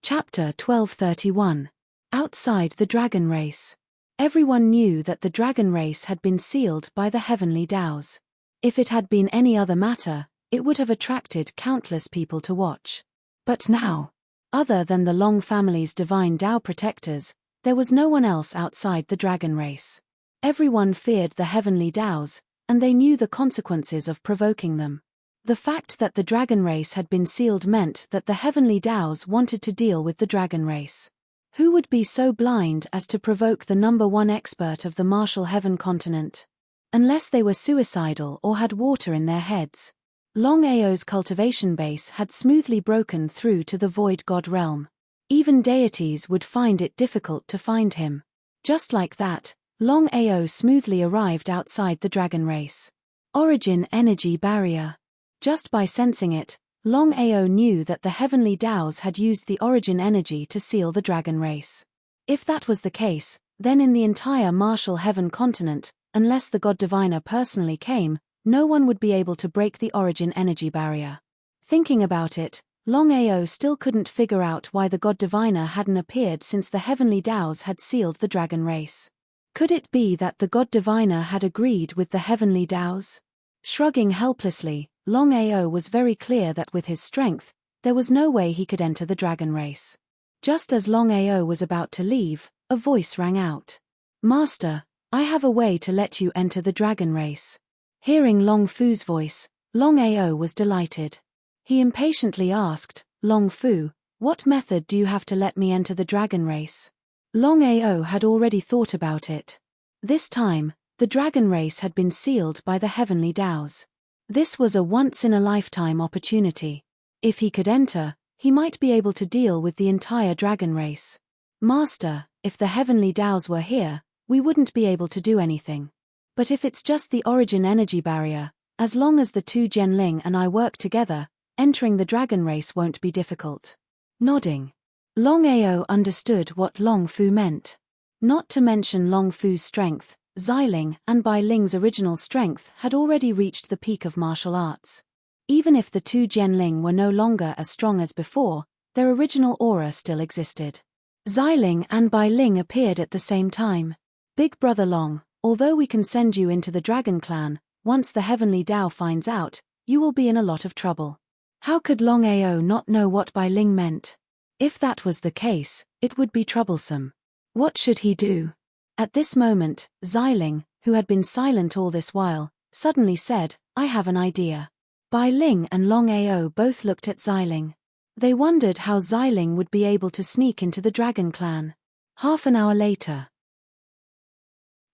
Chapter 1231. Outside the Dragon Race. Everyone knew that the Dragon Race had been sealed by the heavenly Taos. If it had been any other matter, it would have attracted countless people to watch. But now, other than the Long family's divine Tao protectors, there was no one else outside the Dragon Race. Everyone feared the heavenly Taos, and they knew the consequences of provoking them. The fact that the Dragon Race had been sealed meant that the heavenly Taos wanted to deal with the Dragon Race. Who would be so blind as to provoke the #1 expert of the martial heaven continent? Unless they were suicidal or had water in their heads. Longao's cultivation base had smoothly broken through to the Void God realm. Even deities would find it difficult to find him. Just like that, Longao smoothly arrived outside the Dragon Race. Origin energy barrier. Just by sensing it, Longao knew that the heavenly Taos had used the origin energy to seal the Dragon Race. If that was the case, then in the entire martial heaven continent, unless the God Diviner personally came, no one would be able to break the origin energy barrier. Thinking about it, Longao still couldn't figure out why the God Diviner hadn't appeared since the heavenly Taos had sealed the Dragon Race. Could it be that the God Diviner had agreed with the heavenly Taos? Shrugging helplessly, Longao was very clear that with his strength, there was no way he could enter the Dragon Race. Just as Longao was about to leave, a voice rang out. "Master, I have a way to let you enter the Dragon Race." Hearing Long Fu's voice, Longao was delighted. He impatiently asked, "Long Fu, what method do you have to let me enter the Dragon Race?" Longao had already thought about it. This time, the Dragon Race had been sealed by the heavenly Taos. This was a once-in-a-lifetime opportunity. If he could enter, he might be able to deal with the entire Dragon Race. "Master, if the heavenly Taos were here, we wouldn't be able to do anything. But if it's just the origin energy barrier, as long as the two Genling and I work together, entering the Dragon Race won't be difficult." Nodding, Longao understood what Long Fu meant. Not to mention Long Fu's strength, Xiling and Bai Ling's original strength had already reached the peak of martial arts. Even if the two Genling were no longer as strong as before, their original aura still existed. Xiling and Bai Ling appeared at the same time. "Big Brother Long, although we can send you into the Dragon Clan, once the heavenly Tao finds out, you will be in a lot of trouble." How could Longao not know what Bai Ling meant? If that was the case, it would be troublesome. What should he do? At this moment, Xiling, who had been silent all this while, suddenly said, "I have an idea." Bai Ling and Longao both looked at Xiling. They wondered how Xiling would be able to sneak into the Dragon Clan. Half an hour later.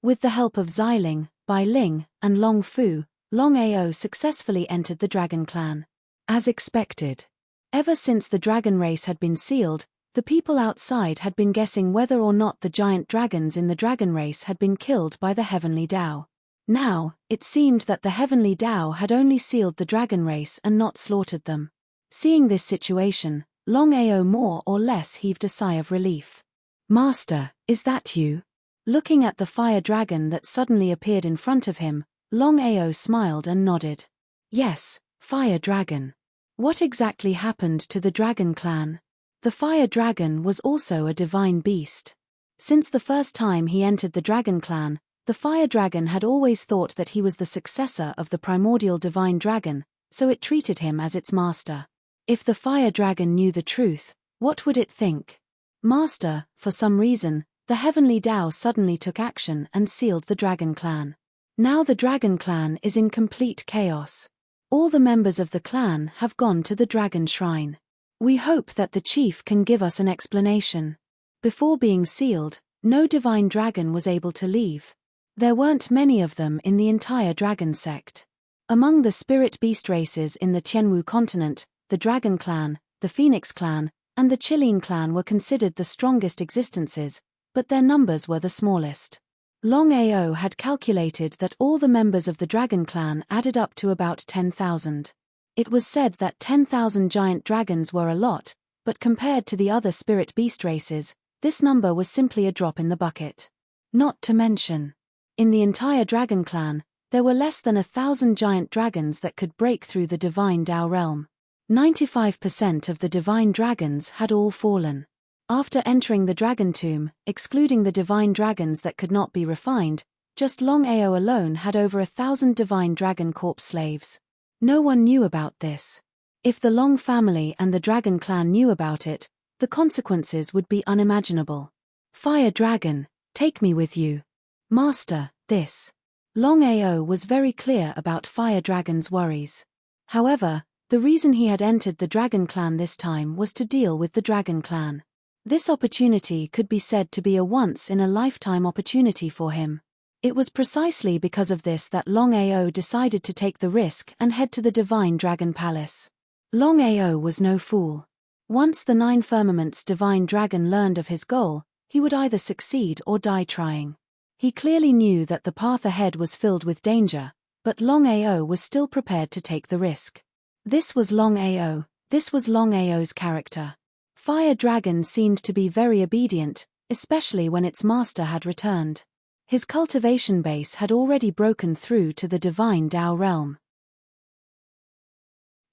With the help of Xiling, Bai Ling, and Long Fu, Longao successfully entered the Dragon Clan. As expected. Ever since the Dragon Race had been sealed, the people outside had been guessing whether or not the giant dragons in the Dragon Race had been killed by the heavenly Tao. Now, it seemed that the heavenly Tao had only sealed the Dragon Race and not slaughtered them. Seeing this situation, Longao more or less heaved a sigh of relief. "Master, is that you?" Looking at the fire dragon that suddenly appeared in front of him, Longao smiled and nodded. "Yes, fire dragon. What exactly happened to the Dragon Clan?" The fire dragon was also a divine beast. Since the first time he entered the Dragon Clan, the fire dragon had always thought that he was the successor of the primordial divine dragon, so it treated him as its master. If the fire dragon knew the truth, what would it think? "Master, for some reason, the heavenly Tao suddenly took action and sealed the Dragon Clan. Now the Dragon Clan is in complete chaos. All the members of the clan have gone to the Dragon Shrine. We hope that the chief can give us an explanation." Before being sealed, no divine dragon was able to leave. There weren't many of them in the entire dragon sect. Among the spirit beast races in the Tianwu continent, the Dragon Clan, the Phoenix Clan, and the Chilean Clan were considered the strongest existences, but their numbers were the smallest. Longao had calculated that all the members of the Dragon Clan added up to about 10,000. It was said that 10,000 giant dragons were a lot, but compared to the other spirit beast races, this number was simply a drop in the bucket. Not to mention, in the entire Dragon Clan, there were less than 1,000 giant dragons that could break through the divine Tao realm. 95% of the divine dragons had all fallen. After entering the dragon tomb, excluding the divine dragons that could not be refined, just Longao alone had over 1,000 divine dragon corpse slaves. No one knew about this. If the Long family and the dragon clan knew about it, the consequences would be unimaginable. Fire dragon, take me with you. Master, this. Longao was very clear about Fire Dragon's worries. However, the reason he had entered the Dragon Clan this time was to deal with the Dragon Clan. This opportunity could be said to be a once-in-a-lifetime opportunity for him. It was precisely because of this that Longao decided to take the risk and head to the Divine Dragon Palace. Longao was no fool. Once the Nine Firmaments Divine Dragon learned of his goal, he would either succeed or die trying. He clearly knew that the path ahead was filled with danger, but Longao was still prepared to take the risk. This was Longao. This was Longao's character. Fire Dragon seemed to be very obedient, especially when its master had returned. His cultivation base had already broken through to the divine Dao realm.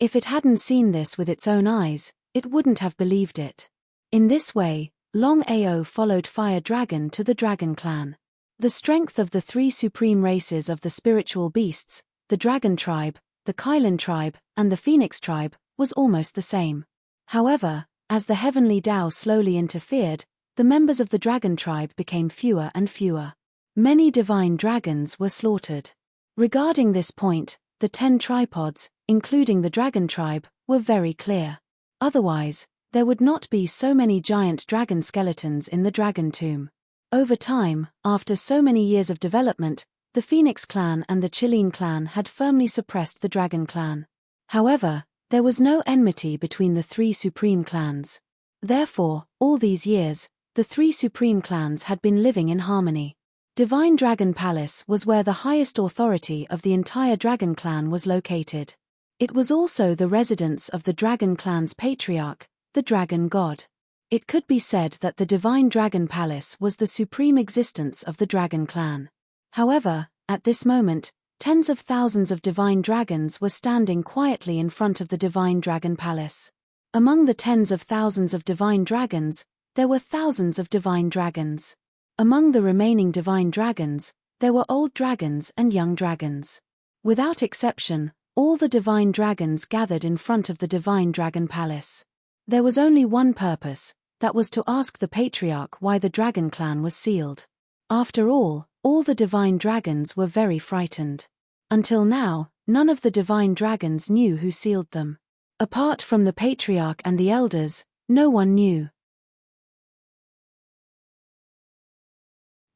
If it hadn't seen this with its own eyes, it wouldn't have believed it. In this way, Longao followed Fire Dragon to the Dragon Clan. The strength of the three supreme races of the spiritual beasts, the Dragon Tribe, the Kylan Tribe, and the Phoenix Tribe, was almost the same. However, as the heavenly Dao slowly interfered, the members of the Dragon Tribe became fewer and fewer. Many divine dragons were slaughtered. Regarding this point, the 10 tripods, including the Dragon Tribe, were very clear. Otherwise, there would not be so many giant dragon skeletons in the Dragon Tomb. Over time, after so many years of development, the Phoenix Clan and the Chilean Clan had firmly suppressed the Dragon Clan. However, there was no enmity between the three supreme clans. Therefore, all these years, the three supreme clans had been living in harmony. Divine Dragon Palace was where the highest authority of the entire Dragon Clan was located. It was also the residence of the Dragon Clan's patriarch, the Dragon God. It could be said that the Divine Dragon Palace was the supreme existence of the Dragon Clan. However, at this moment, tens of thousands of divine dragons were standing quietly in front of the Divine Dragon Palace. Among the tens of thousands of divine dragons, there were thousands of divine dragons. Among the remaining divine dragons, there were old dragons and young dragons. Without exception, all the divine dragons gathered in front of the Divine Dragon Palace. There was only one purpose, that was to ask the patriarch why the Dragon Clan was sealed. After all the divine dragons were very frightened. Until now, none of the divine dragons knew who sealed them. Apart from the patriarch and the elders, no one knew.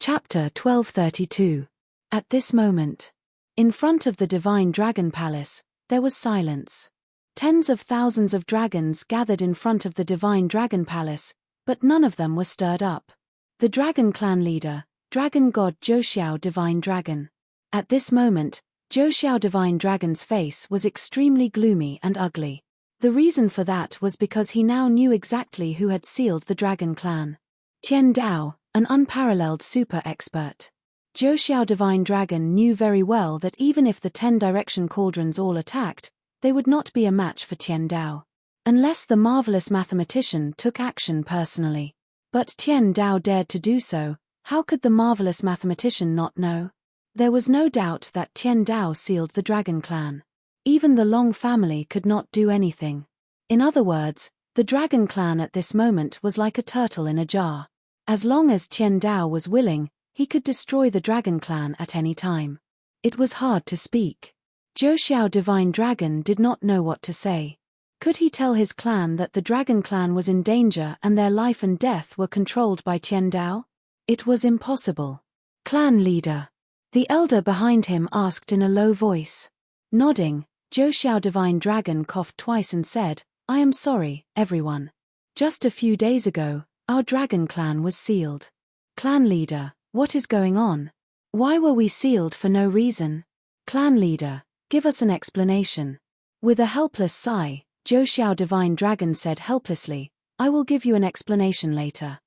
Chapter 1232. At this moment, in front of the Divine Dragon Palace, there was silence. Tens of thousands of dragons gathered in front of the Divine Dragon Palace, but none of them were stirred up. The Dragon Clan leader, Dragon God Zhou Divine Dragon. At this moment, Zhou Divine Dragon's face was extremely gloomy and ugly. The reason for that was because he now knew exactly who had sealed the Dragon Clan. Tian Dao, an unparalleled super expert. Zhou Divine Dragon knew very well that even if the 10 direction cauldrons all attacked, they would not be a match for Tian Dao. Unless the marvelous mathematician took action personally. But Tian Dao dared to do so. How could the marvelous mathematician not know? There was no doubt that Tian Dao sealed the Dragon Clan. Even the Long family could not do anything. In other words, the Dragon Clan at this moment was like a turtle in a jar. As long as Tian Dao was willing, he could destroy the Dragon Clan at any time. It was hard to speak. Zhou Divine Dragon did not know what to say. Could he tell his clan that the Dragon Clan was in danger and their life and death were controlled by Tian Dao? It was impossible. Clan leader. The elder behind him asked in a low voice. Nodding, Zhou Divine Dragon coughed twice and said, "I am sorry, everyone. Just a few days ago, our Dragon Clan was sealed." Clan leader, what is going on? Why were we sealed for no reason? Clan leader, give us an explanation. With a helpless sigh, Zhou Divine Dragon said helplessly, "I will give you an explanation later."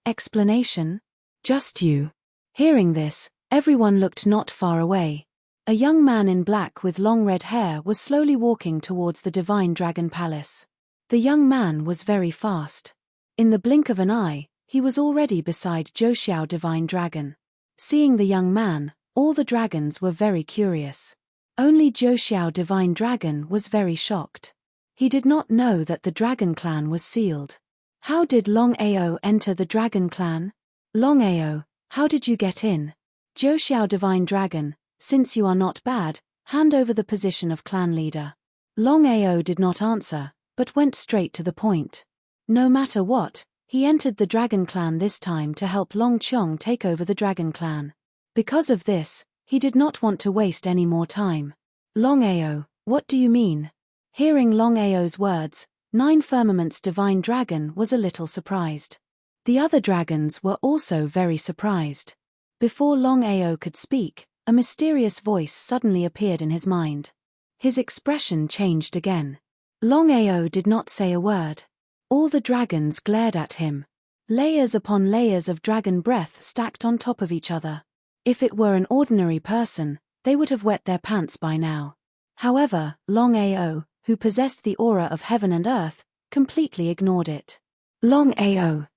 Explanation? Just you. Hearing this, everyone looked not far away. A young man in black with long red hair was slowly walking towards the Divine Dragon Palace. The young man was very fast. In the blink of an eye, he was already beside Zhou Divine Dragon. Seeing the young man, all the dragons were very curious. Only Zhou Divine Dragon was very shocked. He did not know that the Dragon Clan was sealed. How did Longao enter the Dragon Clan? Longao, how did you get in? Zhou Divine Dragon, since you are not bad, hand over the position of clan leader. Longao did not answer, but went straight to the point. No matter what, he entered the Dragon Clan this time to help Long Qiong take over the Dragon Clan. Because of this, he did not want to waste any more time. Longao, what do you mean? Hearing Longao's words, Nine Firmament's Divine Dragon was a little surprised. The other dragons were also very surprised. Before Longao could speak, a mysterious voice suddenly appeared in his mind. His expression changed again. Longao did not say a word. All the dragons glared at him. Layers upon layers of dragon breath stacked on top of each other. If it were an ordinary person, they would have wet their pants by now. However, Longao, who possessed the aura of heaven and earth, completely ignored it. Longao.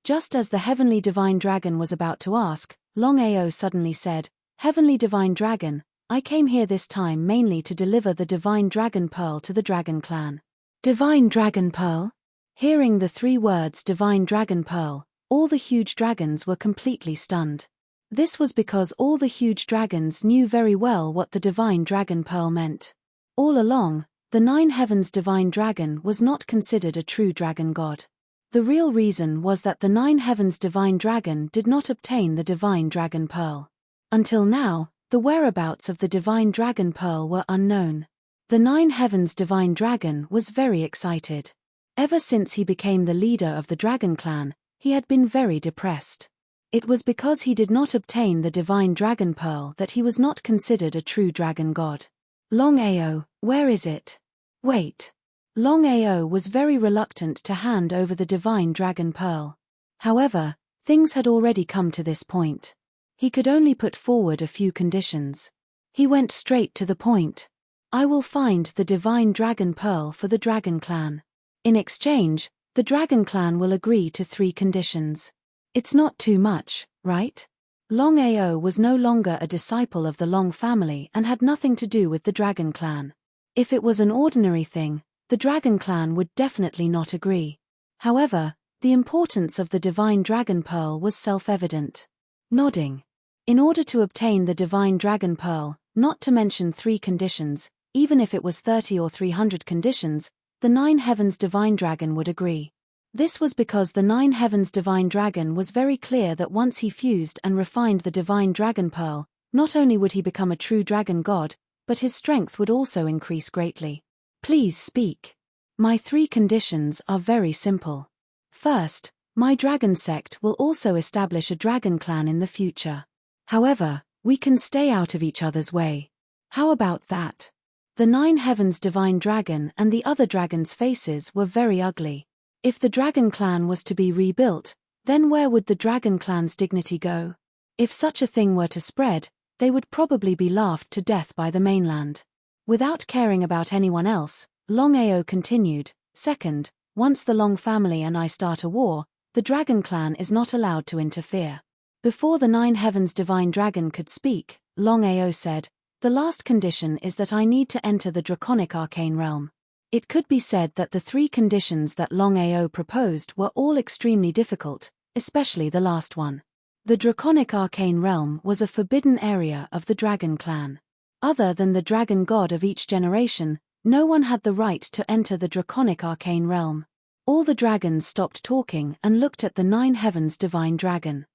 Just as the Heavenly Divine Dragon was about to ask, Longao suddenly said, Heavenly Divine Dragon, I came here this time mainly to deliver the Divine Dragon Pearl to the Dragon Clan. Divine Dragon Pearl? Hearing the 3 words Divine Dragon Pearl, all the huge dragons were completely stunned. This was because all the huge dragons knew very well what the Divine Dragon Pearl meant. All along, the 9 Heavens Divine Dragon was not considered a true dragon god. The real reason was that the 9 Heavens Divine Dragon did not obtain the Divine Dragon Pearl. Until now, the whereabouts of the Divine Dragon Pearl were unknown. The 9 Heavens Divine Dragon was very excited. Ever since he became the leader of the Dragon Clan, he had been very depressed. It was because he did not obtain the Divine Dragon Pearl that he was not considered a true dragon god. Longao, where is it? Wait. Longao was very reluctant to hand over the Divine Dragon Pearl. However, things had already come to this point. He could only put forward a few conditions. He went straight to the point. I will find the Divine Dragon Pearl for the Dragon Clan. In exchange, the Dragon Clan will agree to 3 conditions. It's not too much, right? Longao was no longer a disciple of the Long family and had nothing to do with the Dragon Clan. If it was an ordinary thing, the Dragon Clan would definitely not agree. However, the importance of the Divine Dragon Pearl was self-evident. Nodding. In order to obtain the Divine Dragon Pearl, not to mention 3 conditions, even if it was 30 or 300 conditions, the 9 Heavens Divine Dragon would agree. This was because the 9 Heavens Divine Dragon was very clear that once he fused and refined the Divine Dragon Pearl, not only would he become a true dragon god, but his strength would also increase greatly. Please speak. My 3 conditions are very simple. First, my dragon sect will also establish a dragon clan in the future. However, we can stay out of each other's way. How about that? The 9 Heavens Divine Dragon and the other dragons' faces were very ugly. If the Dragon Clan was to be rebuilt, then where would the Dragon Clan's dignity go? If such a thing were to spread, they would probably be laughed to death by the mainland. Without caring about anyone else, Longao continued, Second, once the Long family and I start a war, the Dragon Clan is not allowed to interfere. Before the 9 Heavens Divine Dragon could speak, Longao said, The last condition is that I need to enter the Draconic Arcane Realm. It could be said that the 3 conditions that Longao proposed were all extremely difficult, especially the last one. The Draconic Arcane Realm was a forbidden area of the Dragon Clan. Other than the dragon god of each generation, no one had the right to enter the Draconic Arcane Realm. All the dragons stopped talking and looked at the 9 Heavens Divine Dragon.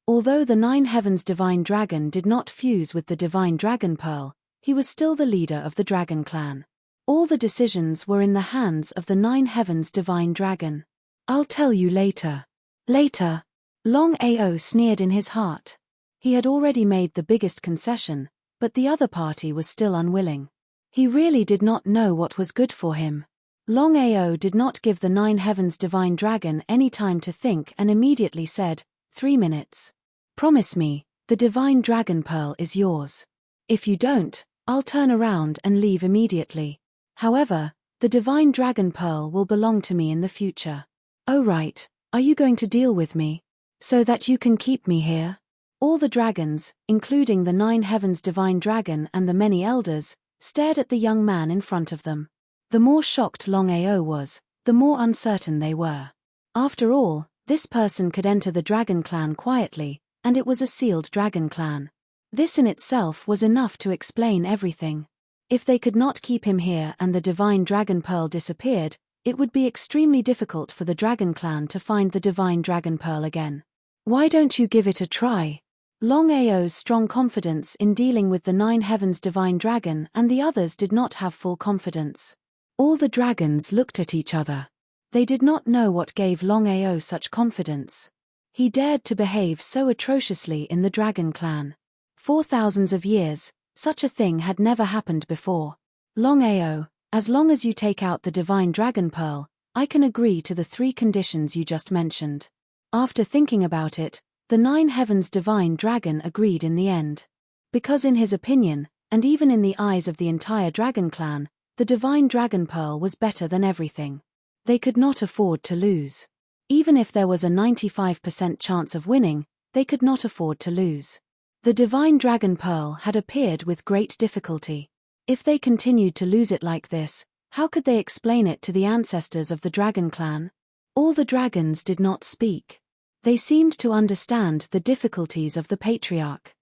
Although the 9 Heavens Divine Dragon did not fuse with the Divine Dragon Pearl, he was still the leader of the Dragon Clan. All the decisions were in the hands of the 9 Heavens Divine Dragon. I'll tell you later. Later. Longao sneered in his heart. He had already made the biggest concession, but the other party was still unwilling. He really did not know what was good for him. Longao did not give the 9 Heavens Divine Dragon any time to think and immediately said, 3 minutes. Promise me, The divine dragon pearl is yours. If you don't, I'll turn around and leave immediately. However, the divine dragon pearl will belong to me in the future. Oh right, are you going to deal with me? So that you can keep me here? All the dragons, including the 9 heavens divine dragon and the many elders, stared at the young man in front of them. The more shocked Longao was, the more uncertain they were. After all, this person could enter the dragon clan quietly, and it was a sealed dragon clan. This in itself was enough to explain everything. If they could not keep him here and the divine dragon pearl disappeared, it would be extremely difficult for the dragon clan to find the divine dragon pearl again. Why don't you give it a try? Longao's strong confidence in dealing with the 9 heavens divine dragon and the others did not have full confidence. All the dragons looked at each other. They did not know what gave Longao such confidence. He dared to behave so atrociously in the dragon clan. For thousands of years, such a thing had never happened before. Longao, as long as you take out the divine dragon pearl, I can agree to the 3 conditions you just mentioned. After thinking about it, the 9 heavens divine dragon agreed in the end. Because in his opinion, and even in the eyes of the entire dragon clan, the divine dragon pearl was better than everything. They could not afford to lose. Even if there was a 95% chance of winning, they could not afford to lose. The divine dragon pearl had appeared with great difficulty. If they continued to lose it like this, how could they explain it to the ancestors of the dragon clan? All the dragons did not speak. They seemed to understand the difficulties of the patriarch.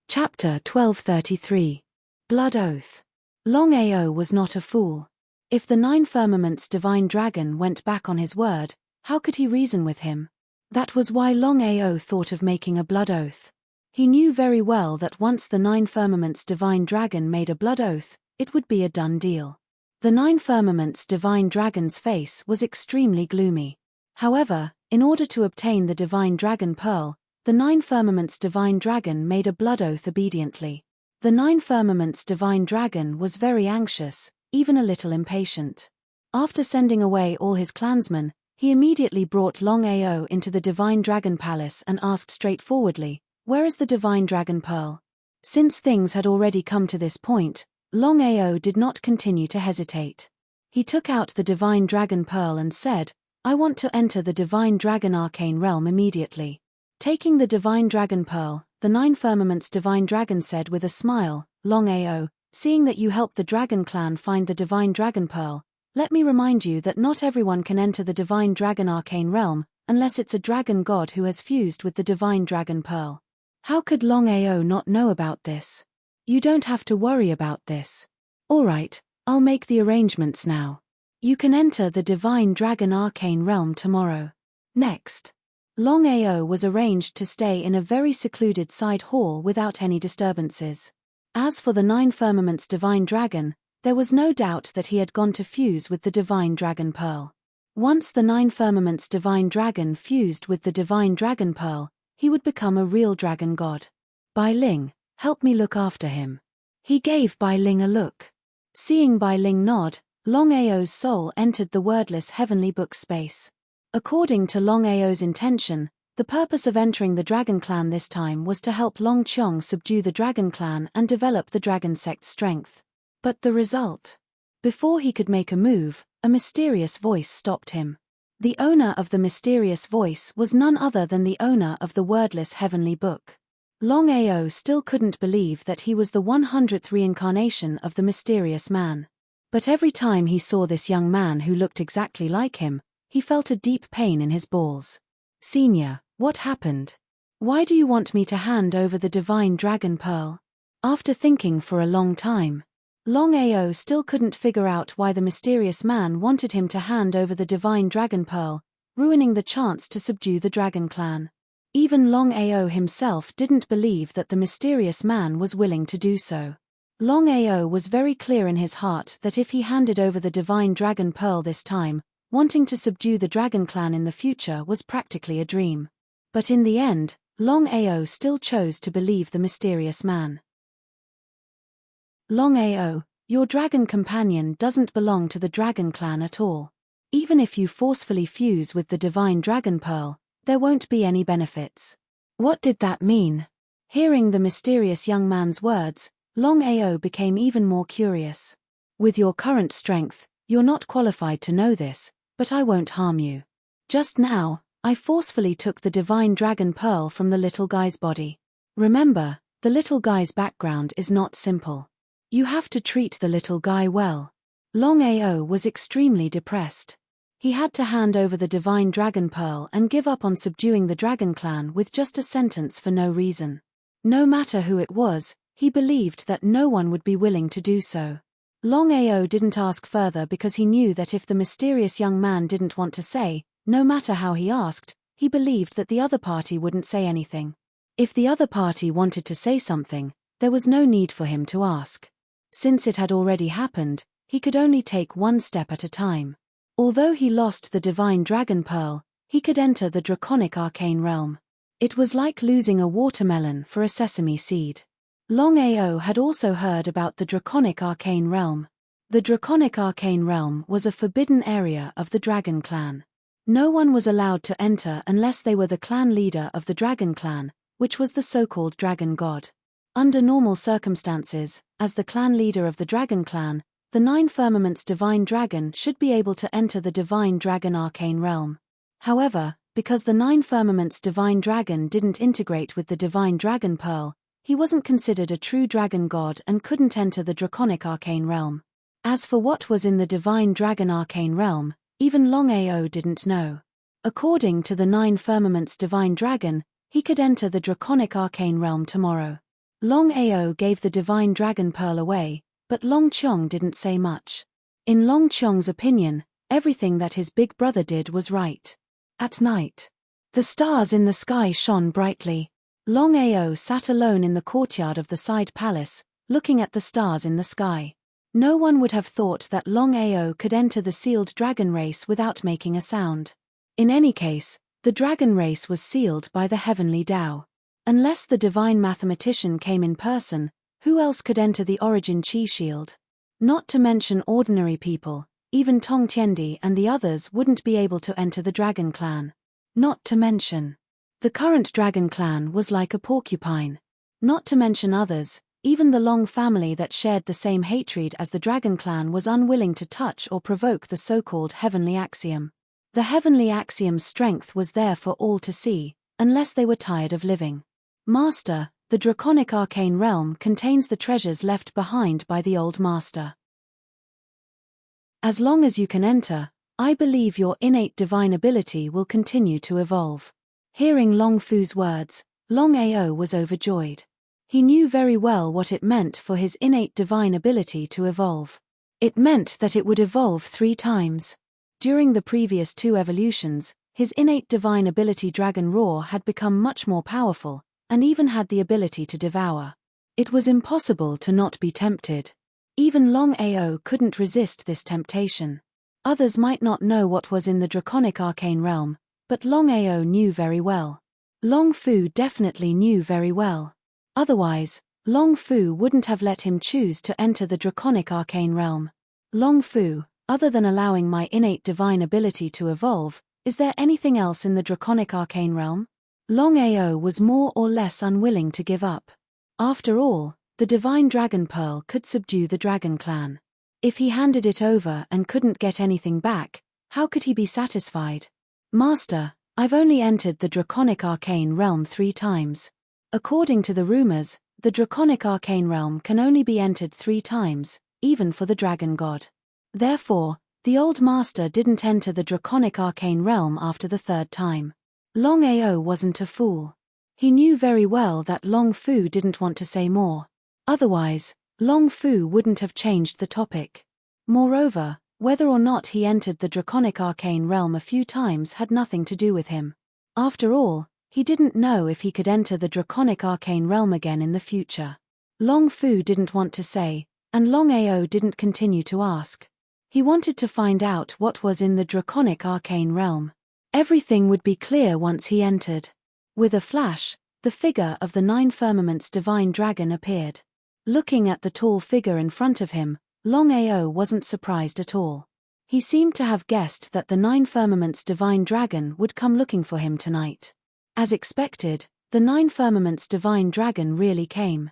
Chapter 1233. Blood Oath. Longao was not a fool. If the 9 firmaments divine dragon went back on his word, how could he reason with him? That was why Longao thought of making a blood oath. He knew very well that once the 9 firmaments divine dragon made a blood oath, it would be a done deal. The 9 firmaments divine dragon's face was extremely gloomy. However, in order to obtain the divine dragon pearl, the 9 firmaments divine dragon made a blood oath obediently. The 9 firmaments divine dragon was very anxious, even a little impatient. After sending away all his clansmen, he immediately brought Longao into the divine dragon palace and asked straightforwardly, "Where is the divine dragon pearl?" Since things had already come to this point, Longao did not continue to hesitate. He took out the divine dragon pearl and said, "I want to enter the divine dragon arcane realm immediately." Taking the divine dragon pearl, the 9 firmaments divine dragon said with a smile, "Longao, seeing that you helped the dragon clan find the divine dragon pearl, let me remind you that not everyone can enter the divine dragon arcane realm, unless it's a dragon god who has fused with the divine dragon pearl." How could Longao not know about this? You don't have to worry about this. Alright, I'll make the arrangements now. You can enter the divine dragon arcane realm tomorrow. Next. Longao was arranged to stay in a very secluded side hall without any disturbances. As for the 9 firmaments divine dragon, there was no doubt that he had gone to fuse with the divine dragon pearl. Once the 9 firmaments divine dragon fused with the divine dragon pearl, he would become a real dragon god. Bai Ling, help me look after him. He gave Bai Ling a look. Seeing Bai Ling nod, Longao's soul entered the wordless heavenly book space. According to Longao's intention, the purpose of entering the dragon clan this time was to help Long Qiong subdue the dragon clan and develop the dragon sect's strength. But the result? Before he could make a move, a mysterious voice stopped him. The owner of the mysterious voice was none other than the owner of the wordless heavenly book. Longao still couldn't believe that he was the 100th reincarnation of the mysterious man. But every time he saw this young man who looked exactly like him, he felt a deep pain in his balls. "Senior, what happened? Why do you want me to hand over the divine dragon pearl?" After thinking for a long time, Longao still couldn't figure out why the mysterious man wanted him to hand over the divine dragon pearl, ruining the chance to subdue the dragon clan. Even Longao himself didn't believe that the mysterious man was willing to do so. Longao was very clear in his heart that if he handed over the divine dragon pearl this time, wanting to subdue the dragon clan in the future was practically a dream. But in the end, Longao still chose to believe the mysterious man. "Longao, your dragon companion doesn't belong to the dragon clan at all. Even if you forcefully fuse with the divine dragon pearl, there won't be any benefits. What did that mean? Hearing the mysterious young man's words, Longao became even more curious. With your current strength, you're not qualified to know this, but I won't harm you. Just now, I forcefully took the divine dragon pearl from the little guy's body. Remember, the little guy's background is not simple. You have to treat the little guy well. Longao was extremely depressed. He had to hand over the divine dragon pearl and give up on subduing the dragon clan with just a sentence for no reason. No matter who it was, he believed that no one would be willing to do so. Longao didn't ask further because he knew that if the mysterious young man didn't want to say, no matter how he asked, he believed that the other party wouldn't say anything. If the other party wanted to say something, there was no need for him to ask. Since it had already happened, he could only take one step at a time. Although he lost the divine dragon pearl, he could enter the draconic arcane realm. It was like losing a watermelon for a sesame seed. Longao had also heard about the draconic arcane realm. The draconic arcane realm was a forbidden area of the dragon clan. No one was allowed to enter unless they were the clan leader of the dragon clan, which was the so-called dragon god. Under normal circumstances, as the clan leader of the dragon clan, the Nine Firmaments divine dragon should be able to enter the divine dragon arcane realm. However, because the Nine Firmaments divine dragon didn't integrate with the divine dragon pearl, he wasn't considered a true dragon god and couldn't enter the draconic arcane realm. As for what was in the divine dragon arcane realm, even Longao didn't know. According to the Nine Firmaments divine dragon, he could enter the draconic arcane realm tomorrow. Longao gave the divine dragon pearl away, but Long Chong didn't say much. In Long Chong's opinion, everything that his big brother did was right. At night, the stars in the sky shone brightly. Longao sat alone in the courtyard of the side palace, looking at the stars in the sky. No one would have thought that Longao could enter the sealed dragon race without making a sound. In any case, the dragon race was sealed by the heavenly Tao. Unless the divine mathematician came in person, who else could enter the origin chi shield? Not to mention ordinary people, even Tong Tiendi and the others wouldn't be able to enter the dragon clan. Not to mention, the current dragon clan was like a porcupine. Not to mention others, even the Long family that shared the same hatred as the dragon clan was unwilling to touch or provoke the so-called heavenly axiom. The heavenly axiom's strength was there for all to see, unless they were tired of living. Master, the draconic arcane realm contains the treasures left behind by the old master. As long as you can enter, I believe your innate divine ability will continue to evolve. Hearing Long Fu's words, Longao was overjoyed. He knew very well what it meant for his innate divine ability to evolve. It meant that it would evolve 3 times. During the previous 2 evolutions, his innate divine ability Dragon Roar had become much more powerful, and even had the ability to devour. It was impossible to not be tempted. Even Longao couldn't resist this temptation. Others might not know what was in the draconic arcane realm, but Longao knew very well. Long Fu definitely knew very well. Otherwise, Long Fu wouldn't have let him choose to enter the draconic arcane realm. Long Fu, other than allowing my innate divine ability to evolve, is there anything else in the draconic arcane realm? Longao was more or less unwilling to give up. After all, the divine dragon pearl could subdue the dragon clan. If he handed it over and couldn't get anything back, how could he be satisfied? Master, I've only entered the draconic arcane realm 3 times. According to the rumors, the draconic arcane realm can only be entered 3 times, even for the dragon god. Therefore, the old master didn't enter the draconic arcane realm after the 3rd time. Longao wasn't a fool. He knew very well that Long Fu didn't want to say more. Otherwise, Long Fu wouldn't have changed the topic. Moreover, whether or not he entered the draconic arcane realm a few times had nothing to do with him. After all, he didn't know if he could enter the draconic arcane realm again in the future. Long Fu didn't want to say, and Longao didn't continue to ask. He wanted to find out what was in the draconic arcane realm. Everything would be clear once he entered. With a flash, the figure of the Nine Firmaments divine dragon appeared. Looking at the tall figure in front of him, Longao wasn't surprised at all. He seemed to have guessed that the Nine Firmaments Divine Dragon would come looking for him tonight. As expected, the Nine Firmaments Divine Dragon really came.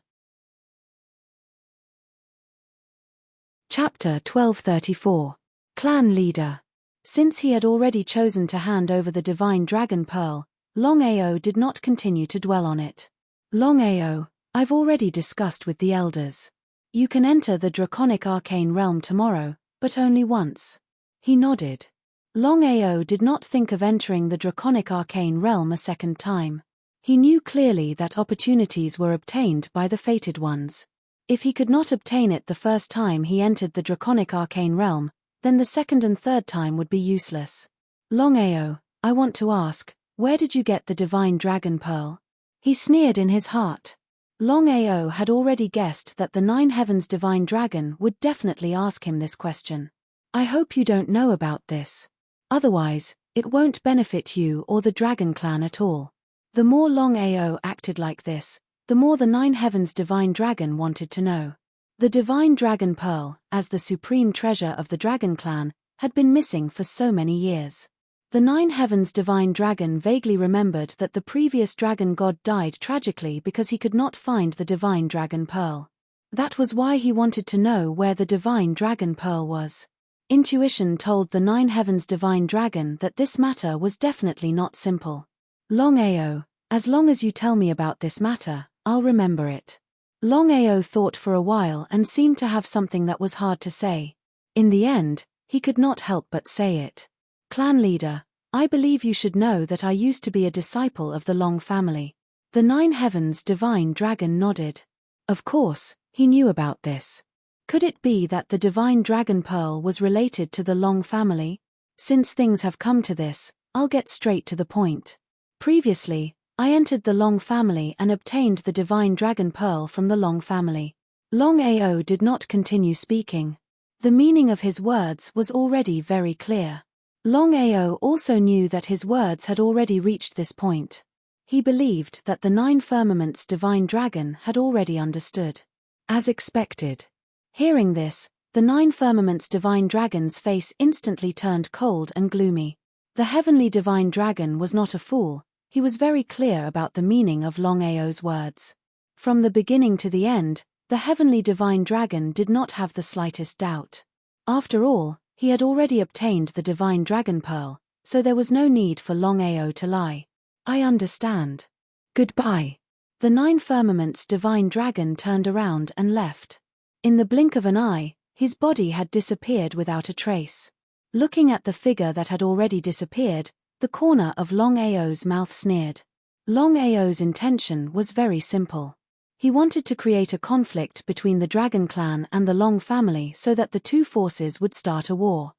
Chapter 1234. Clan Leader. Since he had already chosen to hand over the Divine Dragon Pearl, Longao did not continue to dwell on it. Longao, I've already discussed with the elders. You can enter the Draconic Arcane Realm tomorrow, but only once. He nodded. Longao did not think of entering the Draconic Arcane Realm a second time. He knew clearly that opportunities were obtained by the fated ones. If he could not obtain it the first time he entered the Draconic Arcane Realm, then the second and third time would be useless. Longao, I want to ask, where did you get the Divine Dragon Pearl? He sneered in his heart. Longao had already guessed that the Nine Heavens Divine Dragon would definitely ask him this question. I hope you don't know about this. Otherwise, it won't benefit you or the Dragon Clan at all. The more Longao acted like this, the more the Nine Heavens Divine Dragon wanted to know. The Divine Dragon Pearl, as the supreme treasure of the Dragon Clan, had been missing for so many years. The Nine Heavens Divine Dragon vaguely remembered that the previous dragon god died tragically because he could not find the Divine Dragon Pearl. That was why he wanted to know where the Divine Dragon Pearl was. Intuition told the Nine Heavens Divine Dragon that this matter was definitely not simple. Longao, as long as you tell me about this matter, I'll remember it. Longao thought for a while and seemed to have something that was hard to say. In the end, he could not help but say it. Clan Leader, I believe you should know that I used to be a disciple of the Long family. The Nine Heavens Divine Dragon nodded. Of course, he knew about this. Could it be that the Divine Dragon Pearl was related to the Long family? Since things have come to this, I'll get straight to the point. Previously, I entered the Long family and obtained the Divine Dragon Pearl from the Long family. Longao did not continue speaking. The meaning of his words was already very clear. Longao also knew that his words had already reached this point. He believed that the Nine Firmaments Divine Dragon had already understood. As expected. Hearing this, the Nine Firmaments Divine Dragon's face instantly turned cold and gloomy. The Heavenly Divine Dragon was not a fool. He was very clear about the meaning of Longao's words. From the beginning to the end, the Heavenly Divine Dragon did not have the slightest doubt. After all, he had already obtained the Divine Dragon Pearl, so there was no need for Longao to lie. I understand. Goodbye. The Nine Firmaments Divine Dragon turned around and left. In the blink of an eye, his body had disappeared without a trace. Looking at the figure that had already disappeared, the corner of Longao's mouth sneered. Longao's intention was very simple. He wanted to create a conflict between the Dragon Clan and the Long family so that the two forces would start a war.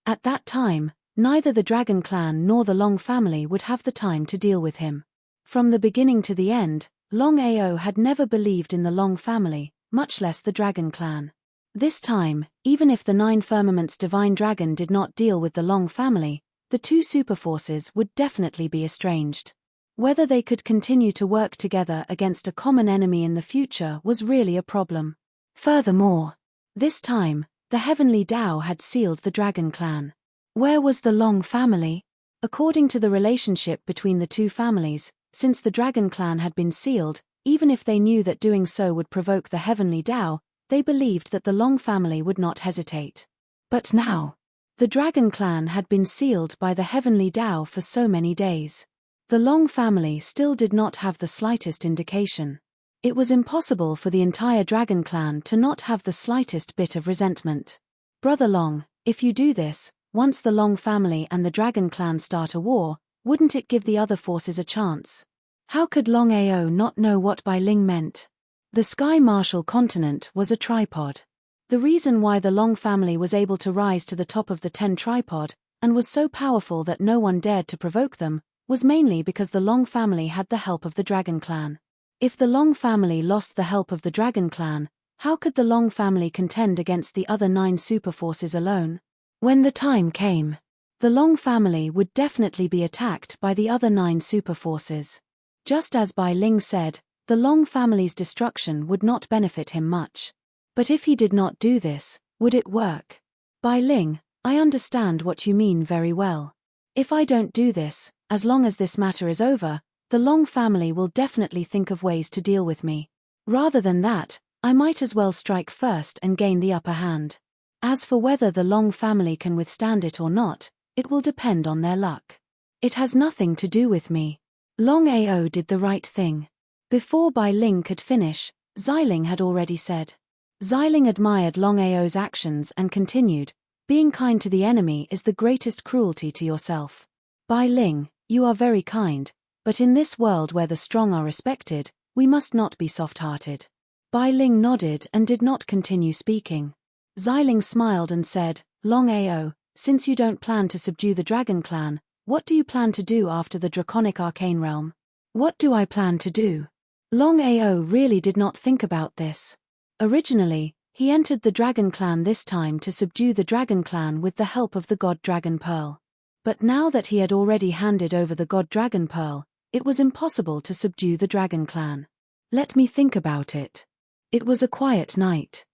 At that time, neither the Dragon Clan nor the Long family would have the time to deal with him. From the beginning to the end, Longao had never believed in the Long family, much less the Dragon Clan. This time, even if the Nine Firmaments Divine Dragon did not deal with the Long family, the two superforces would definitely be estranged. Whether they could continue to work together against a common enemy in the future was really a problem. Furthermore, this time, the Heavenly Tao had sealed the Dragon Clan. Where was the Long family? According to the relationship between the two families, since the Dragon Clan had been sealed, even if they knew that doing so would provoke the Heavenly Tao, they believed that the Long family would not hesitate. But now, the Dragon Clan had been sealed by the Heavenly Tao for so many days. The Long family still did not have the slightest indication. It was impossible for the entire Dragon Clan to not have the slightest bit of resentment. Brother Long, if you do this, once the Long family and the Dragon Clan start a war, wouldn't it give the other forces a chance? How could Longao not know what Bai Ling meant? The Sky Martial continent was a tripod. The reason why the Long family was able to rise to the top of the 10 tripod, and was so powerful that no one dared to provoke them, was mainly because the Long family had the help of the Dragon Clan. If the Long family lost the help of the Dragon Clan, how could the Long family contend against the other 9 superforces alone? When the time came, the Long family would definitely be attacked by the other 9 superforces. Just as Bai Ling said, the Long family's destruction would not benefit him much. But if he did not do this, would it work? Bai Ling, I understand what you mean very well. If I don't do this, as long as this matter is over, the Long family will definitely think of ways to deal with me. Rather than that, I might as well strike first and gain the upper hand. As for whether the Long family can withstand it or not, it will depend on their luck. It has nothing to do with me. Longao did the right thing. Before Bai Ling could finish, Xiling had already said. Xiling admired Longao's actions and continued, being kind to the enemy is the greatest cruelty to yourself. Bai Ling, you are very kind, but in this world where the strong are respected, we must not be soft-hearted. Bai Ling nodded and did not continue speaking. Xiling smiled and said, Longao, since you don't plan to subdue the Dragon Clan, what do you plan to do after the Draconic Arcane Realm? What do I plan to do? Longao really did not think about this. Originally, he entered the Dragon Clan this time to subdue the Dragon Clan with the help of the God Dragon Pearl. But now that he had already handed over the God Dragon Pearl, it was impossible to subdue the Dragon Clan. Let me think about it. It was a quiet night.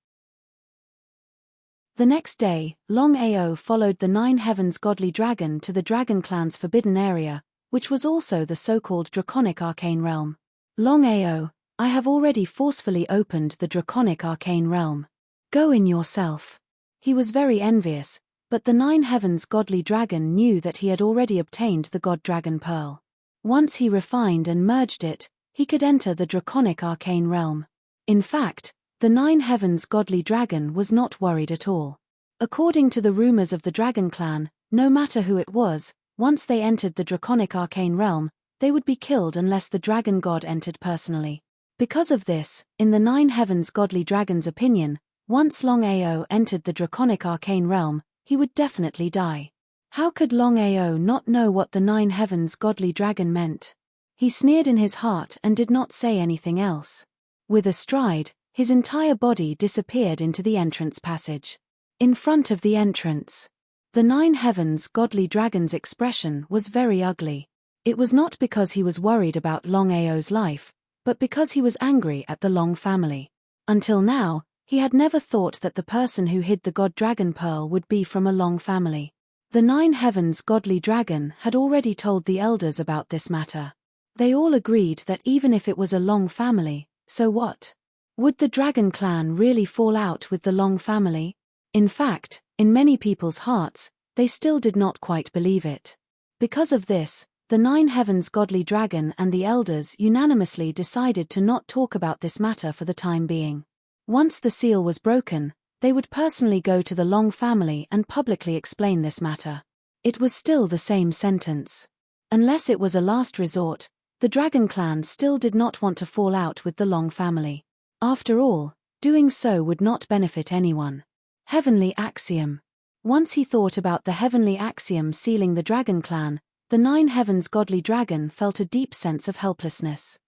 The next day, Longao followed the Nine Heavens Godly Dragon to the Dragon Clan's forbidden area, which was also the so-called Draconic Arcane Realm. Longao, I have already forcefully opened the Draconic Arcane Realm. Go in yourself. He was very envious, but the Nine Heavens Godly Dragon knew that he had already obtained the God Dragon Pearl. Once he refined and merged it, he could enter the Draconic Arcane Realm. In fact, the Nine Heavens Godly Dragon was not worried at all. According to the rumors of the Dragon Clan, no matter who it was, once they entered the Draconic Arcane Realm, they would be killed unless the Dragon God entered personally. Because of this, in the Nine Heavens Godly Dragon's opinion, once Longao entered the Draconic Arcane Realm, he would definitely die. How could Longao not know what the Nine Heavens Godly Dragon meant? He sneered in his heart and did not say anything else. With a stride, his entire body disappeared into the entrance passage. In front of the entrance, the Nine Heavens Godly Dragon's expression was very ugly. It was not because he was worried about Longao's life, but because he was angry at the Long family. Until now, he had never thought that the person who hid the God Dragon Pearl would be from a Long family. The Nine Heavens Godly Dragon had already told the elders about this matter. They all agreed that even if it was a Long family, so what? Would the Dragon Clan really fall out with the Long family? In fact, in many people's hearts, they still did not quite believe it. Because of this, the Nine Heavens Godly Dragon and the elders unanimously decided to not talk about this matter for the time being. Once the seal was broken, they would personally go to the Long family and publicly explain this matter. It was still the same sentence. Unless it was a last resort, the Dragon Clan still did not want to fall out with the Long family. After all, doing so would not benefit anyone. Heavenly Axiom. Once he thought about the Heavenly Axiom sealing the Dragon Clan, the Nine Heavens Godly Dragon felt a deep sense of helplessness.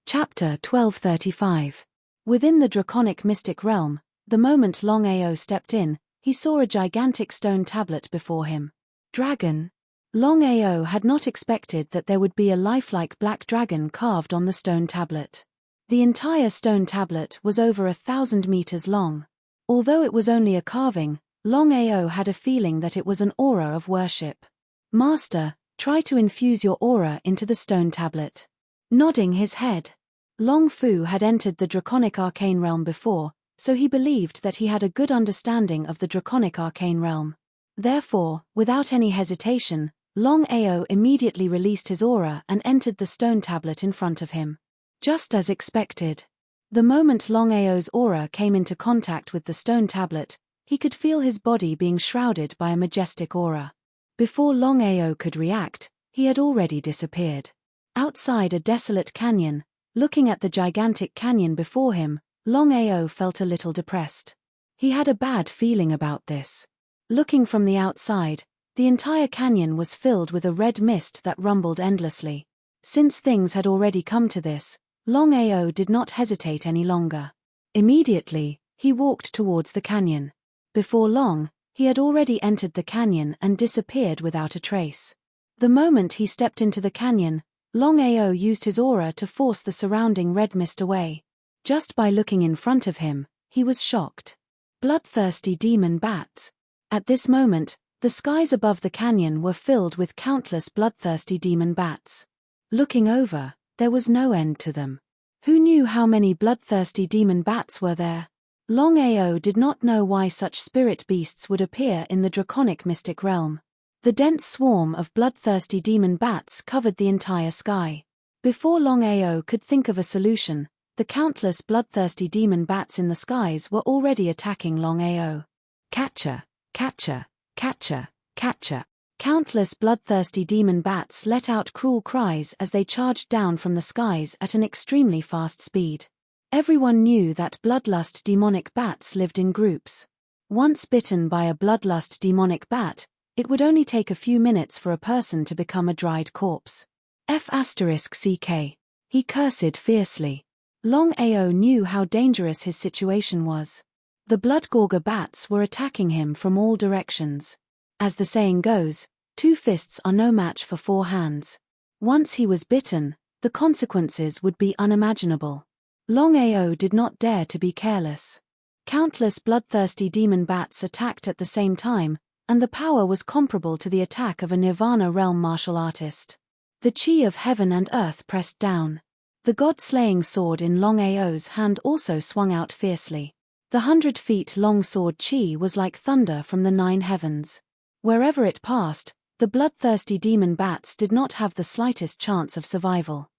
Chapter 1235. Within the Draconic Mystic Realm, the moment Longao stepped in, he saw a gigantic stone tablet before him. Dragon. Longao had not expected that there would be a lifelike black dragon carved on the stone tablet. The entire stone tablet was over 1,000 meters long. Although it was only a carving, Longao had a feeling that it was an aura of worship. Master, try to infuse your aura into the stone tablet. Nodding his head. Long Fu had entered the Draconic Arcane Realm before, so he believed that he had a good understanding of the Draconic Arcane Realm. Therefore, without any hesitation, Longao immediately released his aura and entered the stone tablet in front of him. Just as expected. The moment Longao's aura came into contact with the stone tablet, he could feel his body being shrouded by a majestic aura. Before Longao could react, he had already disappeared. Outside a desolate canyon, looking at the gigantic canyon before him, Longao felt a little depressed. He had a bad feeling about this. Looking from the outside, the entire canyon was filled with a red mist that rumbled endlessly. Since things had already come to this, Longao did not hesitate any longer. Immediately, he walked towards the canyon. Before long, he had already entered the canyon and disappeared without a trace. The moment he stepped into the canyon, Longao used his aura to force the surrounding red mist away. Just by looking in front of him, he was shocked. Bloodthirsty demon bats. At this moment, the skies above the canyon were filled with countless bloodthirsty demon bats. Looking over, there was no end to them. Who knew how many bloodthirsty demon bats were there? Longao did not know why such spirit beasts would appear in the draconic mystic realm. The dense swarm of bloodthirsty demon bats covered the entire sky. Before Longao could think of a solution, the countless bloodthirsty demon bats in the skies were already attacking Longao. Catcher, catcher, catcher, catcher. Countless bloodthirsty demon bats let out cruel cries as they charged down from the skies at an extremely fast speed. Everyone knew that bloodlust demonic bats lived in groups. Once bitten by a bloodlust demonic bat, it would only take a few minutes for a person to become a dried corpse. F***ck. He cursed fiercely. Longao knew how dangerous his situation was. The bloodgorger bats were attacking him from all directions. As the saying goes, 2 fists are no match for 4 hands. Once he was bitten, the consequences would be unimaginable. Longao did not dare to be careless. Countless bloodthirsty demon bats attacked at the same time, and the power was comparable to the attack of a Nirvana realm martial artist. The chi of heaven and earth pressed down. The god-slaying sword in Longao's hand also swung out fiercely. The 100-feet-long sword chi was like thunder from the 9 heavens. Wherever it passed, the bloodthirsty demon bats did not have the slightest chance of survival.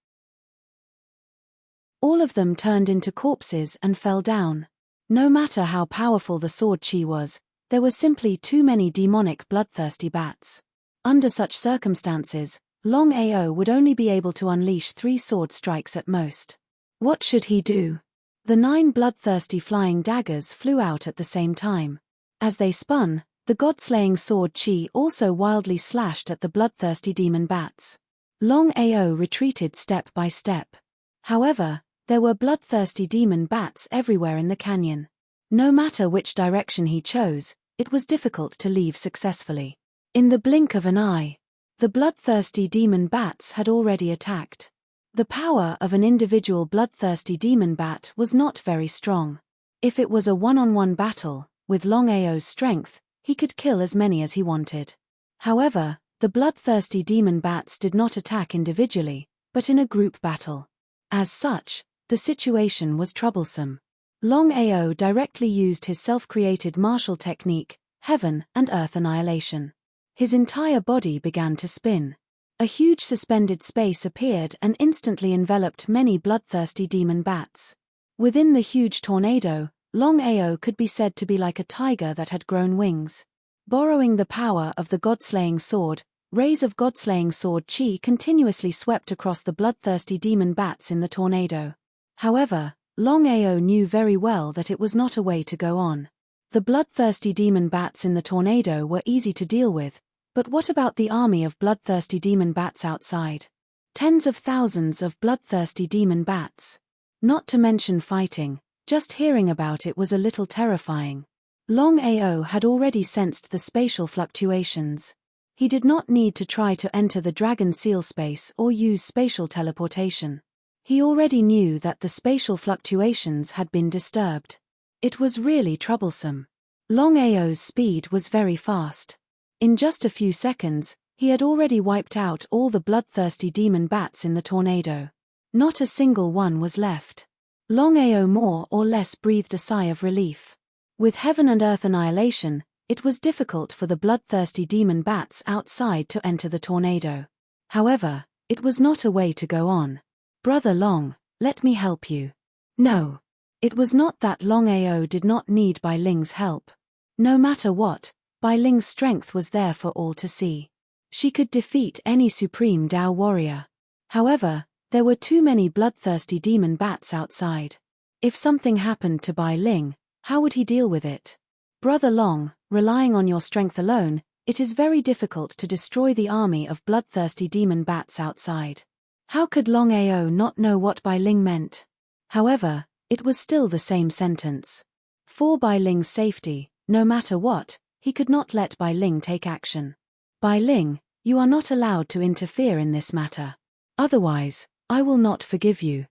All of them turned into corpses and fell down. No matter how powerful the sword chi was, there were simply too many demonic bloodthirsty bats. Under such circumstances, Longao would only be able to unleash 3 sword strikes at most. What should he do? The 9 bloodthirsty flying daggers flew out at the same time. As they spun, the god-slaying sword chi also wildly slashed at the bloodthirsty demon bats. Longao retreated step by step. However, there were bloodthirsty demon bats everywhere in the canyon. No matter which direction he chose, it was difficult to leave successfully. In the blink of an eye, the bloodthirsty demon bats had already attacked. The power of an individual bloodthirsty demon bat was not very strong. If it was a one-on-one battle, with Longao's strength, he could kill as many as he wanted. However, the bloodthirsty demon bats did not attack individually, but in a group battle. As such, the situation was troublesome. Longao directly used his self-created martial technique, Heaven and Earth Annihilation. His entire body began to spin. A huge suspended space appeared and instantly enveloped many bloodthirsty demon bats. Within the huge tornado, Longao could be said to be like a tiger that had grown wings. Borrowing the power of the god-slaying sword, rays of god-slaying sword chi continuously swept across the bloodthirsty demon bats in the tornado. However, Longao knew very well that it was not a way to go on. The bloodthirsty demon bats in the tornado were easy to deal with, but what about the army of bloodthirsty demon bats outside? Tens of thousands of bloodthirsty demon bats. Not to mention fighting, just hearing about it was a little terrifying. Longao had already sensed the spatial fluctuations. He did not need to try to enter the dragon seal space or use spatial teleportation. He already knew that the spatial fluctuations had been disturbed. It was really troublesome. Longao's speed was very fast. In just a few seconds, he had already wiped out all the bloodthirsty demon bats in the tornado. Not a single one was left. Longao more or less breathed a sigh of relief. With Heaven and Earth Annihilation, it was difficult for the bloodthirsty demon bats outside to enter the tornado. However, it was not a way to go on. Brother Long, let me help you. No. It was not that Longao did not need Bai Ling's help. No matter what, Bai Ling's strength was there for all to see. She could defeat any supreme Dao warrior. However, there were too many bloodthirsty demon bats outside. If something happened to Bai Ling, how would he deal with it? Brother Long, relying on your strength alone, it is very difficult to destroy the army of bloodthirsty demon bats outside. How could Longao not know what Bai Ling meant? However, it was still the same sentence. For Bai Ling's safety, no matter what, he could not let Bai Ling take action. Bai Ling, you are not allowed to interfere in this matter. Otherwise, I will not forgive you.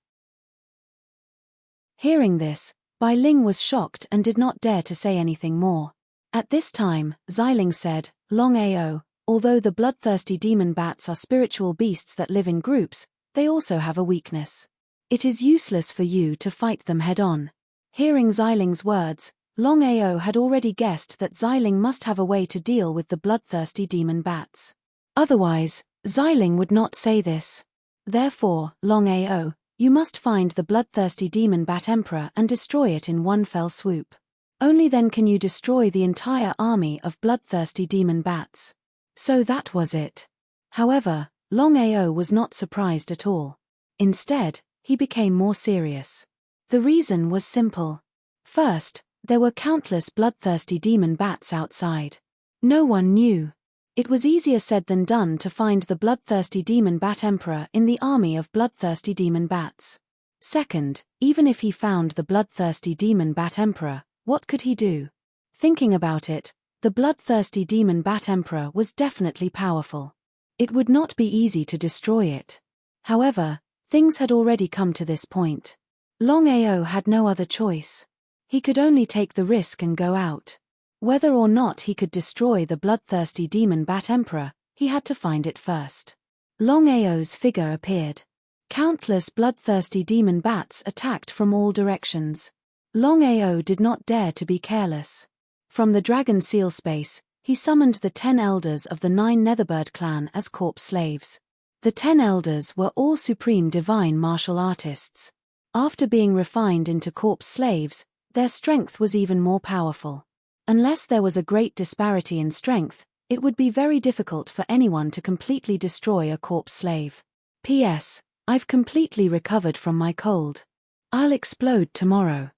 Hearing this, Bai Ling was shocked and did not dare to say anything more. At this time, Xiling said, Longao, although the bloodthirsty demon bats are spiritual beasts that live in groups, they also have a weakness. It is useless for you to fight them head-on. Hearing Xiling's words, Longao had already guessed that Xiling must have a way to deal with the bloodthirsty demon bats. Otherwise, Xiling would not say this. Therefore, Longao, you must find the bloodthirsty demon bat emperor and destroy it in one fell swoop. Only then can you destroy the entire army of bloodthirsty demon bats. So that was it. However, Longao was not surprised at all. Instead, he became more serious. The reason was simple. First, there were countless bloodthirsty demon bats outside. No one knew. It was easier said than done to find the bloodthirsty demon bat emperor in the army of bloodthirsty demon bats. Second, even if he found the bloodthirsty demon bat emperor, what could he do? Thinking about it, the bloodthirsty demon bat emperor was definitely powerful. It would not be easy to destroy it. However, things had already come to this point. Longao had no other choice. He could only take the risk and go out. Whether or not he could destroy the bloodthirsty demon bat emperor, he had to find it first. Longao's figure appeared. Countless bloodthirsty demon bats attacked from all directions. Longao did not dare to be careless. From the dragon seal space, he summoned the 10 elders of the 9 Netherbird clan as corpse slaves. The 10 elders were all supreme divine martial artists. After being refined into corpse slaves, their strength was even more powerful. Unless there was a great disparity in strength, it would be very difficult for anyone to completely destroy a corpse slave. P.S. I've completely recovered from my cold. I'll explode tomorrow.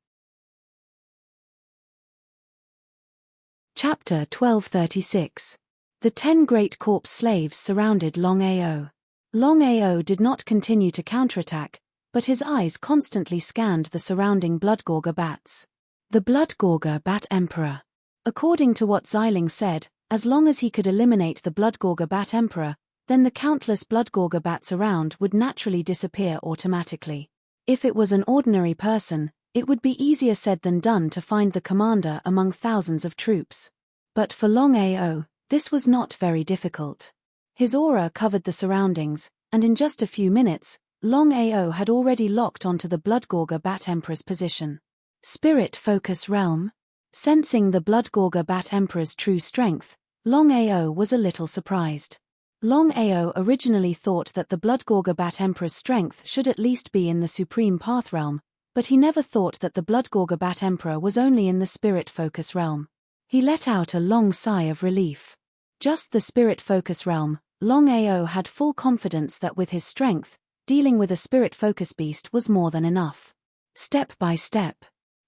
Chapter 1236. The 10 great corpse slaves surrounded Longao. Longao did not continue to counterattack, but his eyes constantly scanned the surrounding Bloodgorger bats. The Bloodgorger Bat Emperor. According to what Xiling said, as long as he could eliminate the Bloodgorger Bat Emperor, then the countless Bloodgorger bats around would naturally disappear automatically. If it was an ordinary person, it would be easier said than done to find the commander among thousands of troops. But for Longao, this was not very difficult. His aura covered the surroundings, and in just a few minutes, Longao had already locked onto the Bloodgorger Bat Emperor's position. Spirit Focus Realm. Sensing the Bloodgorger Bat Emperor's true strength, Longao was a little surprised. Longao originally thought that the Bloodgorger Bat Emperor's strength should at least be in the Supreme Path Realm, but he never thought that the Bloodgorger Bat Emperor was only in the Spirit Focus Realm. He let out a long sigh of relief. Just the Spirit Focus Realm, Longao had full confidence that with his strength, dealing with a Spirit Focus beast was more than enough. Step by step.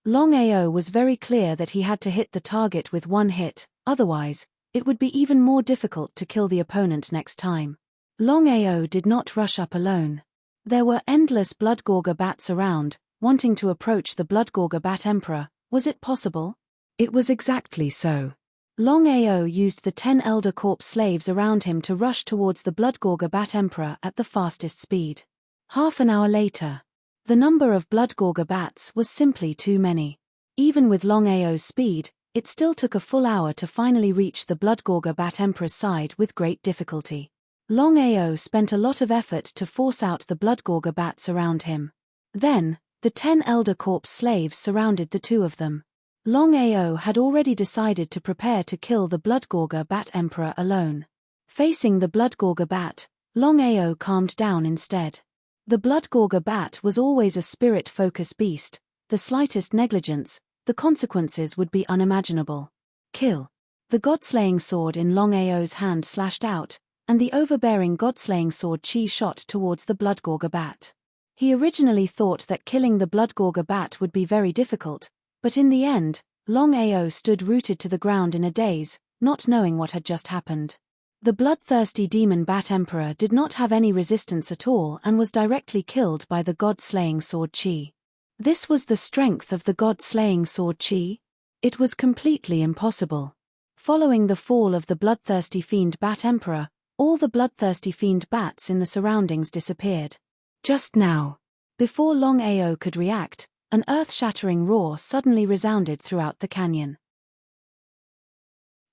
Longao was very clear that he had to hit the target with one hit, otherwise, it would be even more difficult to kill the opponent next time. Longao did not rush up alone. There were endless Bloodgorger bats around, wanting to approach the Bloodgorger Bat Emperor. Was it possible? It was exactly so. Longao used the 10 elder corpse slaves around him to rush towards the Bloodgorger Bat Emperor at the fastest speed. Half an hour later, the number of Bloodgorger bats was simply too many. Even with Longao's speed, it still took a full hour to finally reach the Bloodgorger Bat Emperor's side with great difficulty. Longao spent a lot of effort to force out the Bloodgorger bats around him. Then, the 10 elder corpse slaves surrounded the two of them. Longao had already decided to prepare to kill the Bloodgorger Bat Emperor alone. Facing the Bloodgorger bat, Longao calmed down instead. The Bloodgorger bat was always a spirit focus beast. The slightest negligence, the consequences would be unimaginable. Kill. The god-slaying sword in Longao's hand slashed out, and the overbearing god-slaying sword chi shot towards the Bloodgorger bat. He originally thought that killing the Bloodgorger bat would be very difficult, but in the end, Longao stood rooted to the ground in a daze, not knowing what had just happened. The bloodthirsty demon Bat Emperor did not have any resistance at all and was directly killed by the god-slaying sword chi. This was the strength of the god-slaying sword chi? It was completely impossible. Following the fall of the bloodthirsty fiend Bat Emperor, all the bloodthirsty fiend bats in the surroundings disappeared. Just now. Before Longao could react, an earth-shattering roar suddenly resounded throughout the canyon.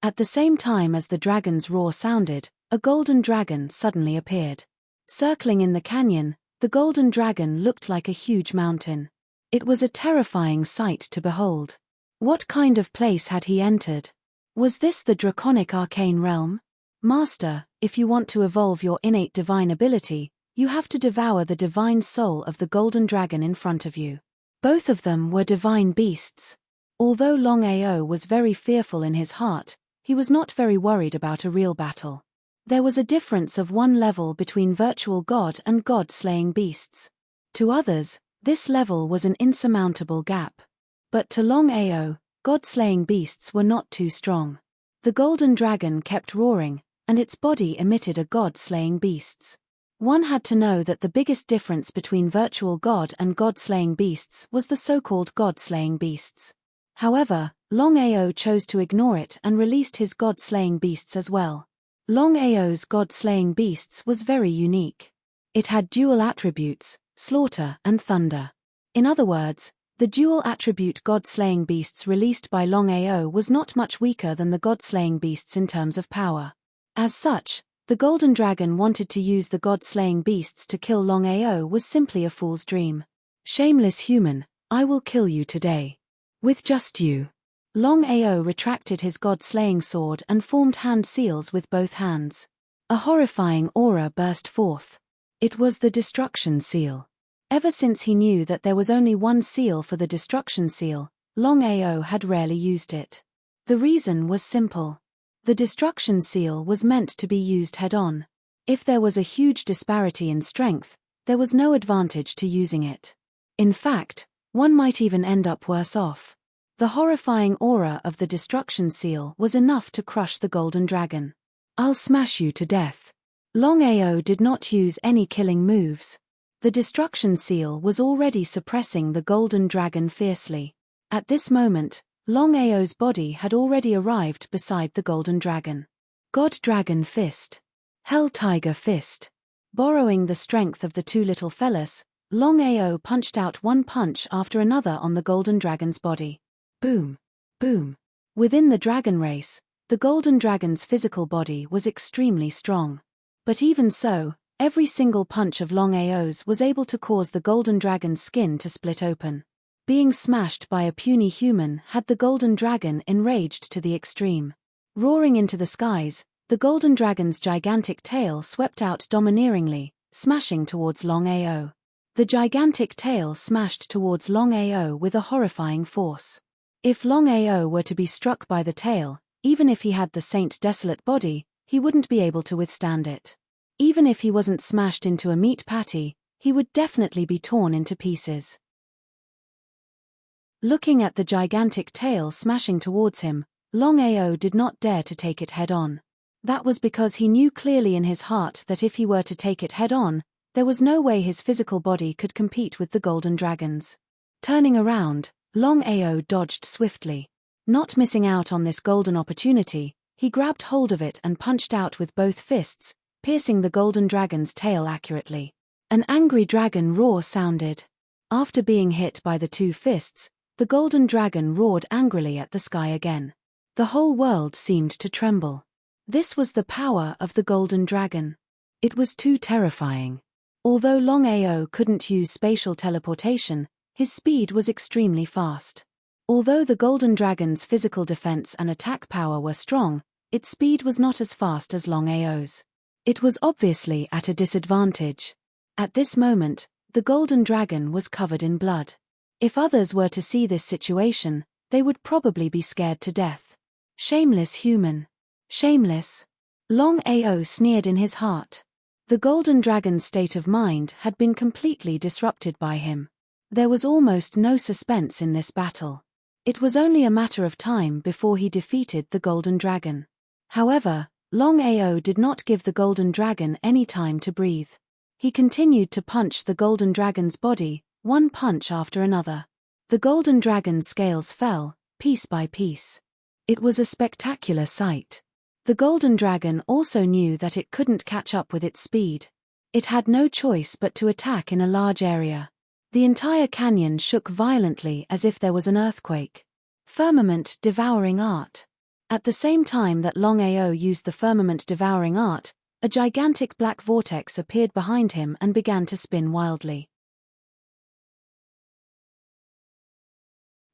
At the same time as the dragon's roar sounded, a golden dragon suddenly appeared. Circling in the canyon, the golden dragon looked like a huge mountain. It was a terrifying sight to behold. What kind of place had he entered? Was this the draconic arcane realm? Master, if you want to evolve your innate divine ability, you have to devour the divine soul of the golden dragon in front of you. Both of them were divine beasts. Although Longao was very fearful in his heart, he was not very worried about a real battle. There was a difference of one level between virtual god and god-slaying beasts. To others, this level was an insurmountable gap. But to Longao, god-slaying beasts were not too strong. The golden dragon kept roaring, and its body emitted a god-slaying beasts. One had to know that the biggest difference between virtual god and god-slaying beasts was the so-called god-slaying beasts. However, Longao chose to ignore it and released his god-slaying beasts as well. Longao's god-slaying beasts was very unique. It had dual attributes, slaughter and thunder. In other words, the dual attribute god-slaying beasts released by Longao was not much weaker than the god-slaying beasts in terms of power. As such, the golden dragon wanted to use the god-slaying beasts to kill Longao was simply a fool's dream. Shameless human, I will kill you today. With just you. Longao retracted his god-slaying sword and formed hand seals with both hands. A horrifying aura burst forth. It was the destruction seal. Ever since he knew that there was only one seal for the destruction seal, Longao had rarely used it. The reason was simple. The destruction seal was meant to be used head-on. If there was a huge disparity in strength, there was no advantage to using it. In fact, one might even end up worse off. The horrifying aura of the destruction seal was enough to crush the golden dragon. I'll smash you to death. Longao did not use any killing moves. The destruction seal was already suppressing the golden dragon fiercely. At this moment, Longao's body had already arrived beside the golden dragon. God Dragon Fist. Hell Tiger Fist. Borrowing the strength of the two little fellas, Longao punched out one punch after another on the golden dragon's body. Boom. Boom. Within the dragon race, the golden dragon's physical body was extremely strong. But even so, every single punch of Longao's was able to cause the golden dragon's skin to split open. Being smashed by a puny human had the golden dragon enraged to the extreme. Roaring into the skies, the golden dragon's gigantic tail swept out domineeringly, smashing towards Longao. The gigantic tail smashed towards Longao with a horrifying force. If Longao were to be struck by the tail, even if he had the Saint Desolate body, he wouldn't be able to withstand it. Even if he wasn't smashed into a meat patty, he would definitely be torn into pieces. Looking at the gigantic tail smashing towards him, Longao did not dare to take it head-on. That was because he knew clearly in his heart that if he were to take it head-on, there was no way his physical body could compete with the golden dragon's. Turning around, Longao dodged swiftly. Not missing out on this golden opportunity, he grabbed hold of it and punched out with both fists, piercing the golden dragon's tail accurately. An angry dragon roar sounded. After being hit by the two fists, the golden dragon roared angrily at the sky again. The whole world seemed to tremble. This was the power of the golden dragon. It was too terrifying. Although Longao couldn't use spatial teleportation, his speed was extremely fast. Although the golden dragon's physical defense and attack power were strong, its speed was not as fast as Longao's. It was obviously at a disadvantage. At this moment, the golden dragon was covered in blood. If others were to see this situation, they would probably be scared to death. Shameless human. Shameless. Longao sneered in his heart. The golden dragon's state of mind had been completely disrupted by him. There was almost no suspense in this battle. It was only a matter of time before he defeated the golden dragon. However, Longao did not give the golden dragon any time to breathe. He continued to punch the golden dragon's body, one punch after another. The golden dragon's scales fell, piece by piece. It was a spectacular sight. The golden dragon also knew that it couldn't catch up with its speed. It had no choice but to attack in a large area. The entire canyon shook violently as if there was an earthquake. Firmament devouring art. At the same time that Longao used the firmament devouring art, a gigantic black vortex appeared behind him and began to spin wildly.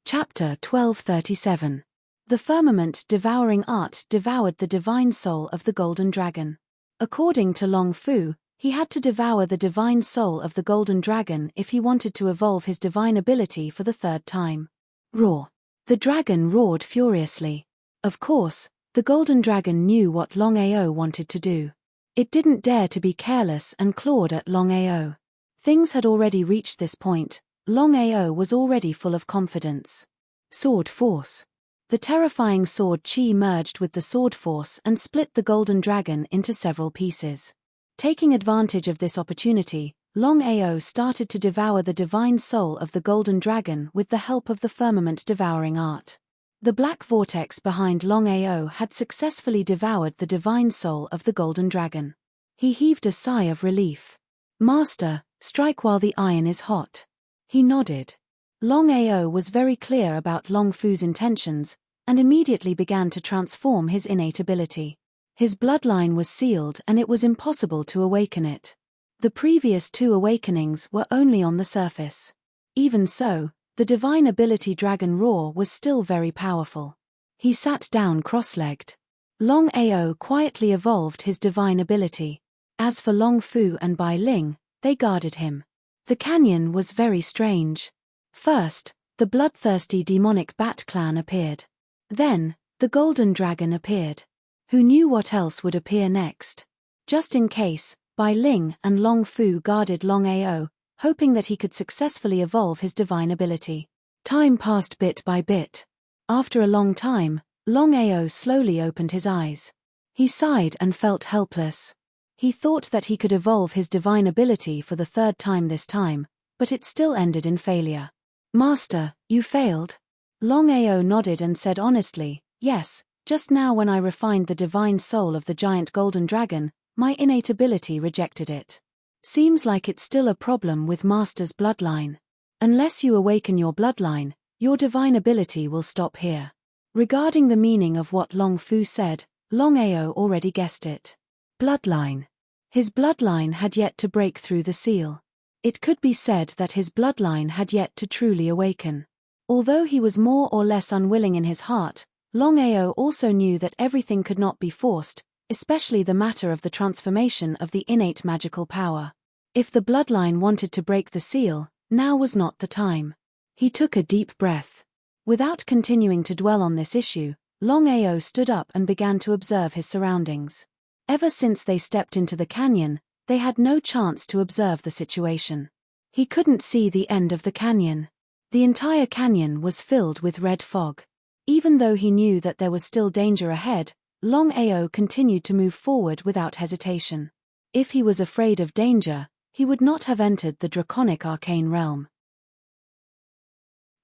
Chapter 1237. The firmament devouring art devoured the divine soul of the golden dragon. According to Long Fu, he had to devour the divine soul of the golden dragon if he wanted to evolve his divine ability for the third time. Roar. The dragon roared furiously. Of course, the golden dragon knew what Longao wanted to do. It didn't dare to be careless and clawed at Longao. Things had already reached this point. Longao was already full of confidence. Sword force. The terrifying sword chi merged with the sword force and split the golden dragon into several pieces. Taking advantage of this opportunity, Longao started to devour the divine soul of the golden dragon with the help of the firmament devouring art. The black vortex behind Longao had successfully devoured the divine soul of the golden dragon. He heaved a sigh of relief. Master, strike while the iron is hot. He nodded. Longao was very clear about Long Fu's intentions, and immediately began to transform his innate ability. His bloodline was sealed and it was impossible to awaken it. The previous two awakenings were only on the surface. Even so, the divine ability Dragon Roar was still very powerful. He sat down cross-legged. Longao quietly evolved his divine ability. As for Long Fu and Bai Ling, they guarded him. The canyon was very strange. First, the bloodthirsty demonic bat clan appeared. Then, the golden dragon appeared. Who knew what else would appear next? Just in case, Bai Ling and Long Fu guarded Longao, hoping that he could successfully evolve his divine ability. Time passed bit by bit. After a long time, Longao slowly opened his eyes. He sighed and felt helpless. He thought that he could evolve his divine ability for the third time this time, but it still ended in failure. Master, you failed? Longao nodded and said honestly, yes, just now when I refined the divine soul of the giant golden dragon, my innate ability rejected it. Seems like it's still a problem with Master's bloodline. Unless you awaken your bloodline, your divine ability will stop here. Regarding the meaning of what Long Fu said, Longao already guessed it. Bloodline. His bloodline had yet to break through the seal. It could be said that his bloodline had yet to truly awaken. Although he was more or less unwilling in his heart, Longao also knew that everything could not be forced, especially the matter of the transformation of the innate magical power. If the bloodline wanted to break the seal, now was not the time. He took a deep breath. Without continuing to dwell on this issue, Longao stood up and began to observe his surroundings. Ever since they stepped into the canyon, they had no chance to observe the situation. He couldn't see the end of the canyon. The entire canyon was filled with red fog. Even though he knew that there was still danger ahead, Longao continued to move forward without hesitation. If he was afraid of danger, he would not have entered the draconic arcane realm.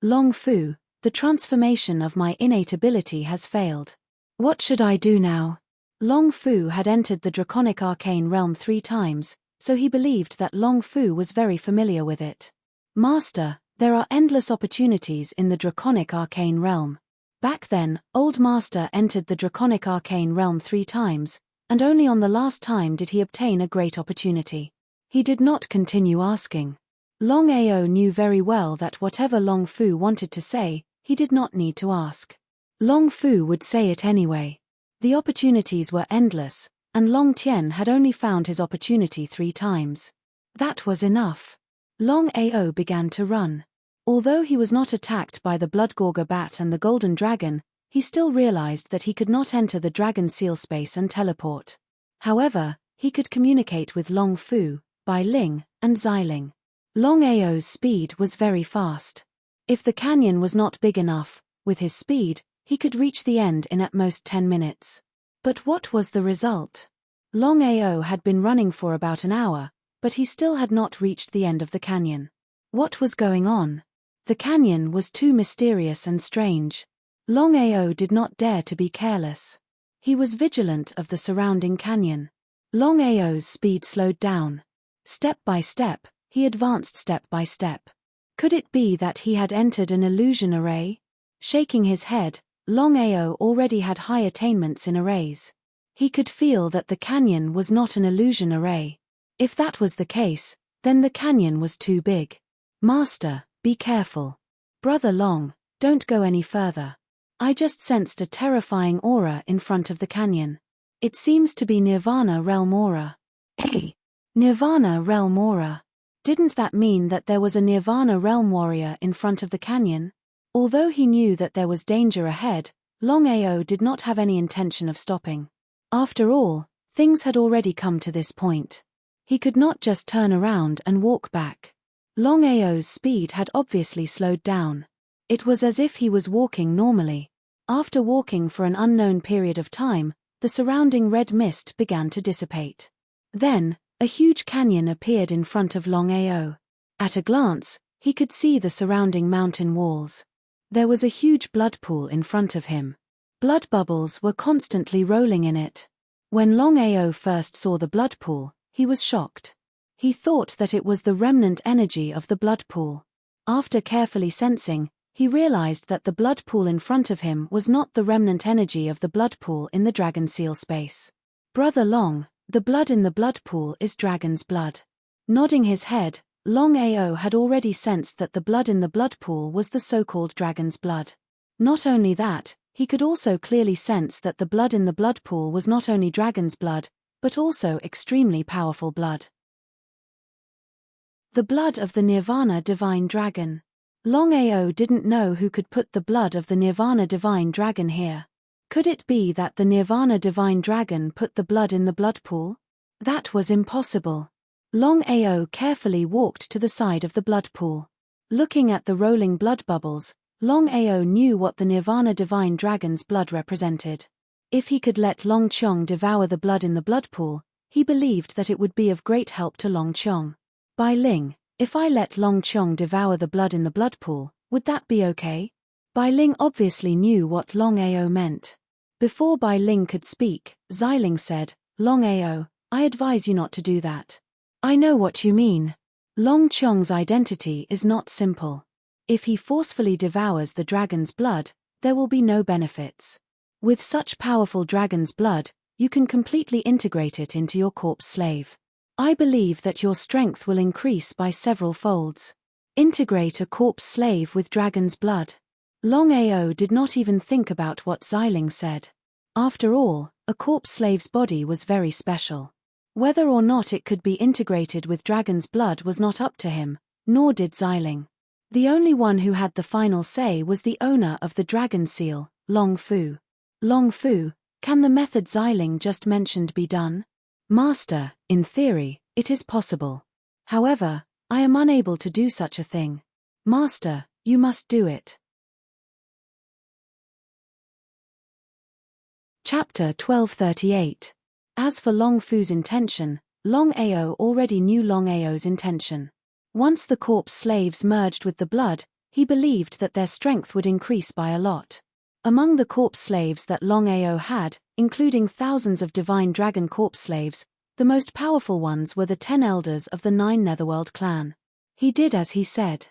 Long Fu, the transformation of my innate ability has failed. What should I do now? Long Fu had entered the draconic arcane realm 3 times, so he believed that Long Fu was very familiar with it. Master, there are endless opportunities in the draconic arcane realm. Back then, Old Master entered the draconic arcane realm 3 times, and only on the last time did he obtain a great opportunity. He did not continue asking. Longao knew very well that whatever Long Fu wanted to say, he did not need to ask. Long Fu would say it anyway. The opportunities were endless, and Long Tien had only found his opportunity 3 times. That was enough. Longao began to run. Although he was not attacked by the Bloodgorger bat and the Golden Dragon, he still realized that he could not enter the Dragon Seal space and teleport. However, he could communicate with Long Fu, Bai Ling, and Xiling. Longao's speed was very fast. If the canyon was not big enough, with his speed, he could reach the end in at most 10 minutes. But what was the result? Longao had been running for about an hour, but he still had not reached the end of the canyon. What was going on? The canyon was too mysterious and strange. Longao did not dare to be careless. He was vigilant of the surrounding canyon. Longao's speed slowed down. Step by step, he advanced step by step. Could it be that he had entered an illusion array? Shaking his head, Longao already had high attainments in arrays. He could feel that the canyon was not an illusion array. If that was the case, then the canyon was too big. Master, be careful. Brother Long, don't go any further. I just sensed a terrifying aura in front of the canyon. It seems to be Nirvana Realm aura. Hey! Nirvana Realm aura. Didn't that mean that there was a Nirvana Realm warrior in front of the canyon? Although he knew that there was danger ahead, Longao did not have any intention of stopping. After all, things had already come to this point. He could not just turn around and walk back. Longao's speed had obviously slowed down. It was as if he was walking normally. After walking for an unknown period of time, the surrounding red mist began to dissipate. Then, a huge canyon appeared in front of Longao. At a glance, he could see the surrounding mountain walls. There was a huge blood pool in front of him. Blood bubbles were constantly rolling in it. When Longao first saw the blood pool, he was shocked. He thought that it was the remnant energy of the blood pool. After carefully sensing, he realized that the blood pool in front of him was not the remnant energy of the blood pool in the dragon seal space. Brother Long, the blood in the blood pool is dragon's blood. Nodding his head, Longao had already sensed that the blood in the blood pool was the so-called dragon's blood. Not only that, he could also clearly sense that the blood in the blood pool was not only dragon's blood, but also extremely powerful blood. The blood of the Nirvana Divine Dragon. Longao didn't know who could put the blood of the Nirvana Divine Dragon here. Could it be that the Nirvana Divine Dragon put the blood in the blood pool? That was impossible. Longao carefully walked to the side of the blood pool. Looking at the rolling blood bubbles, Longao knew what the Nirvana Divine Dragon's blood represented. If he could let Long Chong devour the blood in the blood pool, he believed that it would be of great help to Long Chong. Bai Ling, if I let Long Chong devour the blood in the blood pool, would that be okay? Bai Ling obviously knew what Longao meant. Before Bai Ling could speak, Xiling said, Longao, I advise you not to do that. I know what you mean. Long Chong's identity is not simple. If he forcefully devours the dragon's blood, there will be no benefits. With such powerful dragon's blood, you can completely integrate it into your corpse slave. I believe that your strength will increase by several folds. Integrate a corpse slave with dragon's blood. Longao did not even think about what Xiling said. After all, a corpse slave's body was very special. Whether or not it could be integrated with dragon's blood was not up to him, nor did Xiling. The only one who had the final say was the owner of the dragon seal, Long Fu. Long Fu, can the method Xiling just mentioned be done? Master, in theory, it is possible. However, I am unable to do such a thing. Master, you must do it. Chapter 1238. As for Long Fu's intention, Longao already knew Longao's intention. Once the corpse slaves merged with the blood, he believed that their strength would increase by a lot. Among the corpse slaves that Longao had, including thousands of divine dragon corpse slaves, the most powerful ones were the 10 elders of the 9 Netherworld clan. He did as he said.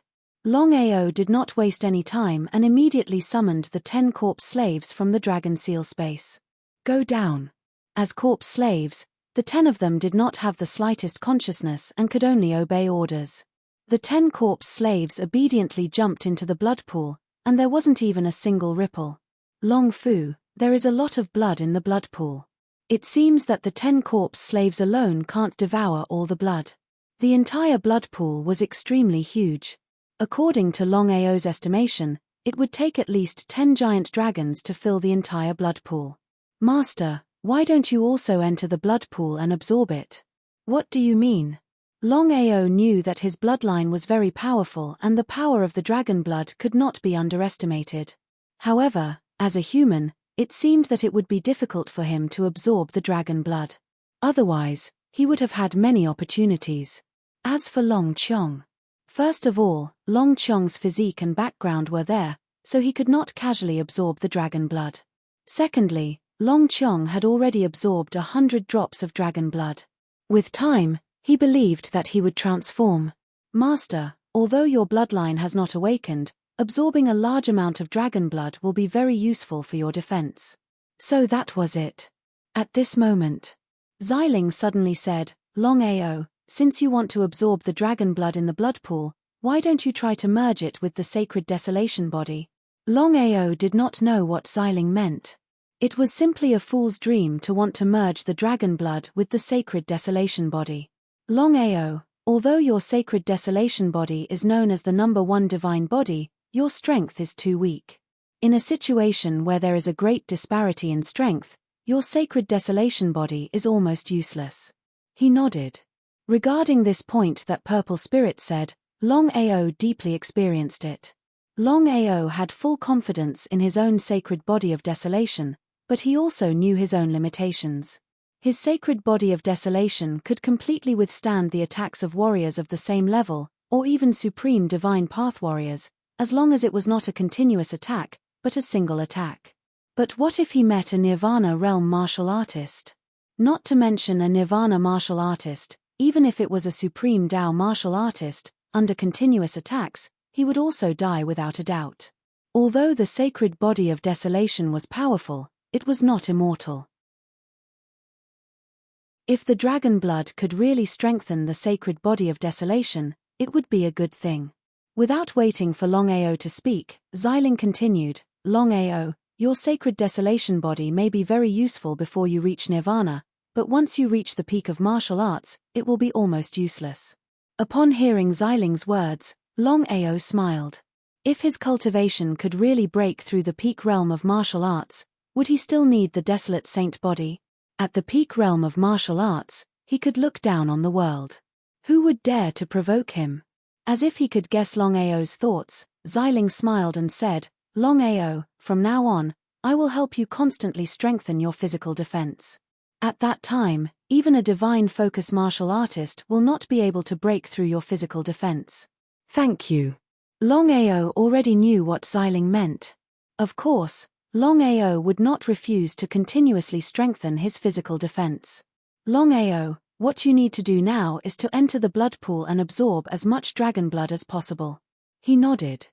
Longao did not waste any time and immediately summoned the 10 corpse slaves from the dragon seal space. Go down. As corpse slaves, the 10 of them did not have the slightest consciousness and could only obey orders. The 10 corpse slaves obediently jumped into the blood pool, and there wasn't even a single ripple. Long Fu, there is a lot of blood in the blood pool. It seems that the 10 corpse slaves alone can't devour all the blood. The entire blood pool was extremely huge. According to Longao's estimation, it would take at least 10 giant dragons to fill the entire blood pool. Master, why don't you also enter the blood pool and absorb it? What do you mean? Longao knew that his bloodline was very powerful and the power of the dragon blood could not be underestimated. However, as a human, it seemed that it would be difficult for him to absorb the dragon blood. Otherwise, he would have had many opportunities. As for Long Chong, first of all, Long Chong's physique and background were there, so he could not casually absorb the dragon blood. Secondly, Long Chong had already absorbed 100 drops of dragon blood. With time, he believed that he would transform. Master, Although your bloodline has not awakened, absorbing a large amount of dragon blood will be very useful for your defense. So that was it. At this moment, Xiling suddenly said, Longao, since you want to absorb the dragon blood in the blood pool, why don't you try to merge it with the sacred desolation body? Longao did not know what Xiling meant. It was simply a fool's dream to want to merge the dragon blood with the sacred desolation body. Longao, although your sacred desolation body is known as the number 1 divine body, your strength is too weak. In a situation where there is a great disparity in strength, your sacred desolation body is almost useless. He nodded. Regarding this point that Purple Spirit said, Longao deeply experienced it. Longao had full confidence in his own sacred body of desolation, but he also knew his own limitations. His sacred body of desolation could completely withstand the attacks of warriors of the same level, or even supreme divine path warriors, as long as it was not a continuous attack, but a single attack. But what if he met a Nirvana realm martial artist? Not to mention a Nirvana martial artist, even if it was a Supreme Tao martial artist, under continuous attacks, he would also die without a doubt. Although the sacred body of desolation was powerful, it was not immortal. If the dragon blood could really strengthen the sacred body of desolation, it would be a good thing. Without waiting for Longao to speak, Xiling continued, Longao, your sacred desolation body may be very useful before you reach Nirvana, but once you reach the peak of martial arts, it will be almost useless. Upon hearing Xiling's words, Longao smiled. If his cultivation could really break through the peak realm of martial arts, would he still need the desolate saint body? At the peak realm of martial arts, he could look down on the world. Who would dare to provoke him? As if he could guess Longao's thoughts, Xiling smiled and said, Longao, from now on, I will help you constantly strengthen your physical defense. At that time, even a divine focus martial artist will not be able to break through your physical defense. Thank you. Longao already knew what Xiling meant. Of course, Longao would not refuse to continuously strengthen his physical defense. Longao, what you need to do now is to enter the blood pool and absorb as much dragon blood as possible. He nodded.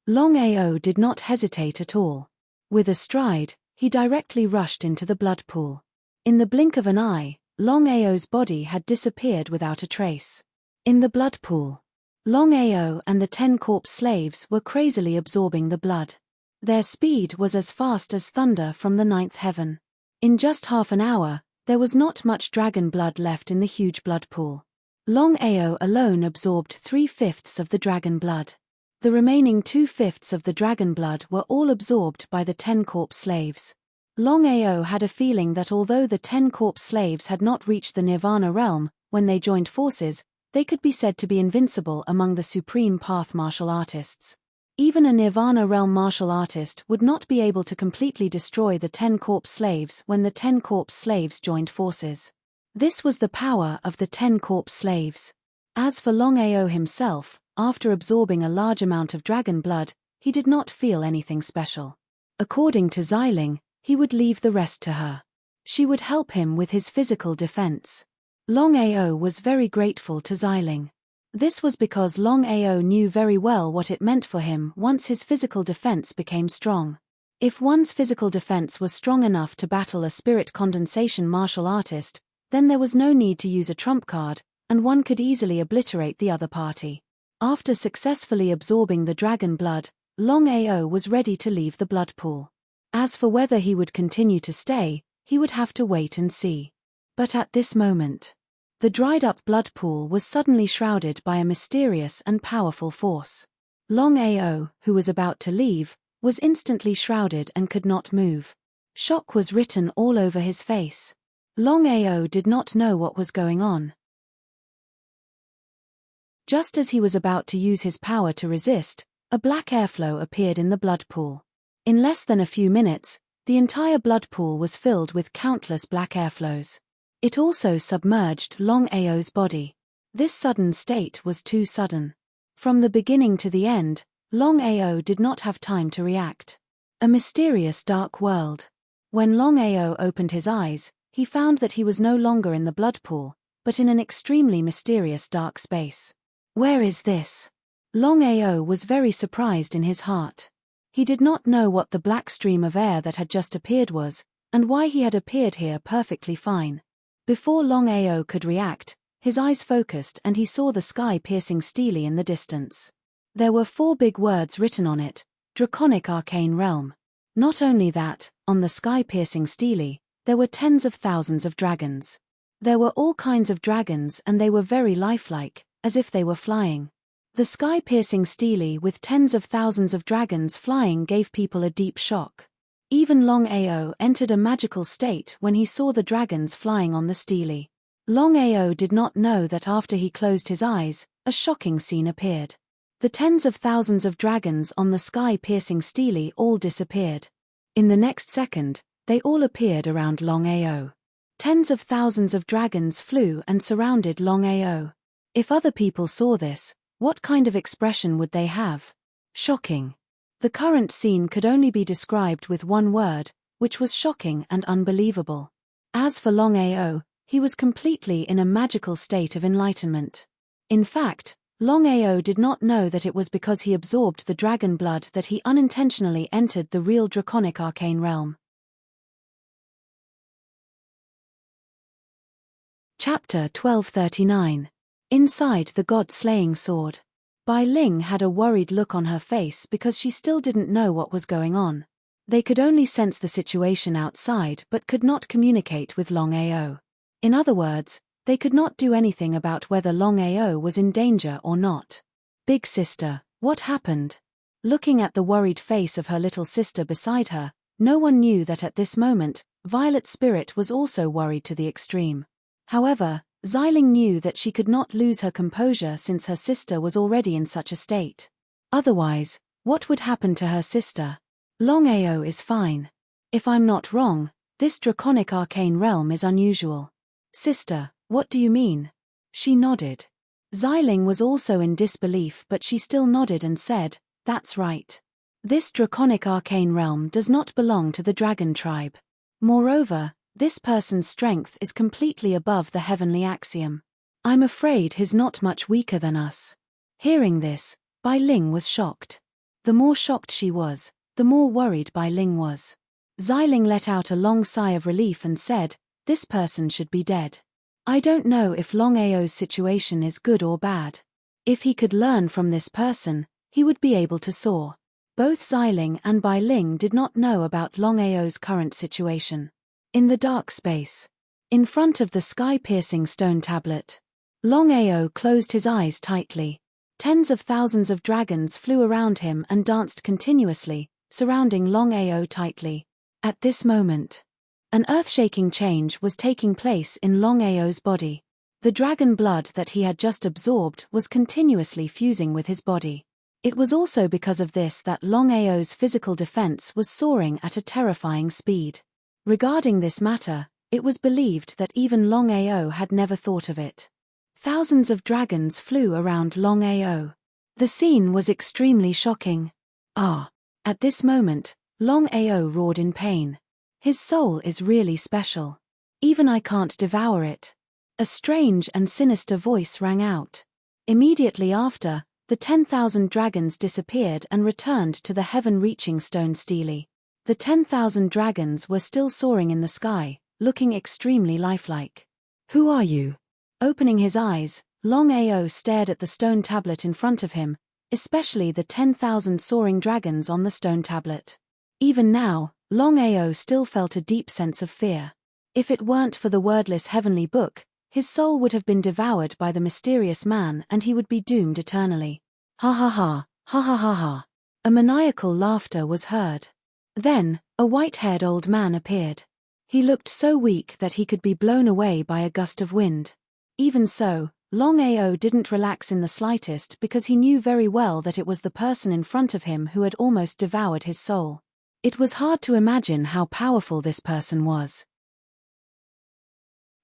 Longao did not hesitate at all. With a stride, he directly rushed into the blood pool. In the blink of an eye, Longao's body had disappeared without a trace. In the blood pool, Longao and the 10 corpse slaves were crazily absorbing the blood. Their speed was as fast as thunder from the 9th heaven. In just half an hour, there was not much dragon blood left in the huge blood pool. Longao alone absorbed 3/5 of the dragon blood. The remaining 2/5 of the dragon blood were all absorbed by the 10 corpse slaves. Longao had a feeling that although the 10 corpse slaves had not reached the Nirvana realm, when they joined forces, they could be said to be invincible among the supreme path martial artists. Even a Nirvana realm martial artist would not be able to completely destroy the 10 corpse slaves when the 10 corpse slaves joined forces. This was the power of the 10 corpse slaves. As for Longao himself, after absorbing a large amount of dragon blood, he did not feel anything special. According to Xiling, he would leave the rest to her. She would help him with his physical defense. Longao was very grateful to Xiling. This was because Longao knew very well what it meant for him once his physical defense became strong. If one's physical defense was strong enough to battle a spirit condensation martial artist, then there was no need to use a trump card, and one could easily obliterate the other party. After successfully absorbing the dragon blood, Longao was ready to leave the blood pool. As for whether he would continue to stay, he would have to wait and see. But at this moment, the dried-up blood pool was suddenly shrouded by a mysterious and powerful force. Longao, who was about to leave, was instantly shrouded and could not move. Shock was written all over his face. Longao did not know what was going on. Just as he was about to use his power to resist, a black airflow appeared in the blood pool. In less than a few minutes, the entire blood pool was filled with countless black airflows. It also submerged Longao's body. This sudden state was too sudden. From the beginning to the end, Longao did not have time to react. A mysterious dark world. When Longao opened his eyes, he found that he was no longer in the blood pool, but in an extremely mysterious dark space. Where is this? Longao was very surprised in his heart. He did not know what the black stream of air that had just appeared was, and why he had appeared here perfectly fine. Before Longao could react, his eyes focused and he saw the sky-piercing stele in the distance. There were 4 big words written on it: Draconic Arcane Realm. Not only that, on the sky-piercing stele, there were tens of thousands of dragons. There were all kinds of dragons and they were very lifelike, as if they were flying. The sky-piercing stele with tens of thousands of dragons flying gave people a deep shock. Even Longao entered a magical state when he saw the dragons flying on the stele. Longao did not know that after he closed his eyes, a shocking scene appeared. The tens of thousands of dragons on the sky-piercing stele all disappeared. In the next second, they all appeared around Longao. Tens of thousands of dragons flew and surrounded Longao. If other people saw this, what kind of expression would they have? Shocking. The current scene could only be described with one word, which was shocking and unbelievable. As for Longao, he was completely in a magical state of enlightenment. In fact, Longao did not know that it was because he absorbed the dragon blood that he unintentionally entered the real draconic arcane realm. Chapter 1239. Inside the God-slaying sword. Bai Ling had a worried look on her face because she still didn't know what was going on. They could only sense the situation outside but could not communicate with Longao. In other words, they could not do anything about whether Longao was in danger or not. Big sister, what happened? Looking at the worried face of her little sister beside her, no one knew that at this moment, Violet's spirit was also worried to the extreme. However, Xiling knew that she could not lose her composure since her sister was already in such a state. Otherwise, what would happen to her sister? Longao is fine. If I'm not wrong, this draconic arcane realm is unusual. Sister, what do you mean? She nodded. Xiling was also in disbelief but she still nodded and said, that's right. This draconic arcane realm does not belong to the dragon tribe. Moreover, this person's strength is completely above the heavenly axiom. I'm afraid he's not much weaker than us. Hearing this, Bai Ling was shocked. The more shocked she was, the more worried Bai Ling was. Xiling let out a long sigh of relief and said, this person should be dead. I don't know if Longao's situation is good or bad. If he could learn from this person, he would be able to soar. Both Xiling and Bai Ling did not know about Longao's current situation. In the dark space, in front of the sky-piercing stone tablet, Longao closed his eyes tightly. Tens of thousands of dragons flew around him and danced continuously, surrounding Longao tightly. At this moment, an earth-shaking change was taking place in Longao's body. The dragon blood that he had just absorbed was continuously fusing with his body. It was also because of this that Longao's physical defense was soaring at a terrifying speed. Regarding this matter, it was believed that even Longao had never thought of it. Thousands of dragons flew around Longao. The scene was extremely shocking. Ah! At this moment, Longao roared in pain. His soul is really special. Even I can't devour it. A strange and sinister voice rang out. Immediately after, the 10,000 dragons disappeared and returned to the heaven-reaching stone stele. The 10,000 dragons were still soaring in the sky, looking extremely lifelike. Who are you? Opening his eyes, Longao stared at the stone tablet in front of him, especially the 10,000 soaring dragons on the stone tablet. Even now, Longao still felt a deep sense of fear. If it weren't for the wordless heavenly book, his soul would have been devoured by the mysterious man and he would be doomed eternally. Ha ha ha, ha ha ha ha. A maniacal laughter was heard. Then, a white-haired old man appeared. He looked so weak that he could be blown away by a gust of wind. Even so, Longao didn't relax in the slightest because he knew very well that it was the person in front of him who had almost devoured his soul. It was hard to imagine how powerful this person was.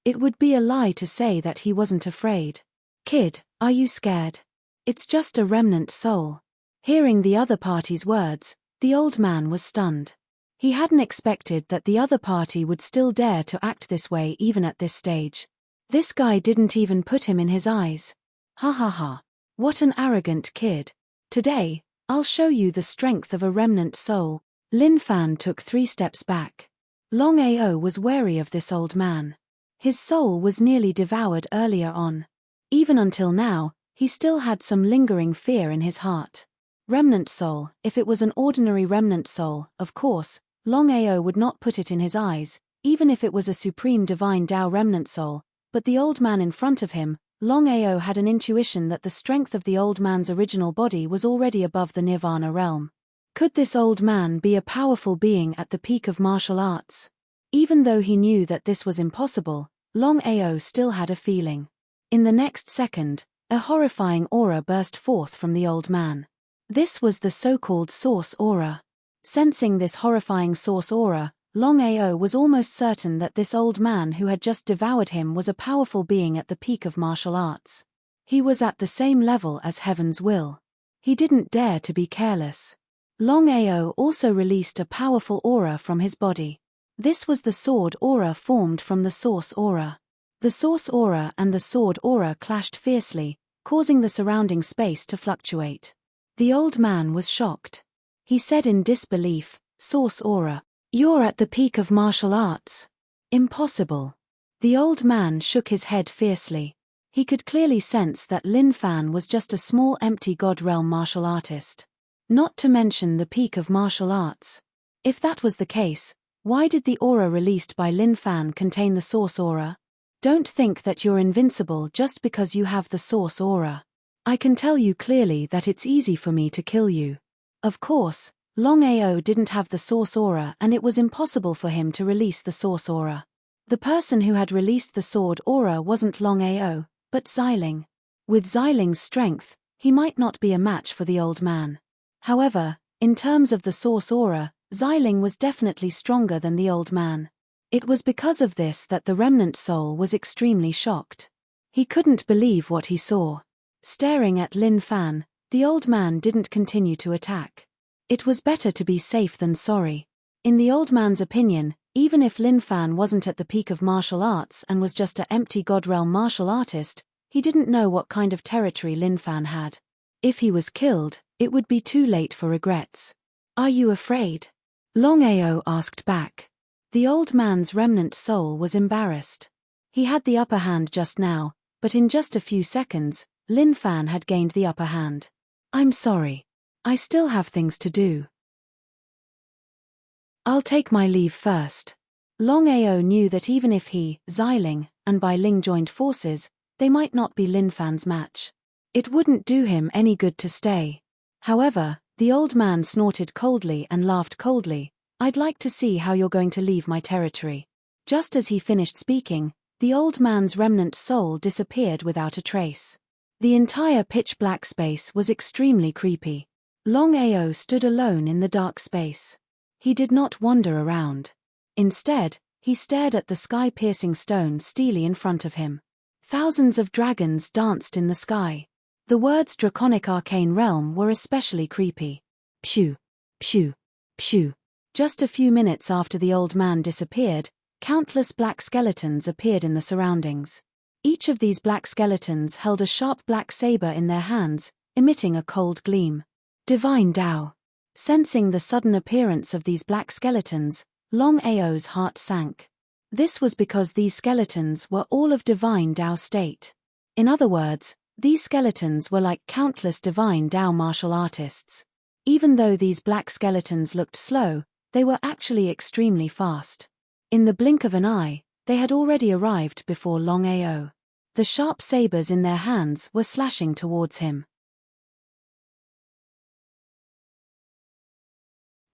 It would be a lie to say that he wasn't afraid. Kid, are you scared? It's just a remnant soul. Hearing the other party's words, the old man was stunned. He hadn't expected that the other party would still dare to act this way even at this stage. This guy didn't even put him in his eyes. Ha ha ha. What an arrogant kid, Today, I'll show you the strength of a remnant soul. Lin Fan took 3 steps back. Longao was wary of this old man. His soul was nearly devoured earlier on. Even until now, he still had some lingering fear in his heart. Remnant soul, if it was an ordinary remnant soul, of course, Longao would not put it in his eyes, even if it was a supreme divine Tao remnant soul, but the old man in front of him, Longao had an intuition that the strength of the old man's original body was already above the nirvana realm. Could this old man be a powerful being at the peak of martial arts? Even though he knew that this was impossible, Longao still had a feeling. In the next second, a horrifying aura burst forth from the old man. This was the so-called source aura. Sensing this horrifying source aura, Longao was almost certain that this old man who had just devoured him was a powerful being at the peak of martial arts. He was at the same level as heaven's will. He didn't dare to be careless. Longao also released a powerful aura from his body. This was the sword aura formed from the source aura. The source aura and the sword aura clashed fiercely, causing the surrounding space to fluctuate. The old man was shocked. He said in disbelief, "Source aura, you're at the peak of martial arts. Impossible." The old man shook his head fiercely. He could clearly sense that Lin Fan was just a small empty god realm martial artist. Not to mention the peak of martial arts. If that was the case, why did the aura released by Lin Fan contain the source aura? Don't think that you're invincible just because you have the source aura. I can tell you clearly that it's easy for me to kill you. Of course, Longao didn't have the source aura and it was impossible for him to release the source aura. The person who had released the sword aura wasn't Longao, but Xiling. With Xiling's strength, he might not be a match for the old man. However, in terms of the source aura, Xiling was definitely stronger than the old man. It was because of this that the remnant soul was extremely shocked. He couldn't believe what he saw. Staring at Lin Fan, the old man didn't continue to attack. It was better to be safe than sorry. In the old man's opinion, even if Lin Fan wasn't at the peak of martial arts and was just an empty god realm martial artist, he didn't know what kind of territory Lin Fan had. If he was killed, it would be too late for regrets. "Are you afraid?" Longao asked back. The old man's remnant soul was embarrassed. He had the upper hand just now, but in just a few seconds, Lin Fan had gained the upper hand. "I'm sorry. I still have things to do. I'll take my leave first." Longao knew that even if he, Xiling, and Bai Ling joined forces, they might not be Lin Fan's match. It wouldn't do him any good to stay. However, the old man snorted coldly and laughed coldly. "I'd like to see how you're going to leave my territory." Just as he finished speaking, the old man's remnant soul disappeared without a trace. The entire pitch-black space was extremely creepy. Longao stood alone in the dark space. He did not wander around. Instead, he stared at the sky-piercing stone steely in front of him. Thousands of dragons danced in the sky. The words Draconic Arcane Realm were especially creepy. Phew, phew, phew. Just a few minutes after the old man disappeared, countless black skeletons appeared in the surroundings. Each of these black skeletons held a sharp black saber in their hands, emitting a cold gleam. Divine Tao. Sensing the sudden appearance of these black skeletons, Longao's heart sank. This was because these skeletons were all of Divine Tao state. In other words, these skeletons were like countless Divine Tao martial artists. Even though these black skeletons looked slow, they were actually extremely fast. In the blink of an eye, they had already arrived before Longao. The sharp sabers in their hands were slashing towards him.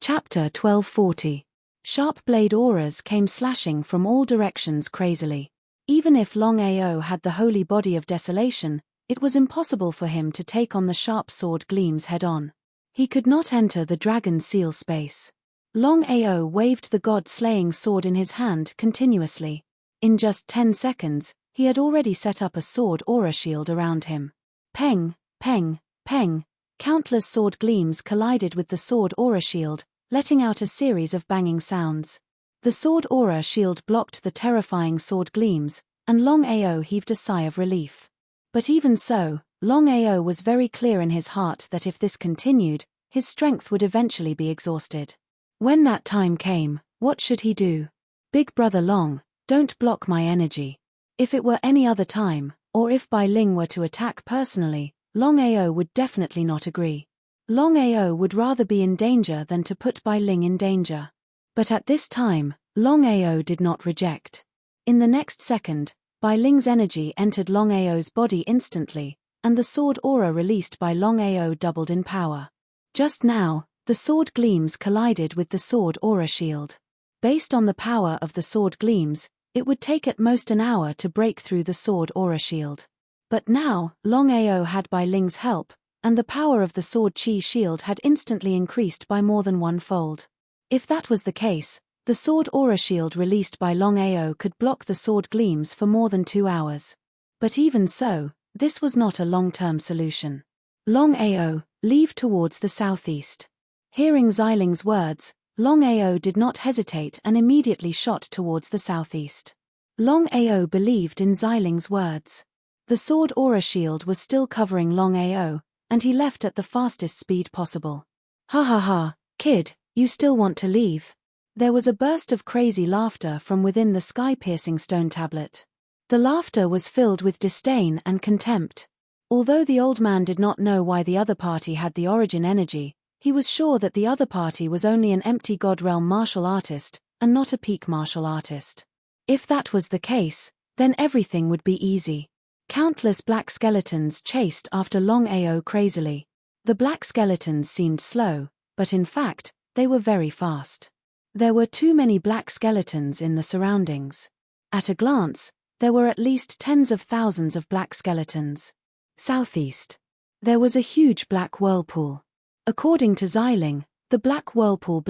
Chapter 1240. Sharp blade auras came slashing from all directions crazily. Even if Longao had the holy body of desolation, it was impossible for him to take on the sharp sword gleams head-on. He could not enter the dragon seal space. Longao waved the god-slaying sword in his hand continuously. In just 10 seconds, he had already set up a sword aura shield around him. Peng, peng, peng. Countless sword gleams collided with the sword aura shield, letting out a series of banging sounds. The sword aura shield blocked the terrifying sword gleams, and Longao heaved a sigh of relief. But even so, Longao was very clear in his heart that if this continued, his strength would eventually be exhausted. When that time came, what should he do? Big brother Long, don't block my energy. If it were any other time, or if Bai Ling were to attack personally, Longao would definitely not agree. Longao would rather be in danger than to put Bai Ling in danger. But at this time, Longao did not reject. In the next second, Bai Ling's energy entered Longao's body instantly, and the sword aura released by Longao doubled in power. Just now, the sword gleams collided with the sword aura shield. Based on the power of the sword gleams, it would take at most an hour to break through the sword aura shield. But now, Longao had Bai Ling's help, and the power of the sword chi shield had instantly increased by more than one-fold. If that was the case, the sword aura shield released by Longao could block the sword gleams for more than 2 hours. But even so, this was not a long-term solution. Longao, leave towards the southeast. Hearing Xiling's words, Longao did not hesitate and immediately shot towards the southeast. Longao believed in Xiling's words. The sword aura shield was still covering Longao, and he left at the fastest speed possible. Ha ha ha, kid, you still want to leave? There was a burst of crazy laughter from within the sky-piercing stone tablet. The laughter was filled with disdain and contempt. Although the old man did not know why the other party had the origin energy, he was sure that the other party was only an empty God realm martial artist, and not a peak martial artist. If that was the case, then everything would be easy. Countless black skeletons chased after Longao crazily. The black skeletons seemed slow, but in fact, they were very fast. There were too many black skeletons in the surroundings. At a glance, there were at least tens of thousands of black skeletons. Southeast. There was a huge black whirlpool. According to Xiling, the black whirlpool.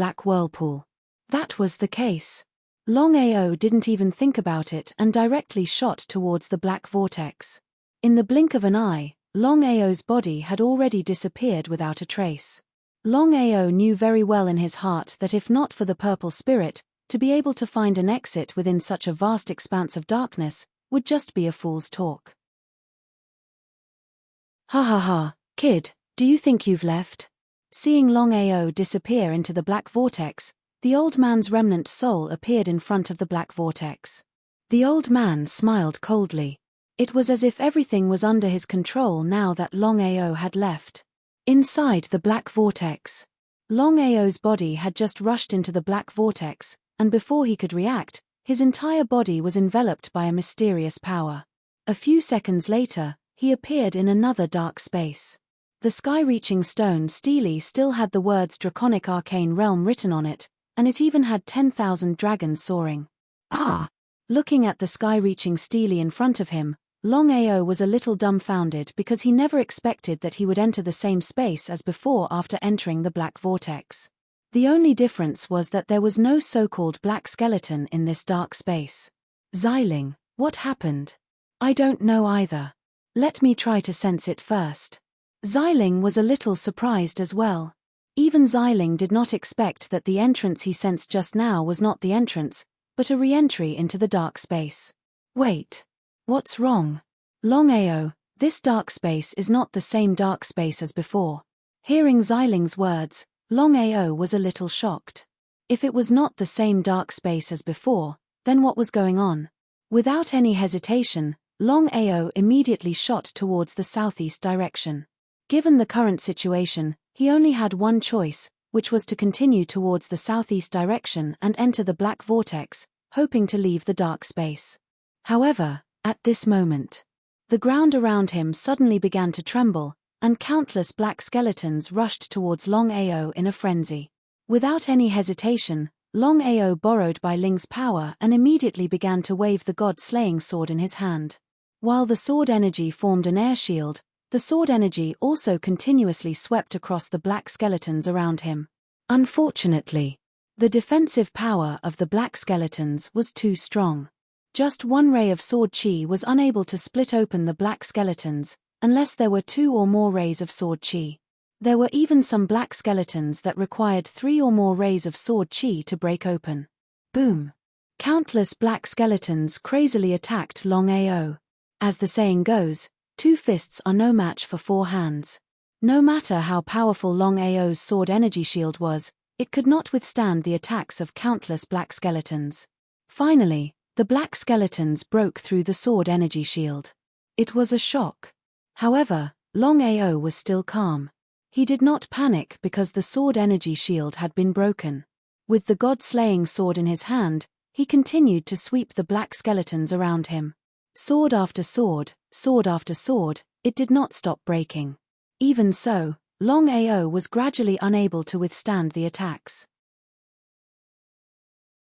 That was the case. Longao didn't even think about it and directly shot towards the black vortex. In the blink of an eye, Longao's body had already disappeared without a trace. Longao knew very well in his heart that if not for the purple spirit, to be able to find an exit within such a vast expanse of darkness would just be a fool's talk. Ha ha ha, kid, do you think you've left? Seeing Longao disappear into the black vortex, the old man's remnant soul appeared in front of the black vortex. The old man smiled coldly. It was as if everything was under his control now that Longao had left. Inside the black vortex, Longao's body had just rushed into the black vortex, and before he could react, his entire body was enveloped by a mysterious power. A few seconds later, he appeared in another dark space. The sky-reaching stone stele still had the words Draconic Arcane Realm written on it, and it even had 10,000 dragons soaring. Ah! Looking at the sky-reaching stele in front of him, Longao was a little dumbfounded because he never expected that he would enter the same space as before after entering the black vortex. The only difference was that there was no so-called black skeleton in this dark space. Xiling, what happened? I don't know either. Let me try to sense it first. Xiling was a little surprised as well. Even Xiling did not expect that the entrance he sensed just now was not the entrance, but a re-entry into the dark space. Wait. What's wrong? Longao, this dark space is not the same dark space as before. Hearing Xiling's words, Longao was a little shocked. If it was not the same dark space as before, then what was going on? Without any hesitation, Longao immediately shot towards the southeast direction. Given the current situation, he only had one choice, which was to continue towards the southeast direction and enter the black vortex, hoping to leave the dark space. However, at this moment, the ground around him suddenly began to tremble, and countless black skeletons rushed towards Longao in a frenzy. Without any hesitation, Longao borrowed Bai Ling's power and immediately began to wave the god-slaying sword in his hand. While the sword energy formed an air shield, the sword energy also continuously swept across the black skeletons around him. Unfortunately, the defensive power of the black skeletons was too strong. Just one ray of sword chi was unable to split open the black skeletons, unless there were 2 or more rays of sword chi. There were even some black skeletons that required 3 or more rays of sword chi to break open. Boom! Countless black skeletons crazily attacked Longao. As the saying goes, 2 fists are no match for 4 hands. No matter how powerful Longao's sword energy shield was, it could not withstand the attacks of countless black skeletons. Finally, the black skeletons broke through the sword energy shield. It was a shock. However, Longao was still calm. He did not panic because the sword energy shield had been broken. With the god-slaying sword in his hand, he continued to sweep the black skeletons around him. Sword after sword, sword after sword, it did not stop breaking. Even so, Longao was gradually unable to withstand the attacks.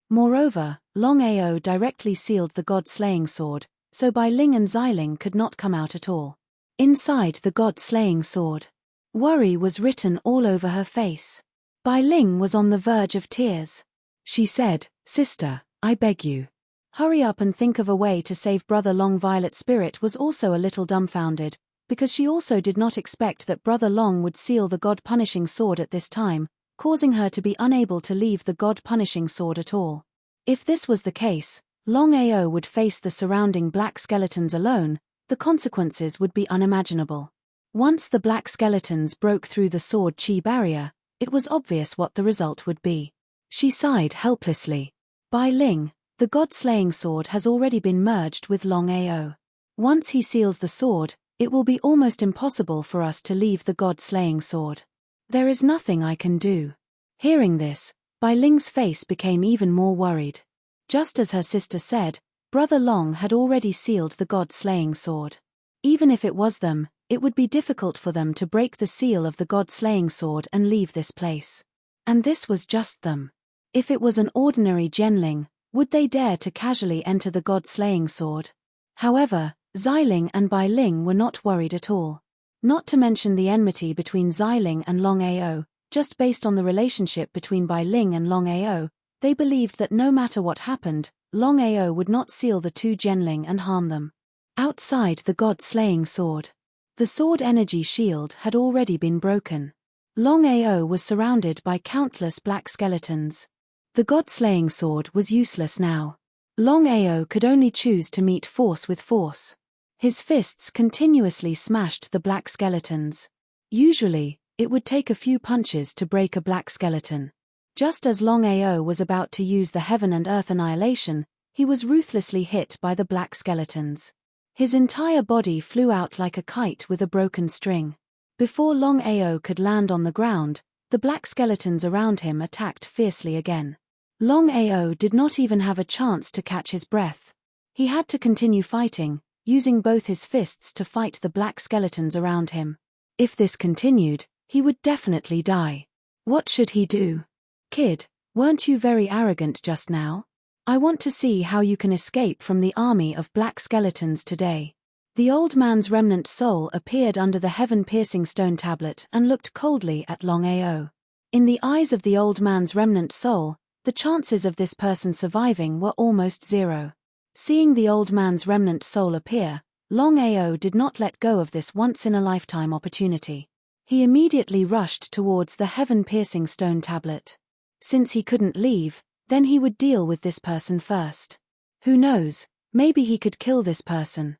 Moreover, Longao directly sealed the god-slaying sword, so Bai Ling and Xiling could not come out at all. Inside the god-slaying sword, worry was written all over her face. Bai Ling was on the verge of tears. She said, "Sister, I beg you. Hurry up and think of a way to save Brother Long." Violet Spirit was also a little dumbfounded, because she also did not expect that Brother Long would seal the God-punishing sword at this time, causing her to be unable to leave the God-punishing sword at all. If this was the case, Longao would face the surrounding black skeletons alone. The consequences would be unimaginable. Once the black skeletons broke through the sword chi barrier, it was obvious what the result would be. She sighed helplessly. Bai Ling, the god-slaying sword has already been merged with Longao. Once he seals the sword, it will be almost impossible for us to leave the god-slaying sword. There is nothing I can do. Hearing this, Bai Ling's face became even more worried. Just as her sister said, Brother Long had already sealed the god-slaying sword. Even if it was them, it would be difficult for them to break the seal of the god-slaying sword and leave this place. And this was just them. If it was an ordinary genling, would they dare to casually enter the god-slaying sword? However, Xiling and Bai Ling were not worried at all. Not to mention the enmity between Xiling and Longao, just based on the relationship between Bai Ling and Longao, they believed that no matter what happened, Longao would not seal the 2 genling and harm them. Outside the god-slaying sword, the sword energy shield had already been broken. Longao was surrounded by countless black skeletons. The god-slaying sword was useless now. Longao could only choose to meet force with force. His fists continuously smashed the black skeletons. Usually, it would take a few punches to break a black skeleton. Just as Longao was about to use the heaven and earth annihilation, he was ruthlessly hit by the black skeletons. His entire body flew out like a kite with a broken string. Before Longao could land on the ground, the black skeletons around him attacked fiercely again. Longao did not even have a chance to catch his breath. He had to continue fighting, using both his fists to fight the black skeletons around him. If this continued, he would definitely die. What should he do? "Kid, weren't you very arrogant just now? I want to see how you can escape from the army of black skeletons today." The old man's remnant soul appeared under the heaven-piercing stone tablet and looked coldly at Longao. In the eyes of the old man's remnant soul, the chances of this person surviving were almost 0. Seeing the old man's remnant soul appear, Longao did not let go of this once-in-a-lifetime opportunity. He immediately rushed towards the heaven-piercing stone tablet. Since he couldn't leave, then he would deal with this person first. Who knows, maybe he could kill this person.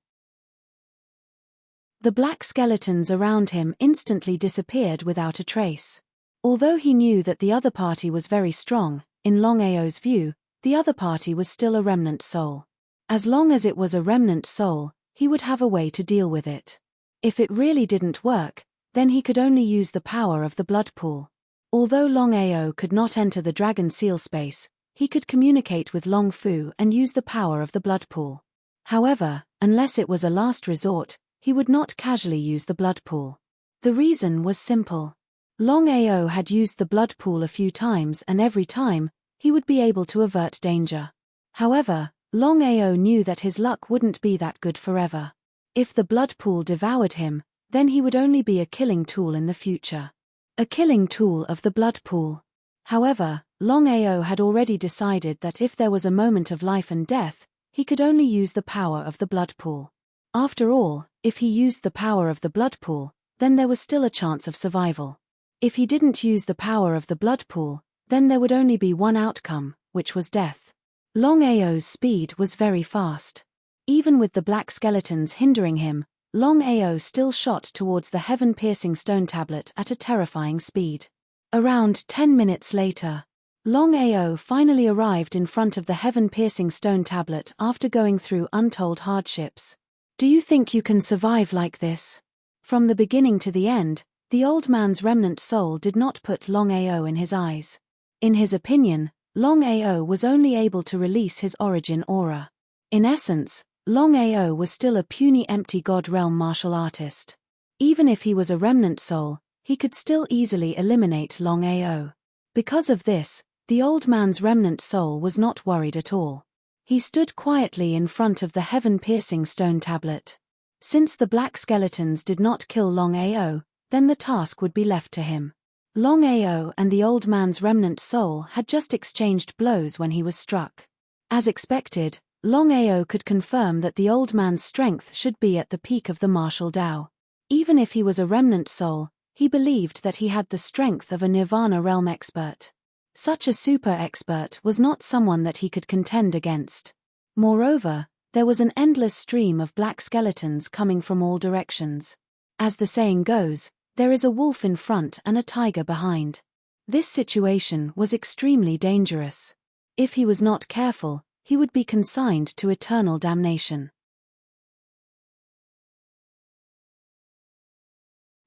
The black skeletons around him instantly disappeared without a trace. Although he knew that the other party was very strong, in Longao's view, the other party was still a remnant soul. As long as it was a remnant soul, he would have a way to deal with it. If it really didn't work, then he could only use the power of the blood pool. Although Longao could not enter the dragon seal space, he could communicate with Long Fu and use the power of the blood pool. However, unless it was a last resort, he would not casually use the blood pool. The reason was simple. Longao had used the blood pool a few times and every time, he would be able to avert danger. However, Longao knew that his luck wouldn't be that good forever. If the blood pool devoured him, then he would only be a killing tool in the future. A killing tool of the blood pool. However, Longao had already decided that if there was a moment of life and death, he could only use the power of the blood pool. After all, if he used the power of the blood pool, then there was still a chance of survival. If he didn't use the power of the blood pool, then there would only be one outcome, which was death. Longao's speed was very fast. Even with the black skeletons hindering him, Longao still shot towards the heaven-piercing stone tablet at a terrifying speed. Around 10 minutes later, Longao finally arrived in front of the heaven-piercing stone tablet after going through untold hardships. Do you think you can survive like this? From the beginning to the end, the old man's remnant soul did not put Longao in his eyes. In his opinion, Longao was only able to release his origin aura. In essence, Longao was still a puny empty god realm martial artist. Even if he was a remnant soul, he could still easily eliminate Longao. Because of this, the old man's remnant soul was not worried at all. He stood quietly in front of the heaven-piercing stone tablet. Since the black skeletons did not kill Longao, then the task would be left to him. Longao and the old man's remnant soul had just exchanged blows when he was struck. As expected, Longao could confirm that the old man's strength should be at the peak of the martial Tao. Even if he was a remnant soul, he believed that he had the strength of a Nirvana realm expert. Such a super expert was not someone that he could contend against. Moreover, there was an endless stream of black skeletons coming from all directions. As the saying goes, there is a wolf in front and a tiger behind. This situation was extremely dangerous. If he was not careful, he would be consigned to eternal damnation.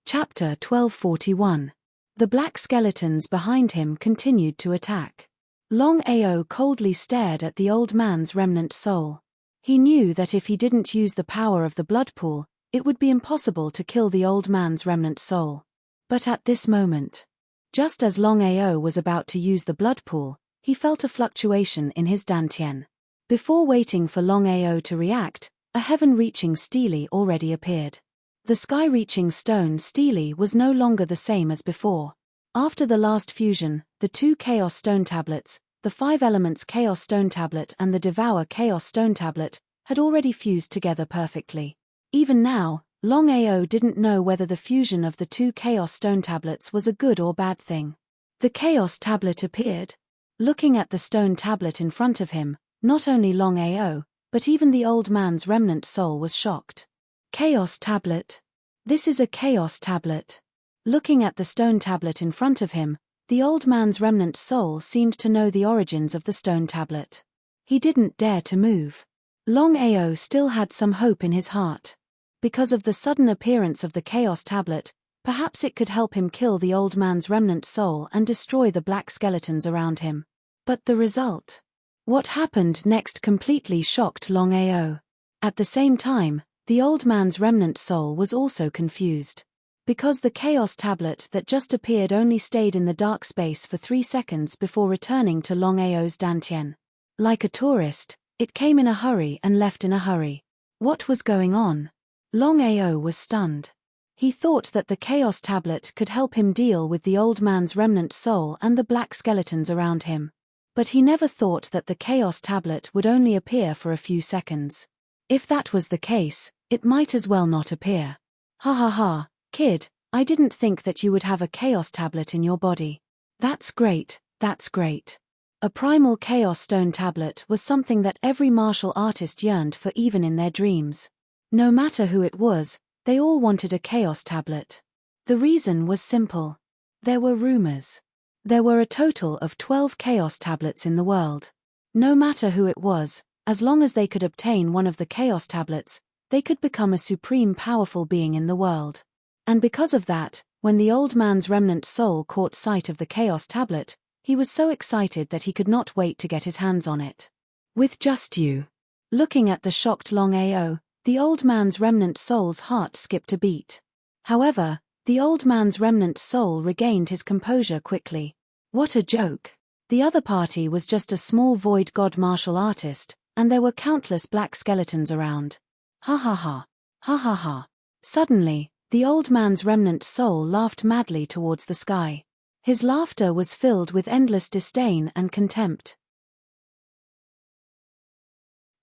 Chapter 1241. The black skeletons behind him continued to attack. Longao coldly stared at the old man's remnant soul. He knew that if he didn't use the power of the blood pool, it would be impossible to kill the old man's remnant soul. But at this moment, just as Longao was about to use the blood pool, he felt a fluctuation in his dantian. Before waiting for Longao to react, a heaven-reaching stele already appeared. The sky-reaching stone stele was no longer the same as before. After the last fusion, the two Chaos Stone Tablets, the 5 Elements Chaos Stone Tablet and the Devour Chaos Stone Tablet, had already fused together perfectly. Even now, Longao didn't know whether the fusion of the two Chaos Stone Tablets was a good or bad thing. The Chaos Tablet appeared. Looking at the stone tablet in front of him, not only Longao, but even the old man's remnant soul was shocked. Chaos Tablet. This is a Chaos Tablet. Looking at the stone tablet in front of him, the old man's remnant soul seemed to know the origins of the stone tablet. He didn't dare to move. Longao still had some hope in his heart. Because of the sudden appearance of the Chaos Tablet, perhaps it could help him kill the old man's remnant soul and destroy the black skeletons around him. But the result? What happened next completely shocked Longao. At the same time, the old man's remnant soul was also confused. Because the Chaos Tablet that just appeared only stayed in the dark space for 3 seconds before returning to Longao's dantian. Like a tourist, it came in a hurry and left in a hurry. What was going on? Longao was stunned. He thought that the Chaos Tablet could help him deal with the old man's remnant soul and the black skeletons around him. But he never thought that the Chaos Tablet would only appear for a few seconds. If that was the case, it might as well not appear. Ha ha ha, kid, I didn't think that you would have a Chaos Tablet in your body. That's great, that's great. A primal Chaos Stone Tablet was something that every martial artist yearned for even in their dreams. No matter who it was, they all wanted a Chaos Tablet. The reason was simple. There were rumors. There were a total of 12 Chaos Tablets in the world. No matter who it was, as long as they could obtain one of the Chaos Tablets, they could become a supreme powerful being in the world. And because of that, when the old man's remnant soul caught sight of the Chaos Tablet, he was so excited that he could not wait to get his hands on it. With just you. Looking at the shocked Longao, the old man's remnant soul's heart skipped a beat. However, the old man's remnant soul regained his composure quickly. What a joke. The other party was just a small void god martial artist, and there were countless black skeletons around. Ha ha ha. Ha ha ha. Suddenly, the old man's remnant soul laughed madly towards the sky. His laughter was filled with endless disdain and contempt.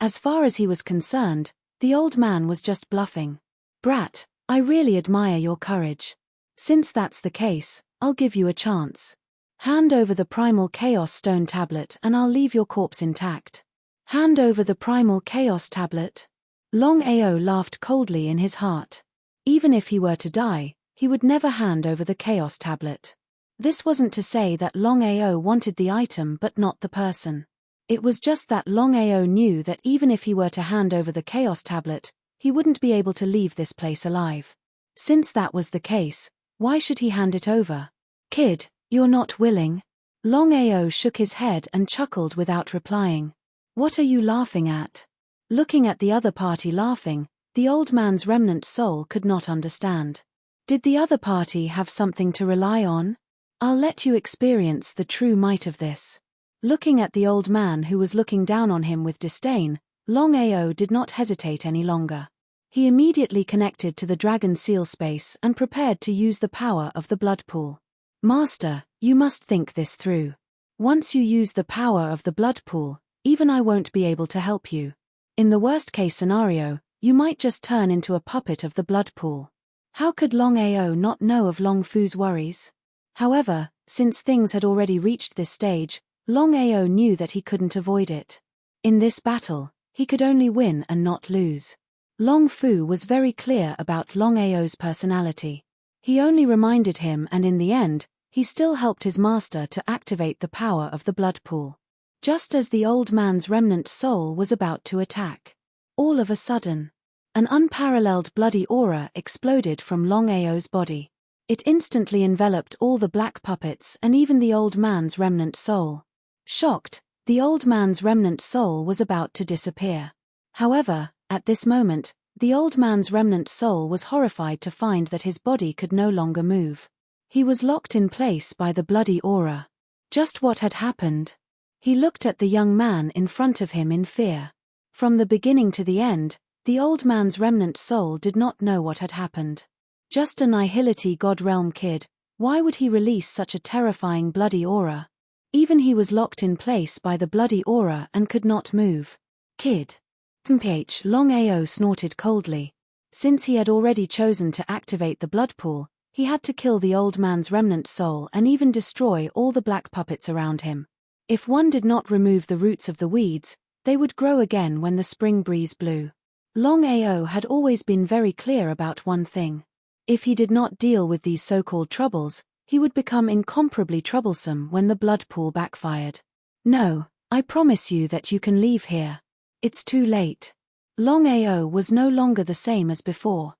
As far as he was concerned, the old man was just bluffing. Brat, I really admire your courage. Since that's the case, I'll give you a chance. Hand over the primal Chaos Stone Tablet and I'll leave your corpse intact. Hand over the primal Chaos Tablet. Longao laughed coldly in his heart. Even if he were to die, he would never hand over the Chaos Tablet. This wasn't to say that Longao wanted the item but not the person. It was just that Longao knew that even if he were to hand over the Chaos Tablet, he wouldn't be able to leave this place alive. Since that was the case, why should he hand it over? Kid, you're not willing? Longao shook his head and chuckled without replying. What are you laughing at? Looking at the other party laughing, the old man's remnant soul could not understand. Did the other party have something to rely on? I'll let you experience the true might of this. Looking at the old man who was looking down on him with disdain, Longao did not hesitate any longer. He immediately connected to the dragon seal space and prepared to use the power of the blood pool. Master, you must think this through. Once you use the power of the blood pool, even I won't be able to help you. In the worst-case scenario, you might just turn into a puppet of the blood pool. How could Longao not know of Long Fu's worries? However, since things had already reached this stage, Longao knew that he couldn't avoid it. In this battle, he could only win and not lose. Long Fu was very clear about Longao's personality. He only reminded him, and in the end, he still helped his master to activate the power of the blood pool. Just as the old man's remnant soul was about to attack. All of a sudden, an unparalleled bloody aura exploded from Longao's body. It instantly enveloped all the black puppets and even the old man's remnant soul. Shocked, the old man's remnant soul was about to disappear. However, at this moment, the old man's remnant soul was horrified to find that his body could no longer move. He was locked in place by the bloody aura. Just what had happened? He looked at the young man in front of him in fear. From the beginning to the end, the old man's remnant soul did not know what had happened. Just a nihility god realm kid, why would he release such a terrifying bloody aura? Even he was locked in place by the bloody aura and could not move. Kid. Longao snorted coldly. Since he had already chosen to activate the blood pool, he had to kill the old man's remnant soul and even destroy all the black puppets around him. If one did not remove the roots of the weeds, they would grow again when the spring breeze blew. Longao had always been very clear about one thing. If he did not deal with these so-called troubles, he would become incomparably troublesome when the blood pool backfired. No, I promise you that you can leave here. It's too late. Longao was no longer the same as before.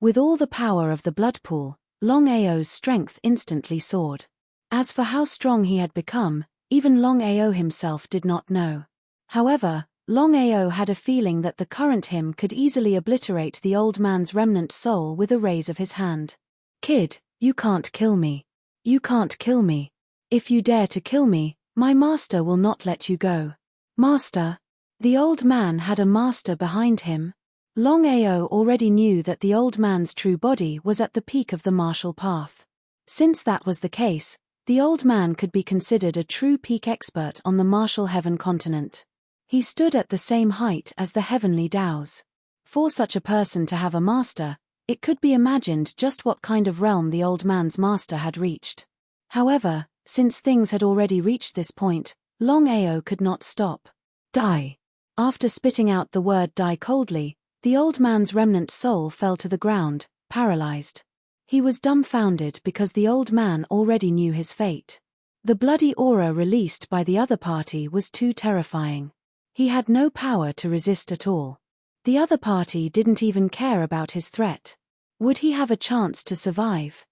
With all the power of the blood pool, Longao's strength instantly soared. As for how strong he had become, even Longao himself did not know. However, Longao had a feeling that the current him could easily obliterate the old man's remnant soul with a raise of his hand. Kid, you can't kill me. You can't kill me. If you dare to kill me, my master will not let you go. Master? The old man had a master behind him. Longao already knew that the old man's true body was at the peak of the martial path. Since that was the case, the old man could be considered a true peak expert on the martial heaven continent. He stood at the same height as the heavenly Daos. For such a person to have a master, it could be imagined just what kind of realm the old man's master had reached. However, since things had already reached this point, Longao could not stop. Die. After spitting out the word die coldly, the old man's remnant soul fell to the ground, paralyzed. He was dumbfounded because the old man already knew his fate. The bloody aura released by the other party was too terrifying. He had no power to resist at all. The other party didn't even care about his threat. Would he have a chance to survive?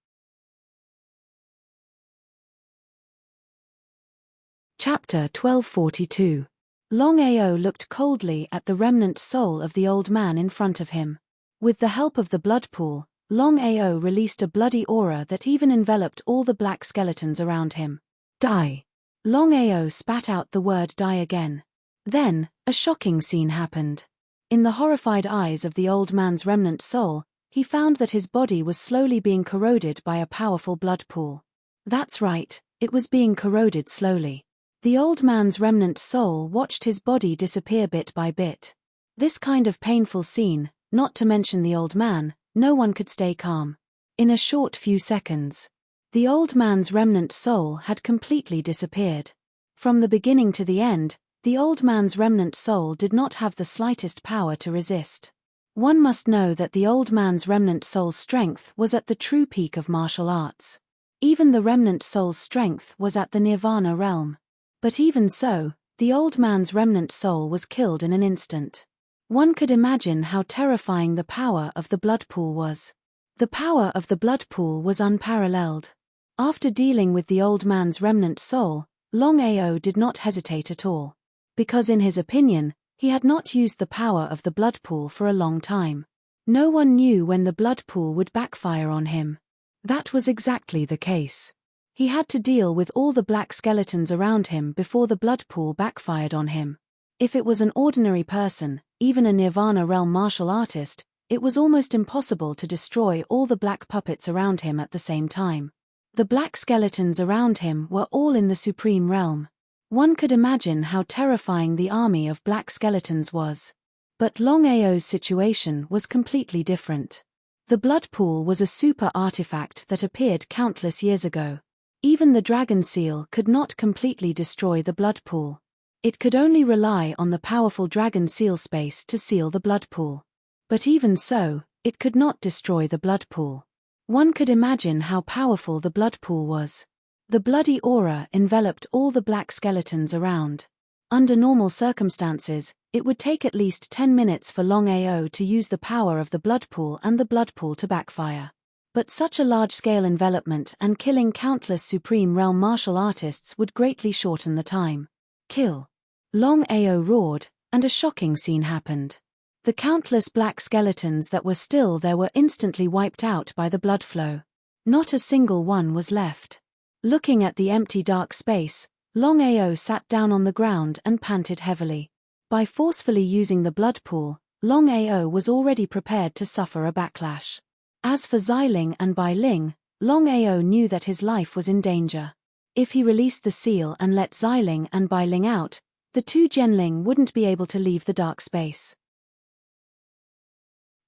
Chapter 1242. Longao looked coldly at the remnant soul of the old man in front of him. With the help of the blood pool, Longao released a bloody aura that even enveloped all the black skeletons around him. Die. Longao spat out the word die again. Then, a shocking scene happened. In the horrified eyes of the old man's remnant soul, he found that his body was slowly being corroded by a powerful blood pool. That's right, it was being corroded slowly. The old man's remnant soul watched his body disappear bit by bit. This kind of painful scene, not to mention the old man, no one could stay calm. In a short few seconds, the old man's remnant soul had completely disappeared. From the beginning to the end, The old man's remnant soul did not have the slightest power to resist. One must know that the old man's remnant soul's strength was at the true peak of martial arts. Even the remnant soul's strength was at the nirvana realm. But even so, the old man's remnant soul was killed in an instant. One could imagine how terrifying the power of the blood pool was. The power of the blood pool was unparalleled. After dealing with the old man's remnant soul, Longao did not hesitate at all. Because in his opinion, he had not used the power of the blood pool for a long time. No one knew when the blood pool would backfire on him. That was exactly the case. He had to deal with all the black skeletons around him before the blood pool backfired on him. If it was an ordinary person, even a Nirvana realm martial artist, it was almost impossible to destroy all the black puppets around him at the same time. The black skeletons around him were all in the supreme realm. One could imagine how terrifying the army of black skeletons was. But Longao's situation was completely different. The blood pool was a super artifact that appeared countless years ago. Even the dragon seal could not completely destroy the blood pool. It could only rely on the powerful dragon seal space to seal the blood pool. But even so, it could not destroy the blood pool. One could imagine how powerful the blood pool was. The bloody aura enveloped all the black skeletons around. Under normal circumstances, it would take at least 10 minutes for Longao to use the power of the blood pool and the blood pool to backfire. But such a large-scale envelopment and killing countless Supreme Realm martial artists would greatly shorten the time. Kill! Longao roared, and a shocking scene happened. The countless black skeletons that were still there were instantly wiped out by the blood flow. Not a single one was left. Looking at the empty dark space, Longao sat down on the ground and panted heavily. By forcefully using the blood pool, Longao was already prepared to suffer a backlash. As for Xiling and Bai Ling, Longao knew that his life was in danger. If he released the seal and let Xiling and Bai Ling out, the two Genling wouldn't be able to leave the dark space.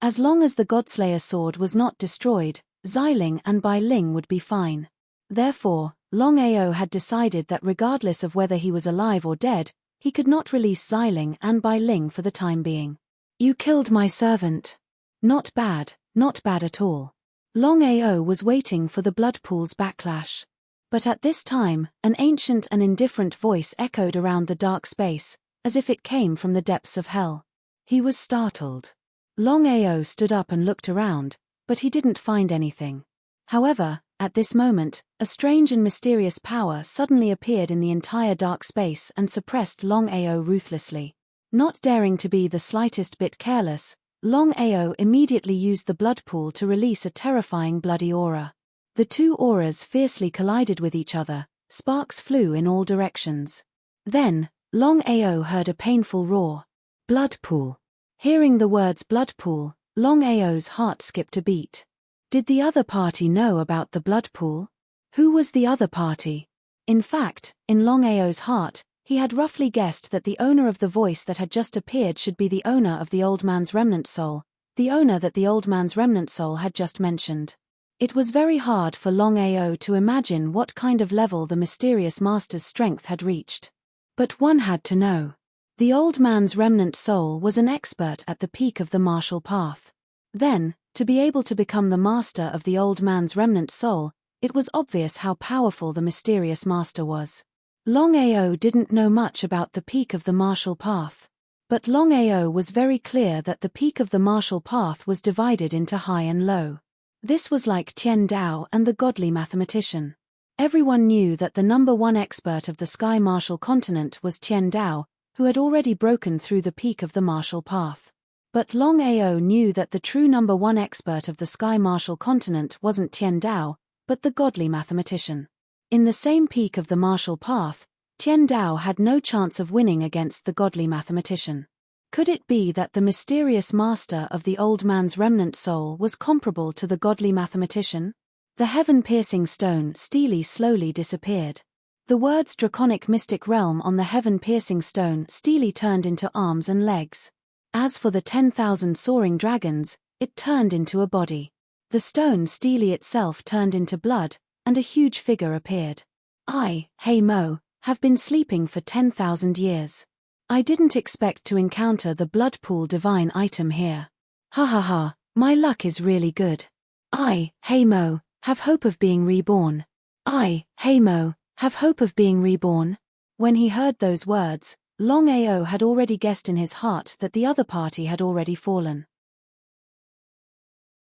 As long as the Godslayer sword was not destroyed, Xiling and Bai Ling would be fine. Therefore, Longao had decided that regardless of whether he was alive or dead, he could not release Xiling and Bai Ling for the time being. You killed my servant. Not bad at all. Longao was waiting for the blood pool's backlash. But at this time, an ancient and indifferent voice echoed around the dark space, as if it came from the depths of hell. He was startled. Longao stood up and looked around, but he didn't find anything. However, at this moment, a strange and mysterious power suddenly appeared in the entire dark space and suppressed Longao ruthlessly. Not daring to be the slightest bit careless, Longao immediately used the blood pool to release a terrifying bloody aura. The two auras fiercely collided with each other, sparks flew in all directions. Then, Longao heard a painful roar. Blood pool. Hearing the words blood pool, Longao's heart skipped a beat. Did the other party know about the blood pool? Who was the other party? In fact, in Longao's heart, he had roughly guessed that the owner of the voice that had just appeared should be the owner of the old man's remnant soul, the owner that the old man's remnant soul had just mentioned. It was very hard for Longao to imagine what kind of level the mysterious master's strength had reached. But one had to know. The old man's remnant soul was an expert at the peak of the martial path. Then, to be able to become the master of the old man's remnant soul, it was obvious how powerful the mysterious master was. Longao didn't know much about the peak of the martial path. But Longao was very clear that the peak of the martial path was divided into high and low. This was like Tian Dao and the godly mathematician. Everyone knew that the number one expert of the sky martial continent was Tian Dao, who had already broken through the peak of the martial path. But Longao knew that the true number one expert of the sky martial continent wasn't Tian Dao, but the godly mathematician. In the same peak of the martial path, Tian Dao had no chance of winning against the godly mathematician. Could it be that the mysterious master of the old man's remnant soul was comparable to the godly mathematician? The heaven-piercing stone steely slowly disappeared. The words draconic mystic realm on the heaven-piercing stone steely turned into arms and legs. As for the 10,000 soaring dragons, it turned into a body. The stone steely itself turned into blood, and a huge figure appeared. I, Hey Mo, have been sleeping for 10,000 years. I didn't expect to encounter the blood pool divine item here. Ha ha ha, my luck is really good. I, Hamo, have hope of being reborn. I, Hamo, have hope of being reborn. When he heard those words, Longao had already guessed in his heart that the other party had already fallen.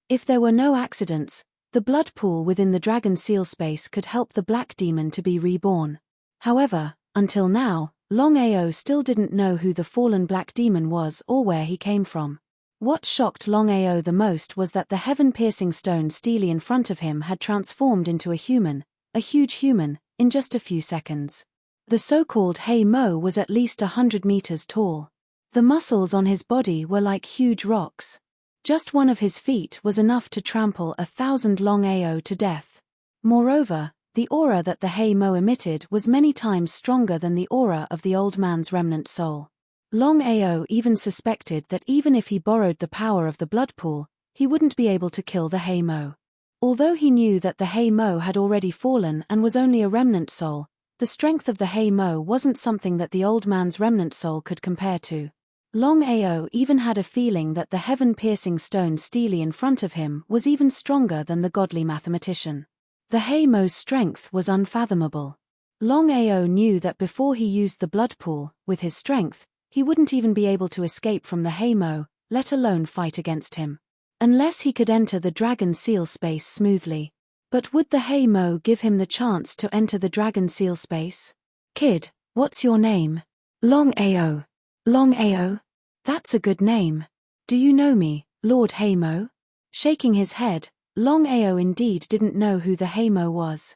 If there were no accidents, the blood pool within the dragon seal space could help the black demon to be reborn. However, until now, Longao still didn't know who the fallen black demon was or where he came from. What shocked Longao the most was that the heaven-piercing stone steely in front of him had transformed into a human, a huge human, in just a few seconds. The so-called Hamo was at least 100 meters tall. The muscles on his body were like huge rocks. Just one of his feet was enough to trample 1,000 Longao to death. Moreover, the aura that the Hamo emitted was many times stronger than the aura of the old man's remnant soul. Longao even suspected that even if he borrowed the power of the blood pool, he wouldn't be able to kill the Hamo. Although he knew that the Hamo had already fallen and was only a remnant soul, the strength of the Hamo wasn't something that the old man's remnant soul could compare to. Longao even had a feeling that the heaven-piercing stone steely in front of him was even stronger than the godly mathematician. The Hamo's strength was unfathomable. Longao knew that before he used the blood pool, with his strength, he wouldn't even be able to escape from the Hamo, let alone fight against him. Unless he could enter the dragon seal space smoothly. But would the Hamo give him the chance to enter the dragon seal space? Kid, what's your name? Longao. Longao? That's a good name. Do you know me, Lord Hamo? Shaking his head, Longao indeed didn't know who the Hamo was.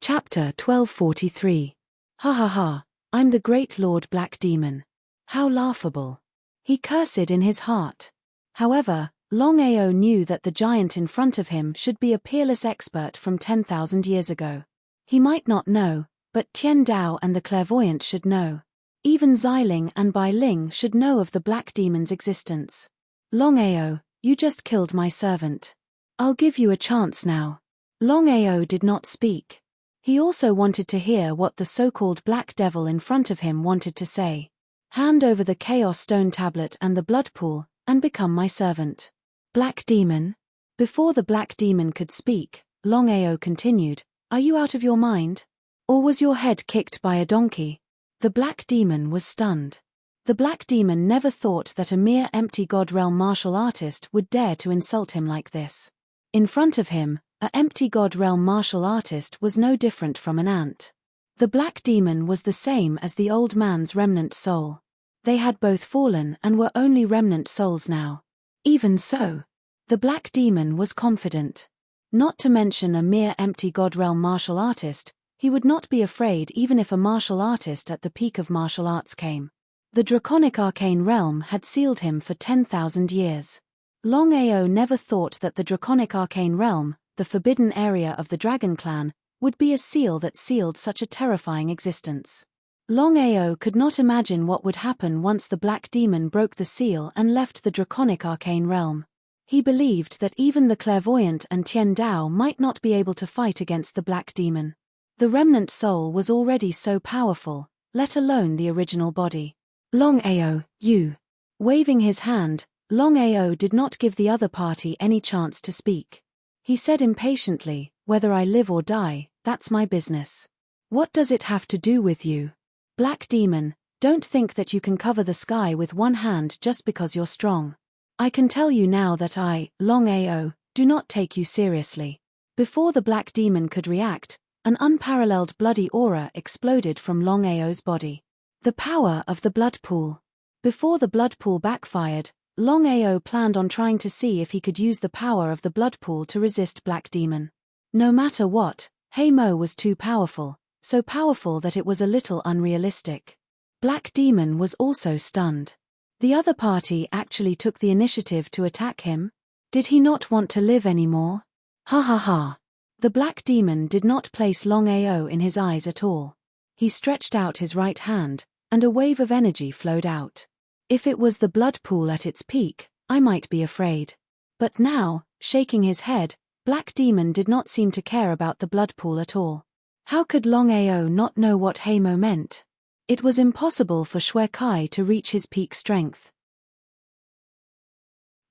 Chapter 1243. Ha ha ha, I'm the great Lord Black Demon. How laughable. He cursed in his heart. However, Longao knew that the giant in front of him should be a peerless expert from 10,000 years ago. He might not know, but Tian Dao and the clairvoyant should know. Even Xiling and Bai Ling should know of the black demon's existence. Longao, you just killed my servant. I'll give you a chance now. Longao did not speak. He also wanted to hear what the so-called black devil in front of him wanted to say. Hand over the chaos stone tablet and the blood pool, and become my servant. Black demon? Before the black demon could speak, Longao continued, are you out of your mind? Or was your head kicked by a donkey? The black demon was stunned. The black demon never thought that a mere empty god realm martial artist would dare to insult him like this. In front of him, a empty god realm martial artist was no different from an ant. The black demon was the same as the old man's remnant soul. They had both fallen and were only remnant souls now. Even so, the black demon was confident. Not to mention a mere empty god realm martial artist, he would not be afraid even if a martial artist at the peak of martial arts came. The draconic arcane realm had sealed him for 10,000 years. Longao never thought that the draconic arcane realm, the forbidden area of the dragon clan, would be a seal that sealed such a terrifying existence. Longao could not imagine what would happen once the black demon broke the seal and left the draconic arcane realm. He believed that even the clairvoyant and Tian Dao might not be able to fight against the black demon. The remnant soul was already so powerful, let alone the original body. Longao, you. Waving his hand, Longao did not give the other party any chance to speak. He said impatiently, whether I live or die, that's my business. What does it have to do with you? Black demon, don't think that you can cover the sky with one hand just because you're strong. I can tell you now that I, Longao, do not take you seriously. Before the black demon could react, an unparalleled bloody aura exploded from Longao's body. The power of the blood pool. Before the blood pool backfired, Longao planned on trying to see if he could use the power of the blood pool to resist black demon. No matter what, Hamo was too powerful, so powerful that it was a little unrealistic. Black demon was also stunned. The other party actually took the initiative to attack him. Did he not want to live anymore? Ha ha ha. The black demon did not place Longao in his eyes at all. He stretched out his right hand, and a wave of energy flowed out. If it was the blood pool at its peak, I might be afraid. But now, shaking his head, black demon did not seem to care about the blood pool at all. How could Longao not know what Heimo meant? It was impossible for Shui Kai to reach his peak strength.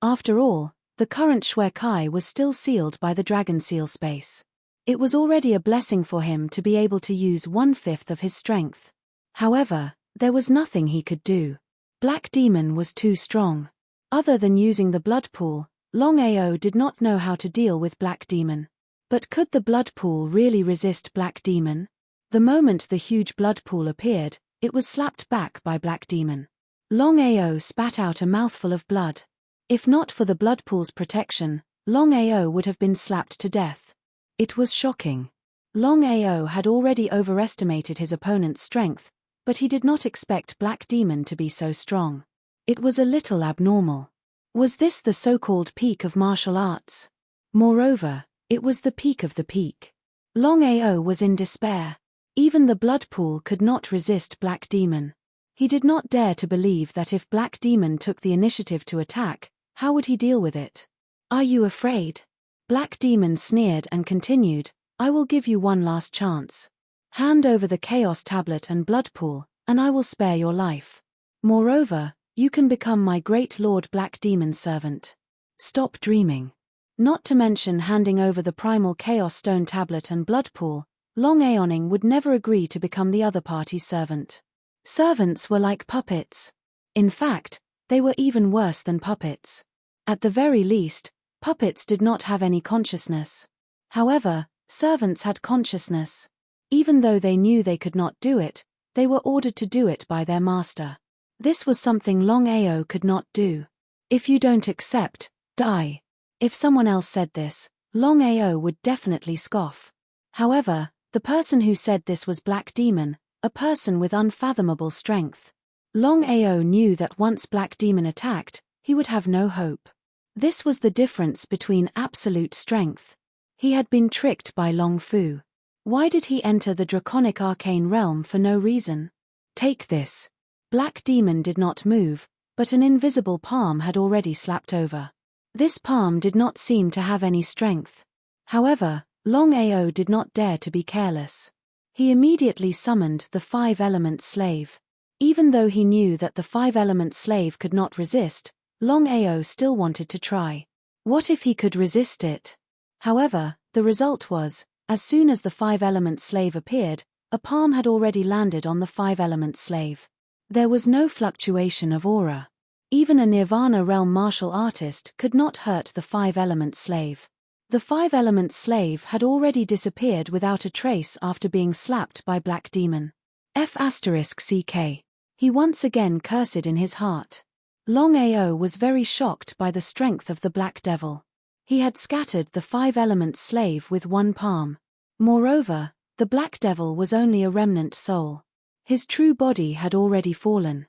After all, the current Shui Kai was still sealed by the dragon seal space. It was already a blessing for him to be able to use 1/5 of his strength. However, there was nothing he could do. Black Demon was too strong. Other than using the blood pool, Longao did not know how to deal with Black Demon. But could the blood pool really resist Black Demon? The moment the huge blood pool appeared, it was slapped back by Black Demon. Longao spat out a mouthful of blood. If not for the blood pool's protection, Longao would have been slapped to death. It was shocking. Longao had already overestimated his opponent's strength, but he did not expect Black Demon to be so strong. It was a little abnormal. Was this the so-called peak of martial arts? Moreover, it was the peak of the peak. Longao was in despair. Even the blood pool could not resist Black Demon. He did not dare to believe that if Black Demon took the initiative to attack, how would he deal with it? Are you afraid? Black Demon sneered and continued, I will give you one last chance. Hand over the Chaos Tablet and Blood Pool, and I will spare your life. Moreover, you can become my great Lord Black Demon's servant. Stop dreaming. Not to mention handing over the Primal Chaos Stone Tablet and Blood Pool, Longaoning would never agree to become the other party's servant. Servants were like puppets. In fact, they were even worse than puppets. At the very least, puppets did not have any consciousness. However, servants had consciousness. Even though they knew they could not do it, they were ordered to do it by their master. This was something Longao could not do. If you don't accept, die. If someone else said this, Longao would definitely scoff. However, the person who said this was Black Demon, a person with unfathomable strength. Longao knew that once Black Demon attacked, he would have no hope. This was the difference between absolute strength. He had been tricked by Long Fu. Why did he enter the draconic arcane realm for no reason? Take this. Black Demon did not move, but an invisible palm had already slapped over. This palm did not seem to have any strength. However, Longao did not dare to be careless. He immediately summoned the 5-element slave. Even though he knew that the 5-element slave could not resist, Longao still wanted to try. What if he could resist it? However, the result was, as soon as the 5-element slave appeared, a palm had already landed on the 5-element slave. There was no fluctuation of aura. Even a Nirvana realm martial artist could not hurt the 5-element slave. The 5-element slave had already disappeared without a trace after being slapped by Black Demon. F***CK. He once again cursed in his heart. Longao was very shocked by the strength of the Black Devil. He had scattered the 5-element slave with one palm. Moreover, the Black Devil was only a remnant soul. His true body had already fallen.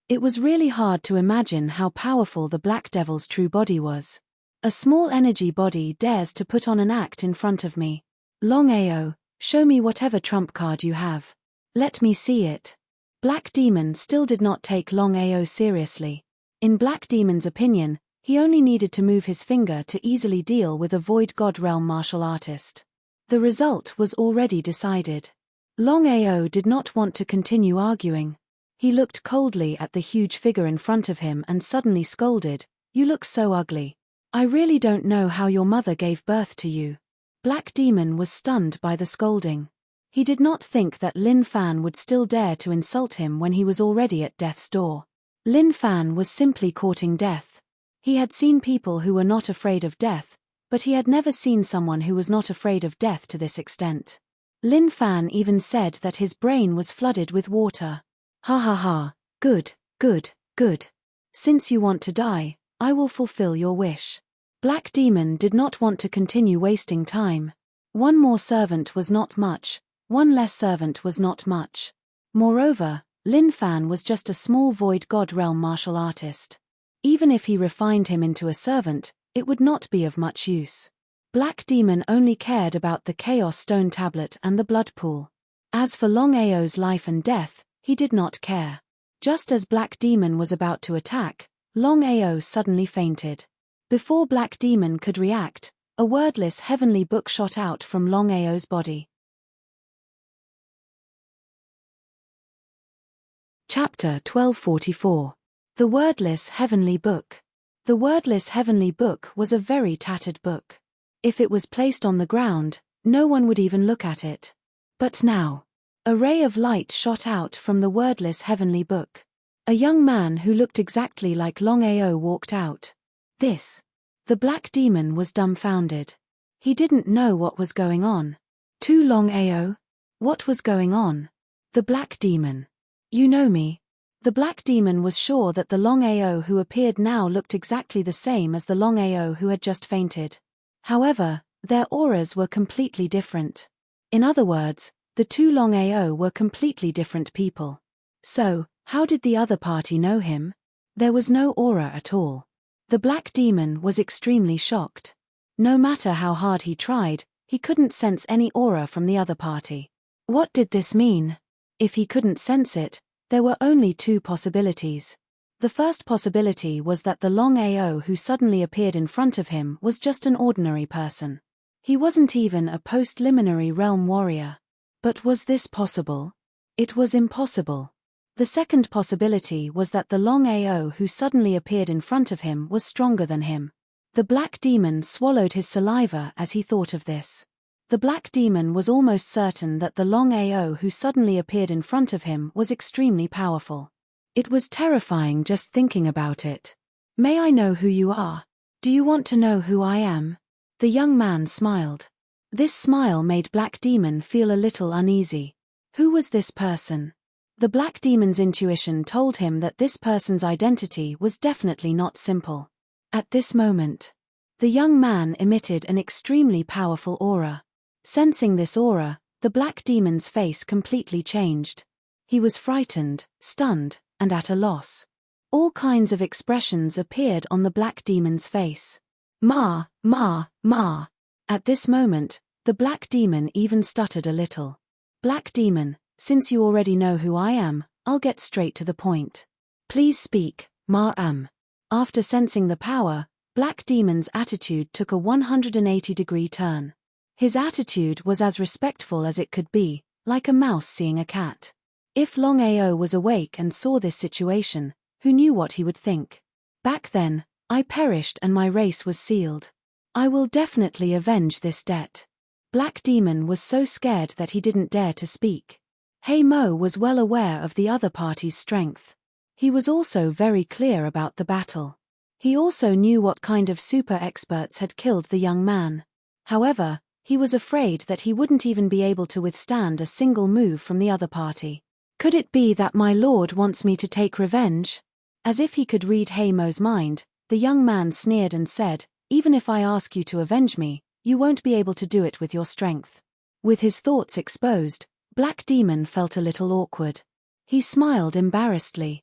It was really hard to imagine how powerful the Black Devil's true body was. A small energy body dares to put on an act in front of me. Longao, show me whatever trump card you have. Let me see it. Black Demon still did not take Longao seriously. In Black Demon's opinion, he only needed to move his finger to easily deal with a Void God Realm martial artist. The result was already decided. Longao did not want to continue arguing. He looked coldly at the huge figure in front of him and suddenly scolded, "You look so ugly. I really don't know how your mother gave birth to you." Black Demon was stunned by the scolding. He did not think that Lin Fan would still dare to insult him when he was already at death's door. Lin Fan was simply courting death. He had seen people who were not afraid of death, but he had never seen someone who was not afraid of death to this extent. Lin Fan even said that his brain was flooded with water. Ha ha ha, good, good, good. Since you want to die, I will fulfill your wish. Black Demon did not want to continue wasting time. One more servant was not much, one less servant was not much. Moreover, Lin Fan was just a small Void God Realm martial artist. Even if he refined him into a servant, it would not be of much use. Black Demon only cared about the Chaos Stone Tablet and the Blood Pool. As for Longao's life and death, he did not care. Just as Black Demon was about to attack, Longao suddenly fainted. Before Black Demon could react, A wordless heavenly book shot out from Longao's body. Chapter 1244. The Wordless Heavenly Book. The wordless heavenly book was a very tattered book. If it was placed on the ground, no one would even look at it. But now, a ray of light shot out from the wordless heavenly book. A young man who looked exactly like Longao walked out. The black demon was dumbfounded. He didn't know what was going on. To Longao? What was going on? The black demon. You know me. The black demon was sure that the Longao who appeared now looked exactly the same as the Longao who had just fainted. However, their auras were completely different. In other words, the two Longao were completely different people. So, how did the other party know him? There was no aura at all. The black demon was extremely shocked. No matter how hard he tried, he couldn't sense any aura from the other party. What did this mean? If he couldn't sense it, there were only two possibilities. The first possibility was that the Longao who suddenly appeared in front of him was just an ordinary person. He wasn't even a post-liminary realm warrior. But was this possible? It was impossible. The second possibility was that the Longao who suddenly appeared in front of him was stronger than him. The black demon swallowed his saliva as he thought of this. The black demon was almost certain that the Longao who suddenly appeared in front of him was extremely powerful. It was terrifying just thinking about it. May I know who you are? Do you want to know who I am? The young man smiled. This smile made Black Demon feel a little uneasy. Who was this person? The Black Demon's intuition told him that this person's identity was definitely not simple. At this moment, the young man emitted an extremely powerful aura. Sensing this aura, the Black Demon's face completely changed. He was frightened, stunned, and at a loss. All kinds of expressions appeared on the Black Demon's face. Ma. At this moment, the Black Demon even stuttered a little. Black Demon, since you already know who I am, I'll get straight to the point. Please speak, Ma. After sensing the power, Black Demon's attitude took a 180-degree turn. His attitude was as respectful as it could be, like a mouse seeing a cat. If Longao was awake and saw this situation, who knew what he would think? Back then, I perished and my race was sealed. I will definitely avenge this debt. Black Demon was so scared that he didn't dare to speak. Hey Mo was well aware of the other party's strength. He was also very clear about the battle. He also knew what kind of super experts had killed the young man. However, he was afraid that he wouldn't even be able to withstand a single move from the other party. Could it be that my lord wants me to take revenge? As if he could read Hey Mo's mind, the young man sneered and said, even if I ask you to avenge me, you won't be able to do it with your strength. With his thoughts exposed, Black Demon felt a little awkward. He smiled embarrassedly.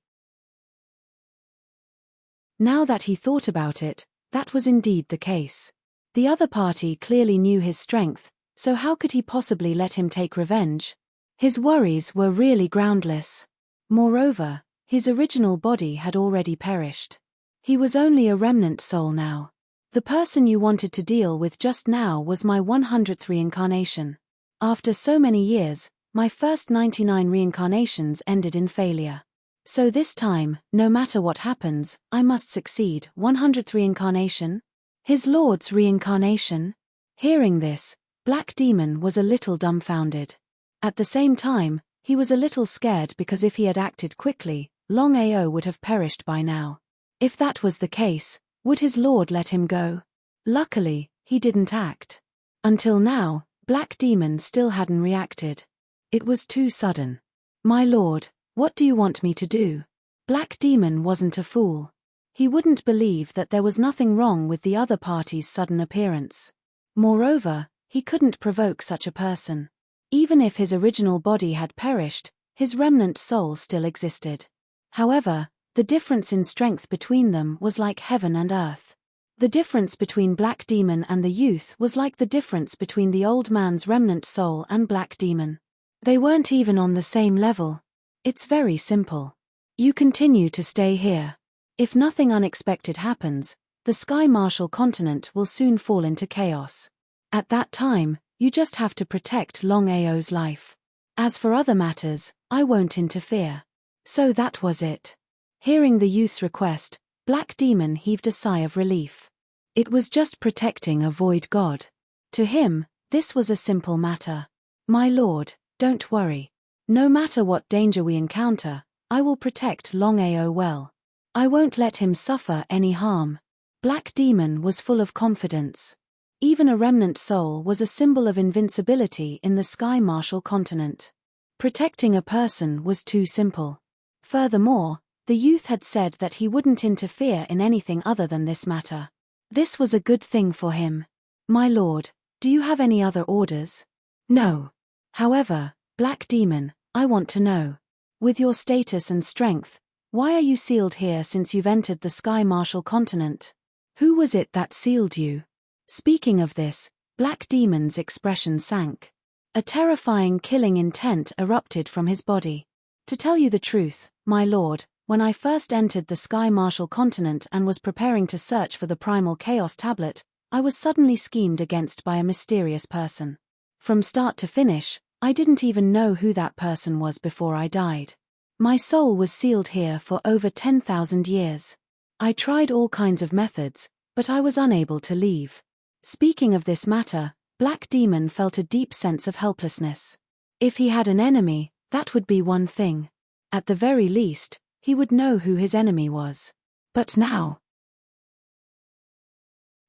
Now that he thought about it, that was indeed the case. The other party clearly knew his strength, so how could he possibly let him take revenge? His worries were really groundless. Moreover, his original body had already perished. He was only a remnant soul now. The person you wanted to deal with just now was my 100th reincarnation. After so many years, my first 99 reincarnations ended in failure. So this time, no matter what happens, I must succeed. 100th reincarnation? His lord's reincarnation? Hearing this, Black Demon was a little dumbfounded. At the same time, he was a little scared because if he had acted quickly, Longao would have perished by now. If that was the case, would his lord let him go? Luckily, he didn't act. Until now, Black Demon still hadn't reacted. It was too sudden. My lord, what do you want me to do? Black Demon wasn't a fool. He wouldn't believe that there was nothing wrong with the other party's sudden appearance. Moreover, he couldn't provoke such a person. Even if his original body had perished, his remnant soul still existed. However, the difference in strength between them was like heaven and earth. The difference between Black Demon and the youth was like the difference between the old man's remnant soul and Black Demon. They weren't even on the same level. It's very simple. You continue to stay here. If nothing unexpected happens, the Sky Marshal continent will soon fall into chaos. At that time, you just have to protect Longao's life. As for other matters, I won't interfere. So that was it. Hearing the youth's request, Black Demon heaved a sigh of relief. It was just protecting a void god. To him, this was a simple matter. My lord, don't worry. No matter what danger we encounter, I will protect Longao well. I won't let him suffer any harm. Black Demon was full of confidence. Even a remnant soul was a symbol of invincibility in the Sky Marshal continent. Protecting a person was too simple. Furthermore, the youth had said that he wouldn't interfere in anything other than this matter. This was a good thing for him. My lord, do you have any other orders? No. However, Black Demon, I want to know. With your status and strength, why are you sealed here since you've entered the Sky Marshal continent? Who was it that sealed you? Speaking of this, Black Demon's expression sank. A terrifying killing intent erupted from his body. To tell you the truth, my lord, when I first entered the Sky Marshal continent and was preparing to search for the Primal Chaos Tablet, I was suddenly schemed against by a mysterious person. From start to finish, I didn't even know who that person was before I died. My soul was sealed here for over 10,000 years. I tried all kinds of methods, but I was unable to leave. Speaking of this matter, Black Demon felt a deep sense of helplessness. If he had an enemy, that would be one thing. At the very least, he would know who his enemy was. But now,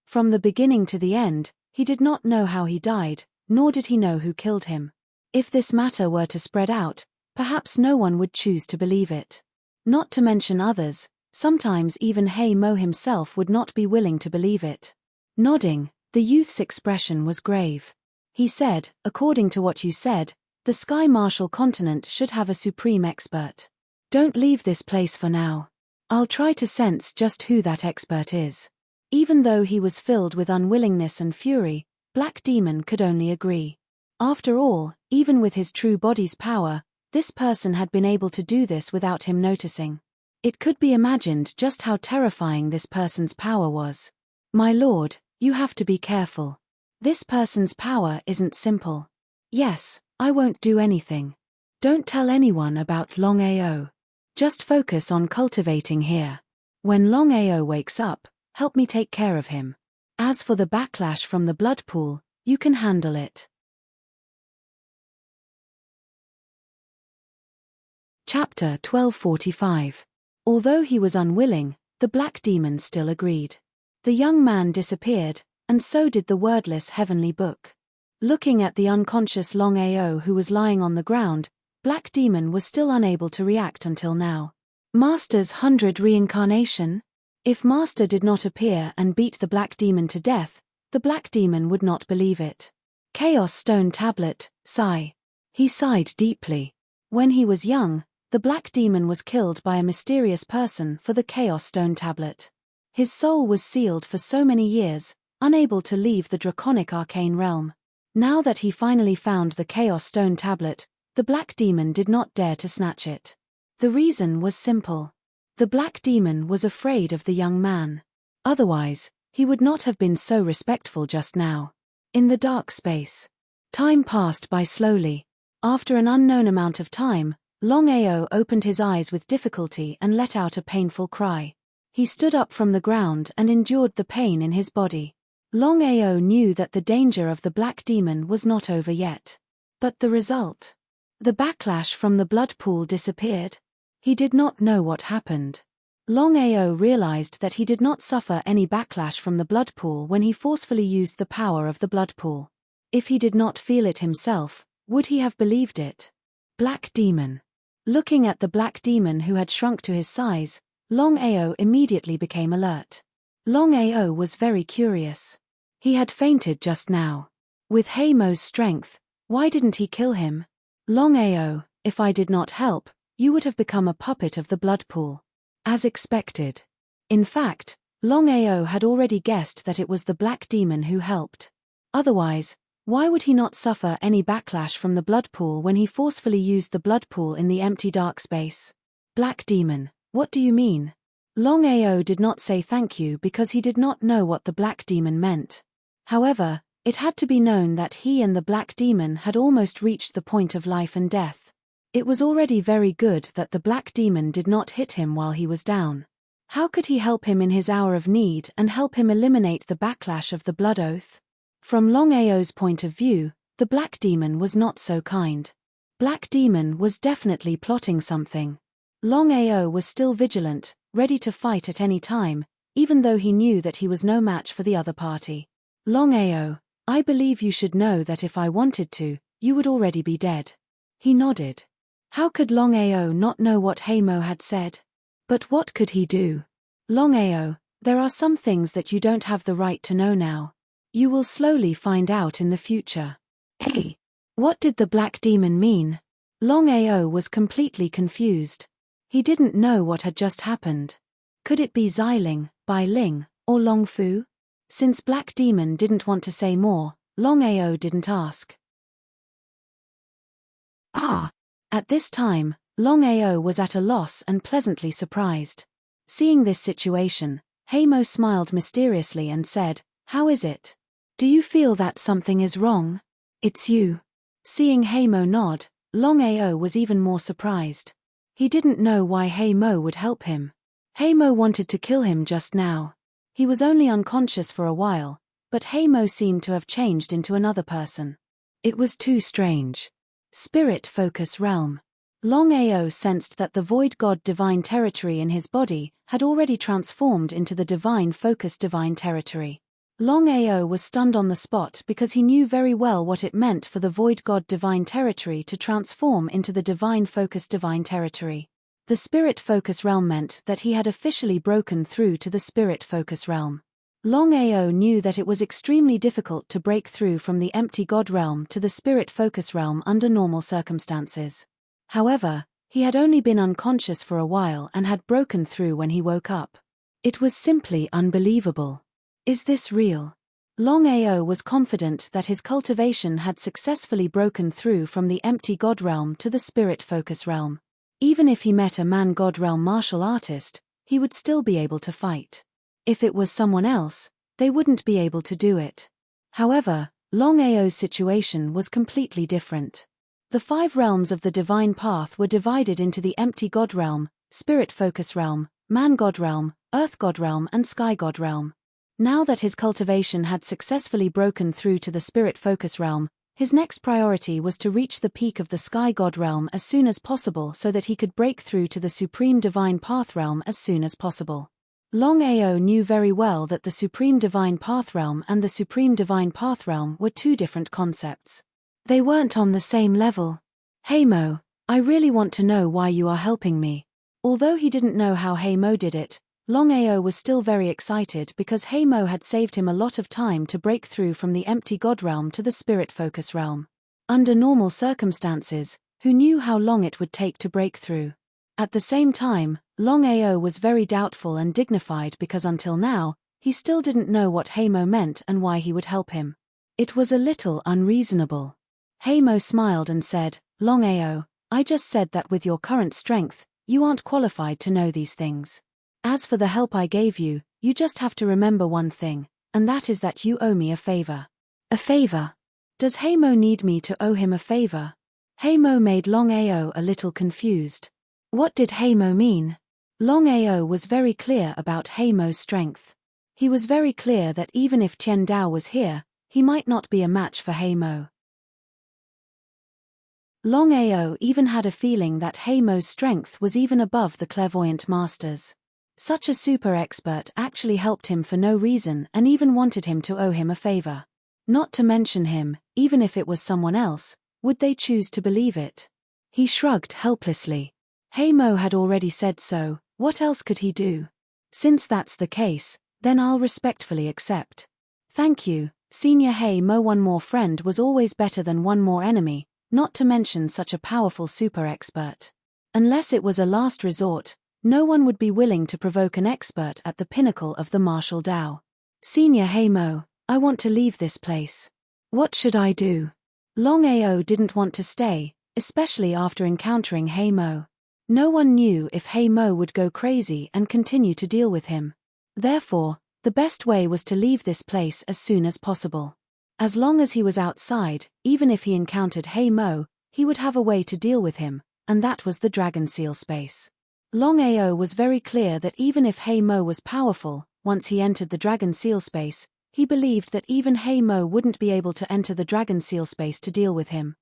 from the beginning to the end, he did not know how he died, nor did he know who killed him. If this matter were to spread out, perhaps no one would choose to believe it. Not to mention others, sometimes even Mo himself would not be willing to believe it. Nodding, the youth's expression was grave. He said, according to what you said, the Sky Marshal continent should have a supreme expert. Don't leave this place for now. I'll try to sense just who that expert is. Even though he was filled with unwillingness and fury, Black Demon could only agree. After all, even with his true body's power, this person had been able to do this without him noticing. It could be imagined just how terrifying this person's power was. My lord, you have to be careful. This person's power isn't simple. Yes, I won't do anything. Don't tell anyone about Longao. Just focus on cultivating here. When Longao wakes up, help me take care of him. As for the backlash from the blood pool, you can handle it. Chapter 1245. Although he was unwilling, the Black Demon still agreed. The young man disappeared, and so did the wordless heavenly book. Looking at the unconscious Longao who was lying on the ground, Black Demon was still unable to react until now. Master's 100 reincarnation? If Master did not appear and beat the Black Demon to death, the Black Demon would not believe it. Chaos Stone Tablet, sigh. He sighed deeply. When he was young, the Black Demon was killed by a mysterious person for the Chaos Stone Tablet. His soul was sealed for so many years, unable to leave the draconic arcane realm. Now that he finally found the Chaos Stone Tablet, the Black Demon did not dare to snatch it. The reason was simple. The Black Demon was afraid of the young man. Otherwise, he would not have been so respectful just now. In the dark space, time passed by slowly. After an unknown amount of time, Longao opened his eyes with difficulty and let out a painful cry. He stood up from the ground and endured the pain in his body. Longao knew that the danger of the Black Demon was not over yet. But the result? The backlash from the blood pool disappeared. He did not know what happened. Longao realized that he did not suffer any backlash from the blood pool when he forcefully used the power of the blood pool. If he did not feel it himself, would he have believed it? Black Demon. Looking at the Black Demon who had shrunk to his size, Longao immediately became alert. Longao was very curious. He had fainted just now. With Mo's strength, why didn't he kill him? Longao, if I did not help, you would have become a puppet of the blood pool. As expected. In fact, Longao had already guessed that it was the Black Demon who helped. Otherwise, why would he not suffer any backlash from the blood pool when he forcefully used the blood pool in the empty dark space? Black Demon, what do you mean? Longao did not say thank you because he did not know what the black demon meant. However, it had to be known that he and the black demon had almost reached the point of life and death. It was already very good that the black demon did not hit him while he was down. How could he help him in his hour of need and help him eliminate the backlash of the blood oath? From Longao's point of view, the black demon was not so kind. Black demon was definitely plotting something. Longao was still vigilant, ready to fight at any time, even though he knew that he was no match for the other party. Longao, I believe you should know that if I wanted to, you would already be dead. He nodded. How could Longao not know what Heimo had said? But what could he do? Longao, there are some things that you don't have the right to know now. You will slowly find out in the future. Hey! What did the black demon mean? Longao was completely confused. He didn't know what had just happened. Could it be Xiling, Bai Ling, or Long Fu? Since Black Demon didn't want to say more, Longao didn't ask. At this time, Longao was at a loss and pleasantly surprised. Seeing this situation, Heimo smiled mysteriously and said, "How is it? Do you feel that something is wrong? It's you." Seeing Heimo nod, Longao was even more surprised. He didn't know why Heimo would help him. Heimo wanted to kill him just now. He was only unconscious for a while, but Heimo seemed to have changed into another person. It was too strange. Spirit Focus Realm. Longao sensed that the Void God Divine Territory in his body had already transformed into the Divine Focus Divine Territory. Longao was stunned on the spot because he knew very well what it meant for the Void God Divine Territory to transform into the Divine Focus Divine Territory. The Spirit Focus Realm meant that he had officially broken through to the Spirit Focus Realm. Longao knew that it was extremely difficult to break through from the Empty God Realm to the Spirit Focus Realm under normal circumstances. However, he had only been unconscious for a while and had broken through when he woke up. It was simply unbelievable. Is this real? Longao was confident that his cultivation had successfully broken through from the Empty God Realm to the Spirit Focus Realm. Even if he met a Man-God Realm martial artist, he would still be able to fight. If it was someone else, they wouldn't be able to do it. However, Longao's situation was completely different. The 5 realms of the Divine Path were divided into the Empty God Realm, Spirit Focus Realm, Man-God Realm, Earth God Realm and Sky God Realm. Now that his cultivation had successfully broken through to the Spirit Focus Realm, his next priority was to reach the peak of the Sky God Realm as soon as possible so that he could break through to the Supreme Divine Path Realm as soon as possible. Longao knew very well that the Supreme Divine Path Realm and the Supreme Divine Path Realm were 2 different concepts. They weren't on the same level. Heimo, I really want to know why you are helping me. Although he didn't know how Heimo did it, Longao was still very excited because Heimo had saved him a lot of time to break through from the Empty God Realm to the Spirit Focus Realm. Under normal circumstances, who knew how long it would take to break through? At the same time, Longao was very doubtful and dignified because until now, he still didn't know what Heimo meant and why he would help him. It was a little unreasonable. Heimo smiled and said, "Longao, I just said that with your current strength, you aren't qualified to know these things. As for the help I gave you, you just have to remember one thing, and that is that you owe me a favor." A favor? Does Heimo need me to owe him a favor? Heimo made Longao a little confused. What did Heimo mean? Longao was very clear about Heimo's strength. He was very clear that even if Tian Dao was here, he might not be a match for Heimo. Longao even had a feeling that Heimo's strength was even above the clairvoyant masters. Such a super expert actually helped him for no reason and even wanted him to owe him a favor. Not to mention him, even if it was someone else, would they choose to believe it? He shrugged helplessly. Heimo had already said so, what else could he do? Since that's the case, then I'll respectfully accept. Thank you, Senior Heimo. One more friend was always better than one more enemy, not to mention such a powerful super expert. Unless it was a last resort, no one would be willing to provoke an expert at the pinnacle of the martial Dao. Senior Heimo, I want to leave this place. What should I do? Longao didn't want to stay, especially after encountering Heimo. No one knew if Hei Mo would go crazy and continue to deal with him. Therefore, the best way was to leave this place as soon as possible. As long as he was outside, even if he encountered Hei Mo, he would have a way to deal with him, and that was the Dragon Seal space. Longao was very clear that even if Hei Mo was powerful, once he entered the Dragon Seal space, he believed that even Hei Mo wouldn't be able to enter the Dragon Seal space to deal with him.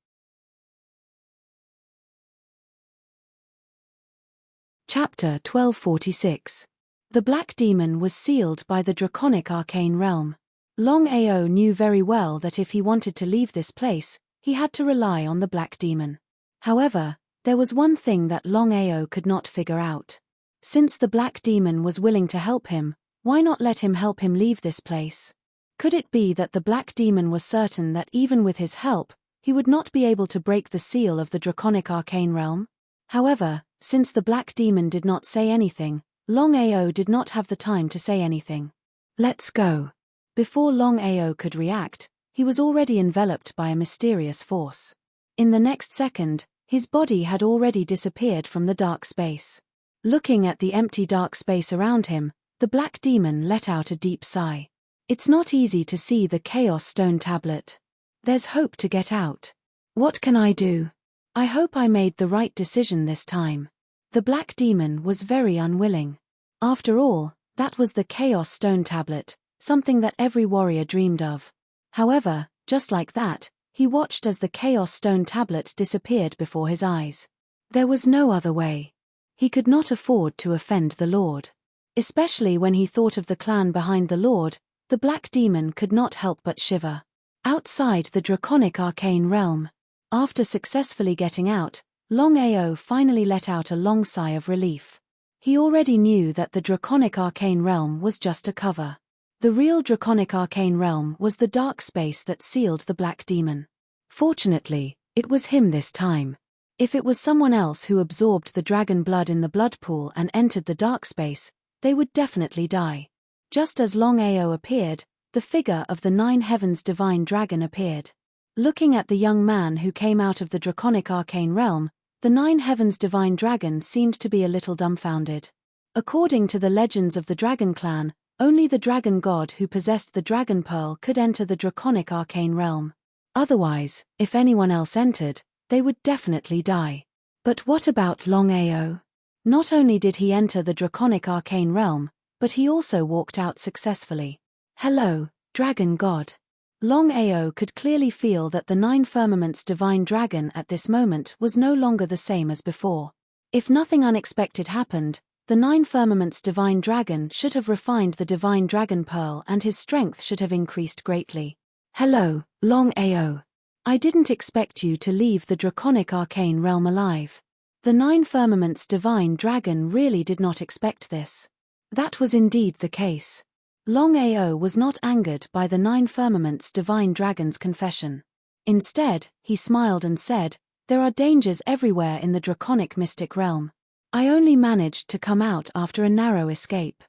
Chapter 1246. The Black Demon was sealed by the Draconic Arcane Realm. Longao knew very well that if he wanted to leave this place, he had to rely on the Black Demon. However, there was one thing that Longao could not figure out. Since the Black Demon was willing to help him, why not let him help him leave this place? Could it be that the Black Demon was certain that even with his help, he would not be able to break the seal of the Draconic Arcane Realm? However, since the Black Demon did not say anything, Longao did not have the time to say anything. Let's go. Before Longao could react, he was already enveloped by a mysterious force. In the next second, his body had already disappeared from the dark space. Looking at the empty dark space around him, the Black Demon let out a deep sigh. It's not easy to see the Chaos Stone tablet. There's hope to get out. What can I do? I hope I made the right decision this time. The Black Demon was very unwilling. After all, that was the Chaos Stone tablet, something that every warrior dreamed of. However, just like that, he watched as the Chaos Stone tablet disappeared before his eyes. There was no other way. He could not afford to offend the Lord. Especially when he thought of the clan behind the Lord, the Black Demon could not help but shiver. Outside the Draconic Arcane Realm. After successfully getting out, Longao finally let out a long sigh of relief. He already knew that the Draconic Arcane Realm was just a cover. The real Draconic Arcane Realm was the dark space that sealed the Black Demon. Fortunately, it was him this time. If it was someone else who absorbed the dragon blood in the blood pool and entered the dark space, they would definitely die. Just as Longao appeared, the figure of the Nine Heavens Divine Dragon appeared. Looking at the young man who came out of the Draconic Arcane Realm, the Nine Heavens Divine Dragon seemed to be a little dumbfounded. According to the legends of the Dragon Clan, only the dragon god who possessed the Dragon Pearl could enter the Draconic Arcane Realm. Otherwise, if anyone else entered, they would definitely die. But what about Longao? Not only did he enter the Draconic Arcane Realm, but he also walked out successfully. Hello, Dragon God. Longao could clearly feel that the Nine Firmaments Divine Dragon at this moment was no longer the same as before. If nothing unexpected happened, the Nine Firmaments Divine Dragon should have refined the Divine Dragon Pearl and his strength should have increased greatly. Hello, Longao. I didn't expect you to leave the Draconic Arcane Realm alive. The Nine Firmaments Divine Dragon really did not expect this. That was indeed the case. Longao was not angered by the Nine Firmaments Divine Dragon's confession. Instead, he smiled and said, "There are dangers everywhere in the Draconic Mystic Realm. I only managed to come out after a narrow escape."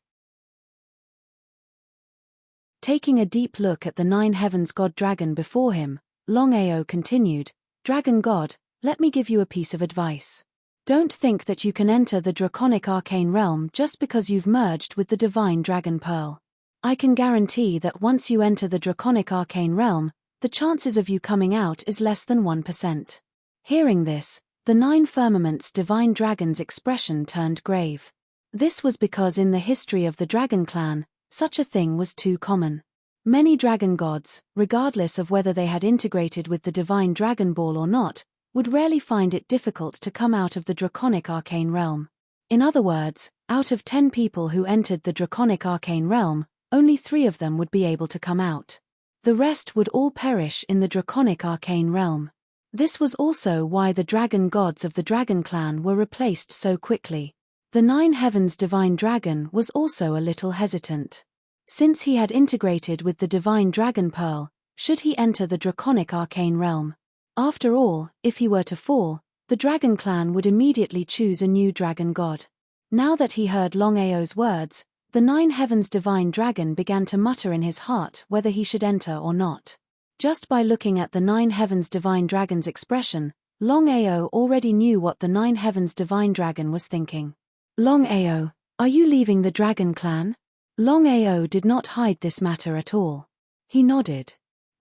Taking a deep look at the Nine Heavens God Dragon before him, Longao continued, "Dragon God, let me give you a piece of advice. Don't think that you can enter the Draconic Arcane Realm just because you've merged with the Divine Dragon Pearl. I can guarantee that once you enter the Draconic Arcane Realm, the chances of you coming out is less than 1%. Hearing this, the Nine Firmaments Divine Dragon's expression turned grave. This was because in the history of the Dragon Clan, such a thing was too common. Many dragon gods, regardless of whether they had integrated with the Divine Dragon Ball or not, would rarely find it difficult to come out of the Draconic Arcane Realm. In other words, out of 10 people who entered the Draconic Arcane Realm, only 3 of them would be able to come out. The rest would all perish in the Draconic Arcane Realm. This was also why the dragon gods of the Dragon Clan were replaced so quickly. The Nine Heavens Divine Dragon was also a little hesitant. Since he had integrated with the Divine Dragon Pearl, should he enter the Draconic Arcane Realm? After all, if he were to fall, the Dragon Clan would immediately choose a new dragon god. Now that he heard Longao's words, the Nine Heavens Divine Dragon began to mutter in his heart whether he should enter or not. Just by looking at the Nine Heavens Divine Dragon's expression, Longao already knew what the Nine Heavens divine dragon was thinking. Longao, are you leaving the dragon clan? Longao did not hide this matter at all. He nodded.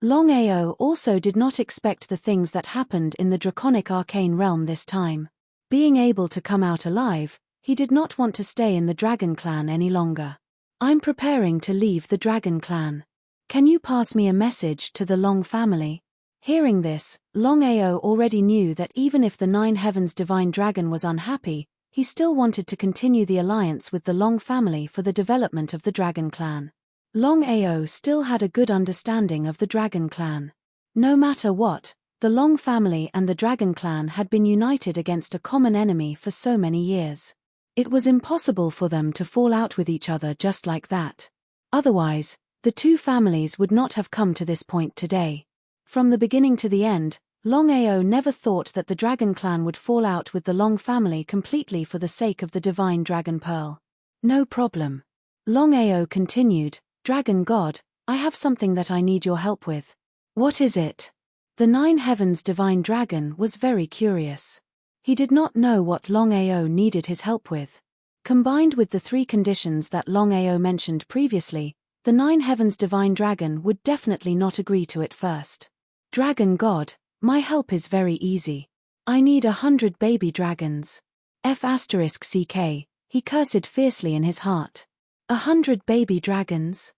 Longao also did not expect the things that happened in the draconic arcane realm this time. Being able to come out alive, he did not want to stay in the dragon clan any longer. I'm preparing to leave the dragon clan. Can you pass me a message to the Long family? Hearing this, Longao already knew that even if the Nine Heavens divine dragon was unhappy, he still wanted to continue the alliance with the Long family for the development of the dragon clan. Longao still had a good understanding of the dragon clan. No matter what, the Long family and the dragon clan had been united against a common enemy for so many years. It was impossible for them to fall out with each other just like that. Otherwise, the two families would not have come to this point today. From the beginning to the end, Longao never thought that the dragon clan would fall out with the Long family completely for the sake of the divine dragon pearl. No problem. Longao continued, Dragon God, I have something that I need your help with. What is it? The Nine Heavens divine dragon was very curious. He did not know what Longao needed his help with. Combined with the three conditions that Longao mentioned previously, the Nine Heavens divine dragon would definitely not agree to it first. Dragon God, my help is very easy. I need 100 baby dragons. F***ck, he cursed fiercely in his heart. 100 baby dragons?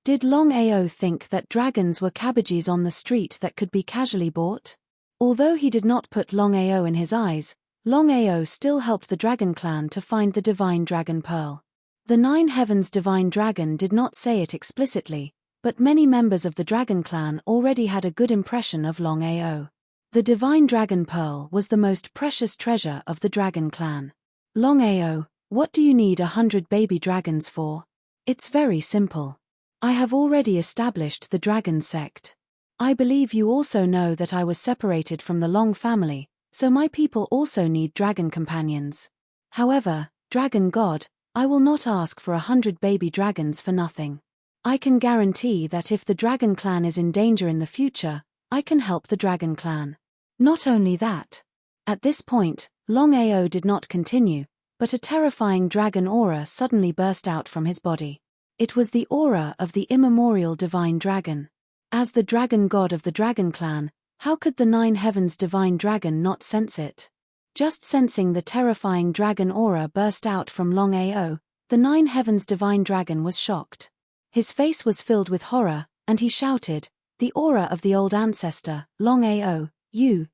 Did Longao think that dragons were cabbages on the street that could be casually bought? Although he did not put Longao in his eyes, Longao still helped the dragon clan to find the divine dragon pearl. The Nine Heavens divine dragon did not say it explicitly, but many members of the dragon clan already had a good impression of Longao. The divine dragon pearl was the most precious treasure of the dragon clan. Longao, what do you need 100 baby dragons for? It's very simple. I have already established the dragon sect. I believe you also know that I was separated from the Long family, so my people also need dragon companions. However, Dragon God, I will not ask for 100 baby dragons for nothing. I can guarantee that if the dragon clan is in danger in the future, I can help the dragon clan. Not only that. At this point, Longao did not continue, but a terrifying dragon aura suddenly burst out from his body. It was the aura of the immemorial divine dragon. As the dragon god of the dragon clan, how could the Nine Heavens divine dragon not sense it? Just sensing the terrifying dragon aura burst out from Longao, the Nine Heavens divine dragon was shocked. His face was filled with horror, and he shouted, the aura of the old ancestor, Longao, you.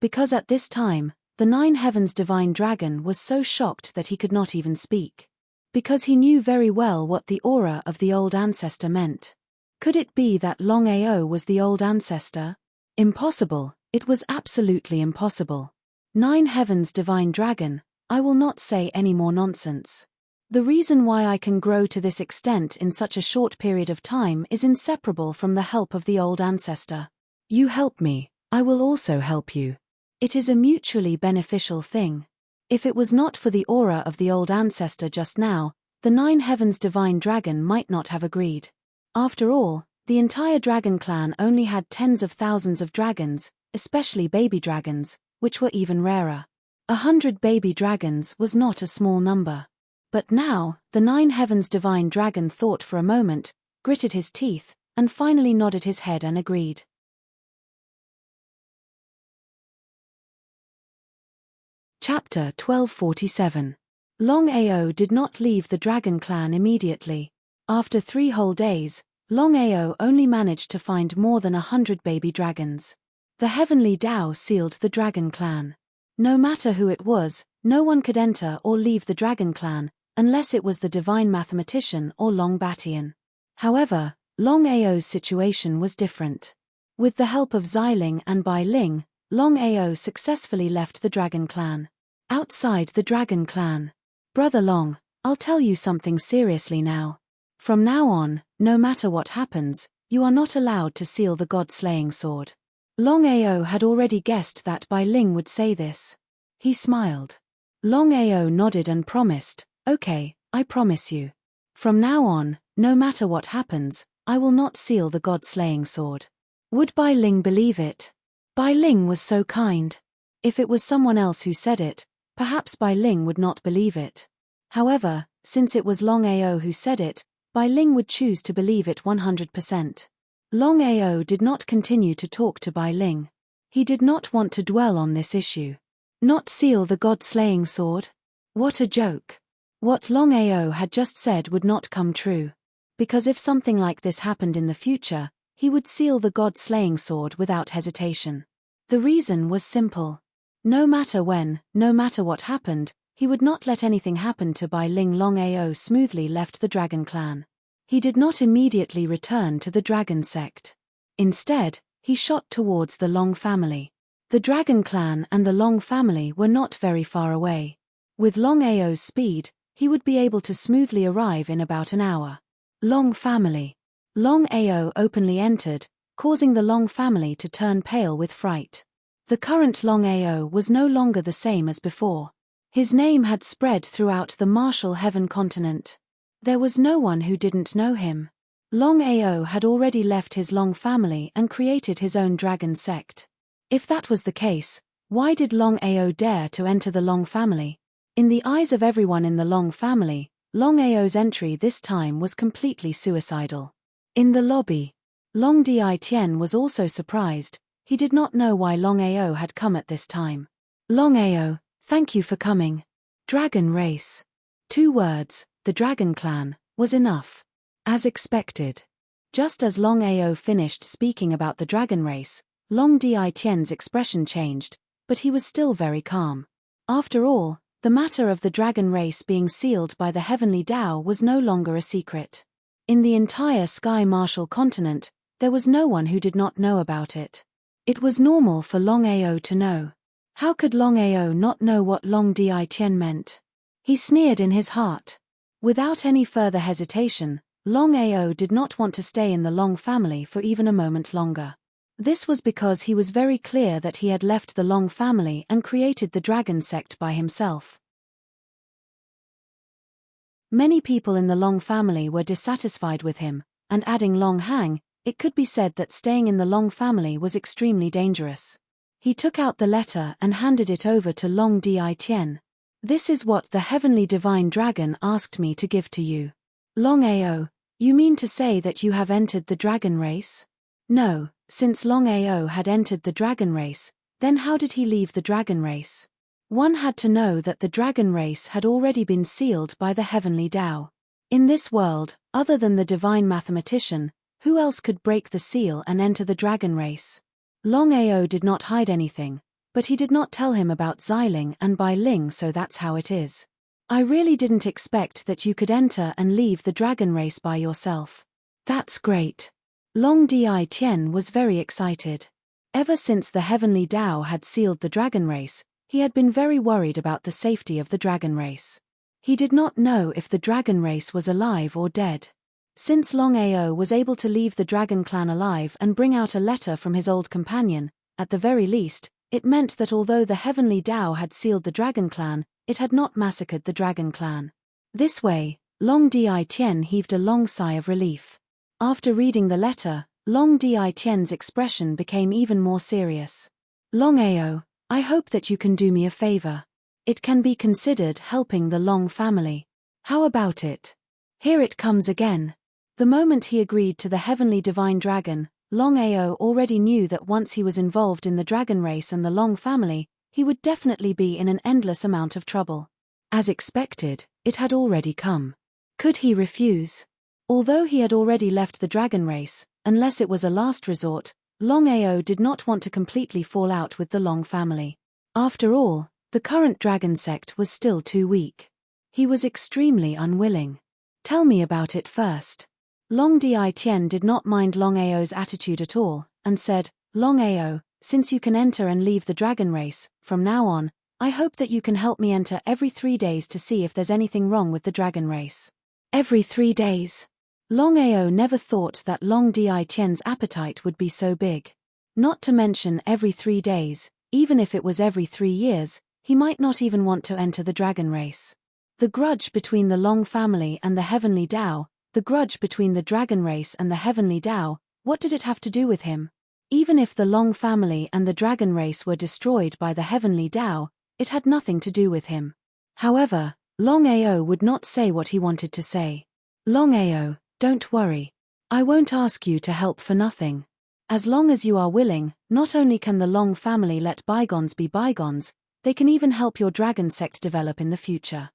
Because at this time, the Nine Heavens divine dragon was so shocked that he could not even speak. Because he knew very well what the aura of the old ancestor meant. Could it be that Longao was the old ancestor? Impossible, it was absolutely impossible. Nine Heavens divine dragon, I will not say any more nonsense. The reason why I can grow to this extent in such a short period of time is inseparable from the help of the old ancestor. You help me, I will also help you. It is a mutually beneficial thing. If it was not for the aura of the old ancestor just now, the Nine Heavens divine dragon might not have agreed. After all, the entire dragon clan only had tens of thousands of dragons, especially baby dragons, which were even rarer. 100 baby dragons was not a small number. But now, the Nine Heavens divine dragon thought for a moment, gritted his teeth, and finally nodded his head and agreed. Chapter 1247. Longao did not leave the dragon clan immediately. After 3 whole days, Longao only managed to find more than 100 baby dragons. The heavenly Tao sealed the dragon clan. No matter who it was, no one could enter or leave the dragon clan, unless it was the divine mathematician or Longbatian. However, Longao's situation was different. With the help of Xiling and Bai Ling, Longao successfully left the dragon clan. Outside the dragon clan. Brother Long, I'll tell you something seriously now. From now on, no matter what happens, you are not allowed to seal the god-slaying sword. Longao had already guessed that Bai Ling would say this. He smiled. Longao nodded and promised, okay, I promise you. From now on, no matter what happens, I will not seal the god-slaying sword. Would Bai Ling believe it? Bai Ling was so kind. If it was someone else who said it, perhaps Bai Ling would not believe it. However, since it was Longao who said it, Bai Ling would choose to believe it 100%. Longao did not continue to talk to Bai Ling. He did not want to dwell on this issue. Not seal the god-slaying sword? What a joke. What Longao had just said would not come true. Because if something like this happened in the future, he would seal the god-slaying sword without hesitation. The reason was simple. No matter when, no matter what happened, he would not let anything happen to Bai Ling. Longao smoothly left the dragon clan. He did not immediately return to the dragon sect. Instead, he shot towards the Long family. The dragon clan and the Long family were not very far away. With Longao's speed, he would be able to smoothly arrive in about an hour. Long family. Longao openly entered, causing the Long family to turn pale with fright. The current Longao was no longer the same as before. His name had spread throughout the Martial Heaven continent. There was no one who didn't know him. Longao had already left his Long family and created his own dragon sect. If that was the case, why did Longao dare to enter the Long family? In the eyes of everyone in the Long family, Longao's entry this time was completely suicidal. In the lobby, Long Di-Tien was also surprised. He did not know why Longao had come at this time. Longao, thank you for coming. Dragon race. 2 words, the dragon clan, was enough. As expected. Just as Longao finished speaking about the dragon race, Long Di-Tien's expression changed, but he was still very calm. After all, the matter of the dragon race being sealed by the heavenly Tao was no longer a secret. In the entire Sky Martial continent, there was no one who did not know about it. It was normal for Longao to know. How could Longao not know what Long Di-Tien meant? He sneered in his heart. Without any further hesitation, Longao did not want to stay in the Long family for even a moment longer. This was because he was very clear that he had left the Long family and created the dragon sect by himself. Many people in the Long family were dissatisfied with him, and adding Long Hang, it could be said that staying in the Long family was extremely dangerous. He took out the letter and handed it over to Long Di-Tien. This is what the Heavenly Divine Dragon asked me to give to you. Longao, you mean to say that you have entered the dragon race? No, since Longao had entered the dragon race, then how did he leave the dragon race? One had to know that the dragon race had already been sealed by the heavenly Tao. In this world, other than the divine mathematician, who else could break the seal and enter the dragon race? Longao did not hide anything, but he did not tell him about Xiling and Bai Ling, so that's how it is. I really didn't expect that you could enter and leave the dragon race by yourself. That's great. Long Di-Tien was very excited. Ever since the heavenly Tao had sealed the dragon race, he had been very worried about the safety of the dragon race. He did not know if the dragon race was alive or dead. Since Longao was able to leave the dragon clan alive and bring out a letter from his old companion, at the very least, it meant that although the heavenly Tao had sealed the dragon clan, it had not massacred the dragon clan. This way, Long Di-Tien heaved a long sigh of relief. After reading the letter, Long Di-Tien's expression became even more serious. Longao, I hope that you can do me a favor. It can be considered helping the Long family. How about it? Here it comes again. The moment he agreed to the Heavenly Divine Dragon, Longao already knew that once he was involved in the dragon race and the Long family, he would definitely be in an endless amount of trouble. As expected, it had already come. Could he refuse? Although he had already left the dragon race, unless it was a last resort, Longao did not want to completely fall out with the Long family. After all, the current dragon sect was still too weak. He was extremely unwilling. Tell me about it first. Long Di-Tien did not mind Longao's attitude at all, and said, Longao, since you can enter and leave the dragon race, from now on, I hope that you can help me enter every 3 days to see if there's anything wrong with the dragon race. Every 3 days? Longao never thought that Long Di-Tien's appetite would be so big. Not to mention every 3 days, even if it was every 3 years, he might not even want to enter the dragon race. The grudge between the Long family and the heavenly Tao, the grudge between the dragon race and the heavenly Tao, what did it have to do with him? Even if the Long family and the dragon race were destroyed by the heavenly Tao, it had nothing to do with him. However, Longao would not say what he wanted to say. Longao, don't worry. I won't ask you to help for nothing. As long as you are willing, not only can the Long family let bygones be bygones, they can even help your dragon sect develop in the future.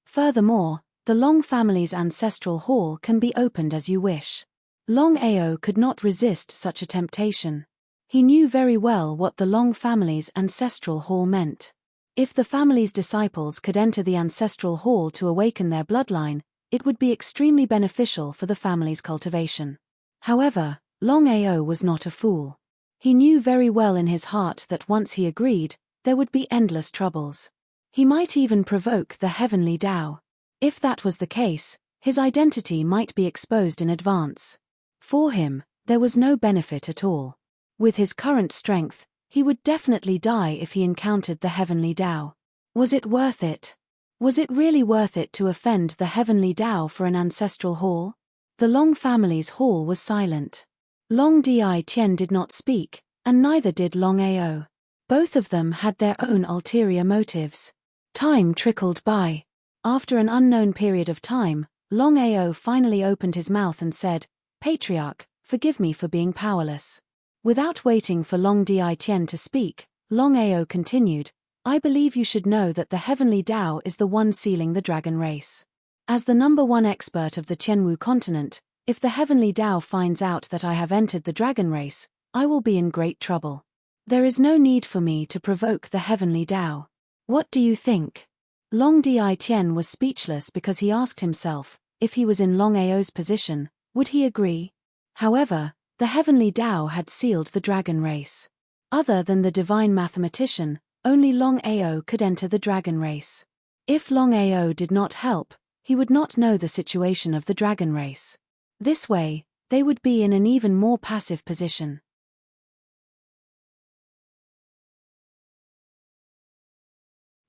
Furthermore, the Long family's ancestral hall can be opened as you wish. Longao could not resist such a temptation. He knew very well what the Long family's ancestral hall meant. If the family's disciples could enter the ancestral hall to awaken their bloodline, it would be extremely beneficial for the family's cultivation. However, Longao was not a fool. He knew very well in his heart that once he agreed, there would be endless troubles. He might even provoke the heavenly Tao. If that was the case, his identity might be exposed in advance. For him, there was no benefit at all. With his current strength, he would definitely die if he encountered the heavenly Tao. Was it worth it? Was it really worth it to offend the heavenly Tao for an ancestral hall? The Long family's hall was silent. Long Di Tian did not speak, and neither did Longao. Both of them had their own ulterior motives. Time trickled by. After an unknown period of time, Longao finally opened his mouth and said, "Patriarch, forgive me for being powerless." Without waiting for Long Di Tian to speak, Longao continued, "I believe you should know that the heavenly Tao is the one sealing the dragon race. As the #1 expert of the Tianwu continent, if the heavenly Tao finds out that I have entered the dragon race, I will be in great trouble. There is no need for me to provoke the heavenly Tao. What do you think?" Long Di Tian was speechless because he asked himself, if he was in Longao's position, would he agree? However, the heavenly Tao had sealed the dragon race. Other than the divine mathematician, only Longao could enter the dragon race. If Longao did not help, he would not know the situation of the dragon race. This way, they would be in an even more passive position.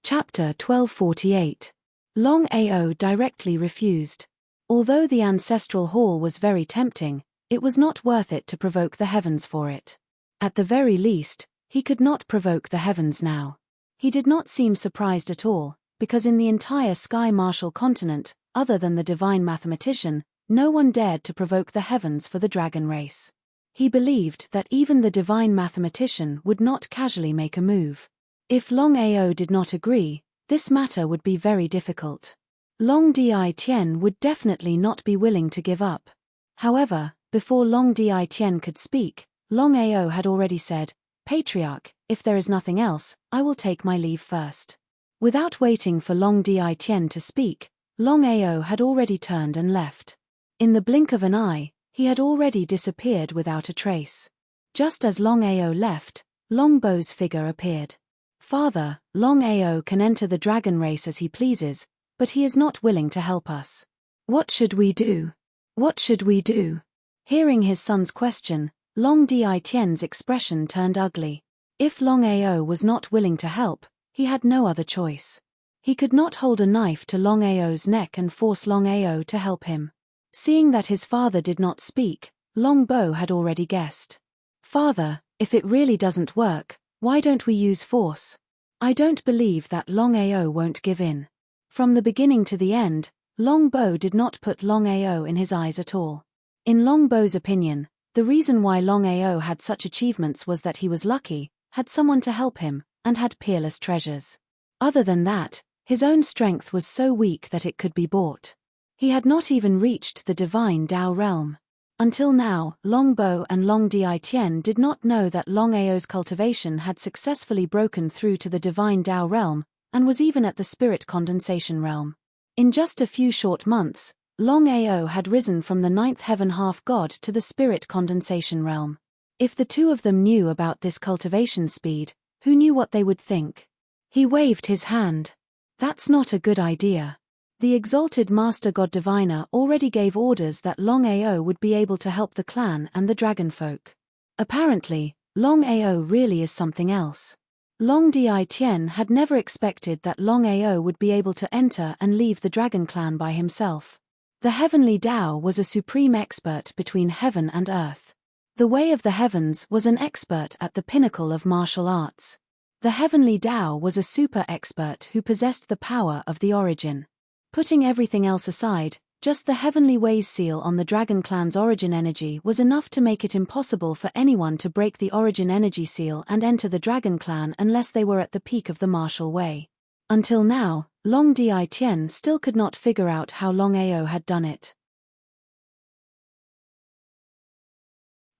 Chapter 1248. Longao directly refused. Although the ancestral hall was very tempting, it was not worth it to provoke the heavens for it. At the very least, he could not provoke the heavens now. He did not seem surprised at all, because in the entire Sky Martial continent, other than the divine mathematician, no one dared to provoke the heavens for the dragon race. He believed that even the divine mathematician would not casually make a move. If Longao did not agree, this matter would be very difficult. Long Di Tian would definitely not be willing to give up. However, before Long Di Tian could speak, Longao had already said, "Patriarch, if there is nothing else, I will take my leave first." Without waiting for Long Di Tian to speak, Longao had already turned and left. In the blink of an eye, he had already disappeared without a trace. Just as Longao left, Longbo's figure appeared. "Father, Longao can enter the dragon race as he pleases, but he is not willing to help us. What should we do? What should we do?" Hearing his son's question, Long Di Tian's expression turned ugly. If Longao was not willing to help, he had no other choice. He could not hold a knife to Longao's neck and force Longao to help him. Seeing that his father did not speak, Longbo had already guessed. "Father, if it really doesn't work, why don't we use force? I don't believe that Longao won't give in." From the beginning to the end, Longbo did not put Longao in his eyes at all. In Longbo's opinion, the reason why Longao had such achievements was that he was lucky, had someone to help him, and had peerless treasures. Other than that, his own strength was so weak that it could be bought. He had not even reached the divine Tao realm. Until now, Longbo and Long Di Tian did not know that Longao's cultivation had successfully broken through to the divine Tao realm, and was even at the spirit condensation realm. In just a few short months, Longao had risen from the 9th heaven half-god to the spirit condensation realm. If the two of them knew about this cultivation speed, who knew what they would think? He waved his hand. "That's not a good idea." The exalted Master God Diviner already gave orders that Longao would be able to help the clan and the dragon folk. Apparently, Longao really is something else. Long Di Tian had never expected that Longao would be able to enter and leave the dragon clan by himself. The heavenly Tao was a supreme expert between heaven and earth. The way of the heavens was an expert at the pinnacle of martial arts. The heavenly Tao was a super expert who possessed the power of the origin. Putting everything else aside, just the heavenly ways seal on the Dragon Clan's origin energy was enough to make it impossible for anyone to break the origin energy seal and enter the Dragon Clan unless they were at the peak of the martial way. Until now, Long Di Tien still could not figure out how Longao had done it.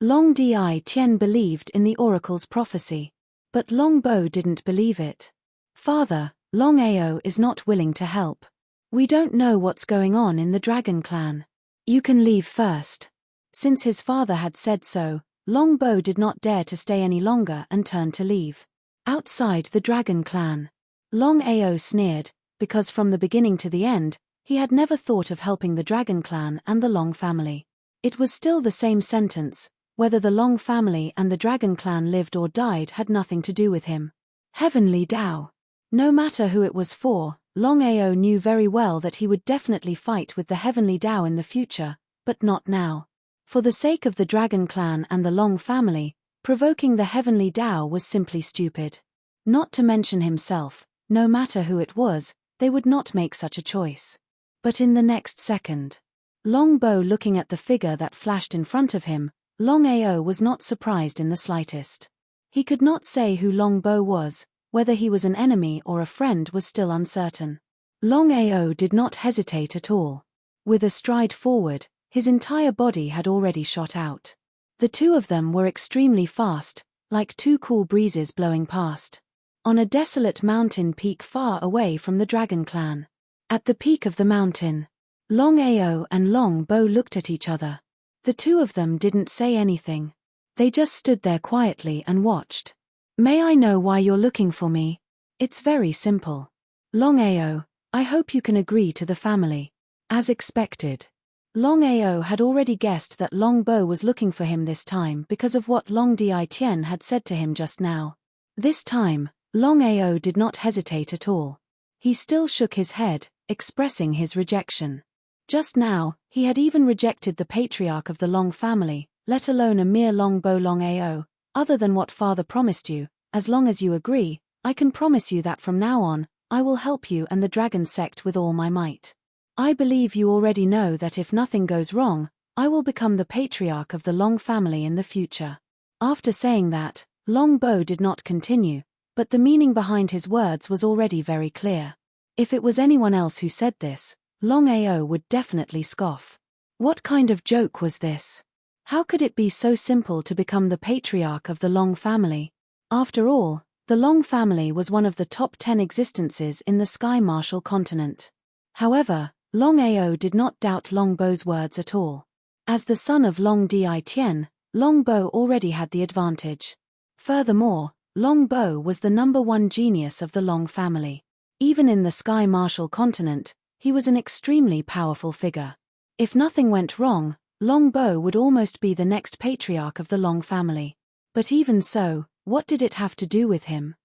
Long Di Tien believed in the oracle's prophecy. But Longbo didn't believe it. "Father, Longao is not willing to help. We don't know what's going on in the Dragon Clan. You can leave first." Since his father had said so, Longbo did not dare to stay any longer and turned to leave. Outside the Dragon Clan, Longao sneered, because from the beginning to the end, he had never thought of helping the Dragon Clan and the Long family. It was still the same sentence: whether the Long family and the Dragon Clan lived or died had nothing to do with him. Heavenly Tao. No matter who it was for, Longao knew very well that he would definitely fight with the Heavenly Tao in the future, but not now. For the sake of the Dragon Clan and the Long family, provoking the Heavenly Tao was simply stupid. Not to mention himself, no matter who it was, they would not make such a choice. But in the next second, Longbo looking at the figure that flashed in front of him, Longao was not surprised in the slightest. He could not say who Longbo was, whether he was an enemy or a friend was still uncertain. Longao did not hesitate at all. With a stride forward, his entire body had already shot out. The two of them were extremely fast, like two cool breezes blowing past. On a desolate mountain peak far away from the Dragon Clan. At the peak of the mountain, Longao and Longbo looked at each other. The two of them didn't say anything. They just stood there quietly and watched. "May I know why you're looking for me?" "It's very simple. Longao, I hope you can agree to the family." As expected, Longao had already guessed that Longbo was looking for him this time because of what Long Di Tien had said to him just now. This time, Longao did not hesitate at all. He still shook his head, expressing his rejection. Just now, he had even rejected the patriarch of the Long family, let alone a mere Longbo Longao. "Other than what father promised you, as long as you agree, I can promise you that from now on, I will help you and the dragon sect with all my might. I believe you already know that if nothing goes wrong, I will become the patriarch of the Long family in the future." After saying that, Longbo did not continue, but the meaning behind his words was already very clear. If it was anyone else who said this, Longao would definitely scoff. What kind of joke was this? How could it be so simple to become the patriarch of the Long family? After all, the Long family was one of the top 10 existences in the Sky Martial continent. However, Longao did not doubt Longbo's words at all. As the son of Long Di Tien, Longbo already had the advantage. Furthermore, Longbo was the #1 genius of the Long family. Even in the Sky Martial continent, he was an extremely powerful figure. If nothing went wrong, Longbo would almost be the next patriarch of the Long family. But even so, what did it have to do with him?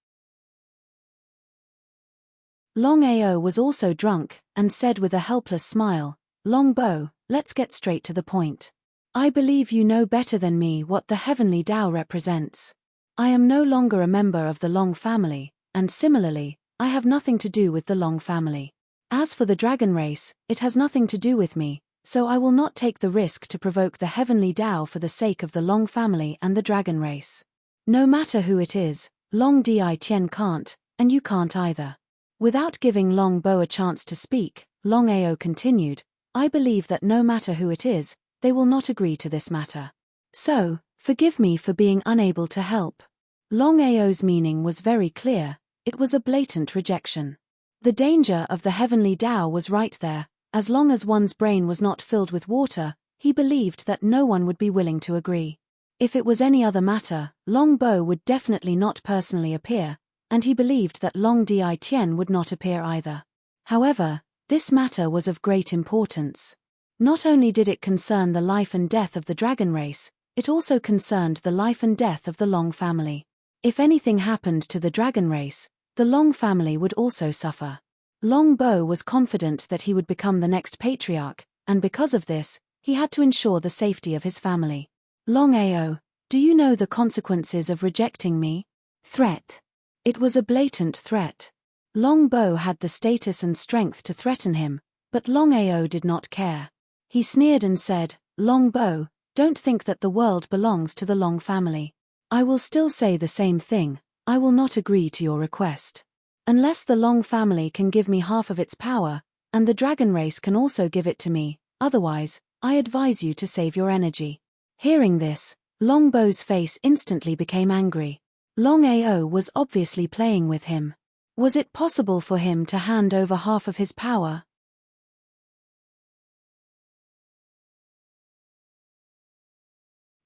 Longao was also drunk, and said with a helpless smile, "Longbo, let's get straight to the point. I believe you know better than me what the Heavenly Tao represents. I am no longer a member of the Long family, and similarly, I have nothing to do with the Long family. As for the dragon race, it has nothing to do with me, so I will not take the risk to provoke the Heavenly Tao for the sake of the Long family and the dragon race. No matter who it is, Long Di Tien can't, and you can't either." Without giving Longbo a chance to speak, Longao continued, "I believe that no matter who it is, they will not agree to this matter. So, forgive me for being unable to help." Longao's meaning was very clear. It was a blatant rejection. The danger of the Heavenly Tao was right there. As long as one's brain was not filled with water, he believed that no one would be willing to agree. If it was any other matter, Longbo would definitely not personally appear, and he believed that Long Di Tien would not appear either. However, this matter was of great importance. Not only did it concern the life and death of the dragon race, it also concerned the life and death of the Long family. If anything happened to the dragon race, the Long family would also suffer. Longbo was confident that he would become the next patriarch, and because of this, he had to ensure the safety of his family. Longao, do you know the consequences of rejecting me? Threat. It was a blatant threat. Longbow had the status and strength to threaten him, but Longao did not care. He sneered and said, Longbow, don't think that the world belongs to the Long family. I will still say the same thing, I will not agree to your request. Unless the Long family can give me half of its power, and the dragon race can also give it to me, otherwise, I advise you to save your energy. Hearing this, Longbow's face instantly became angry. Longao was obviously playing with him. Was it possible for him to hand over half of his power?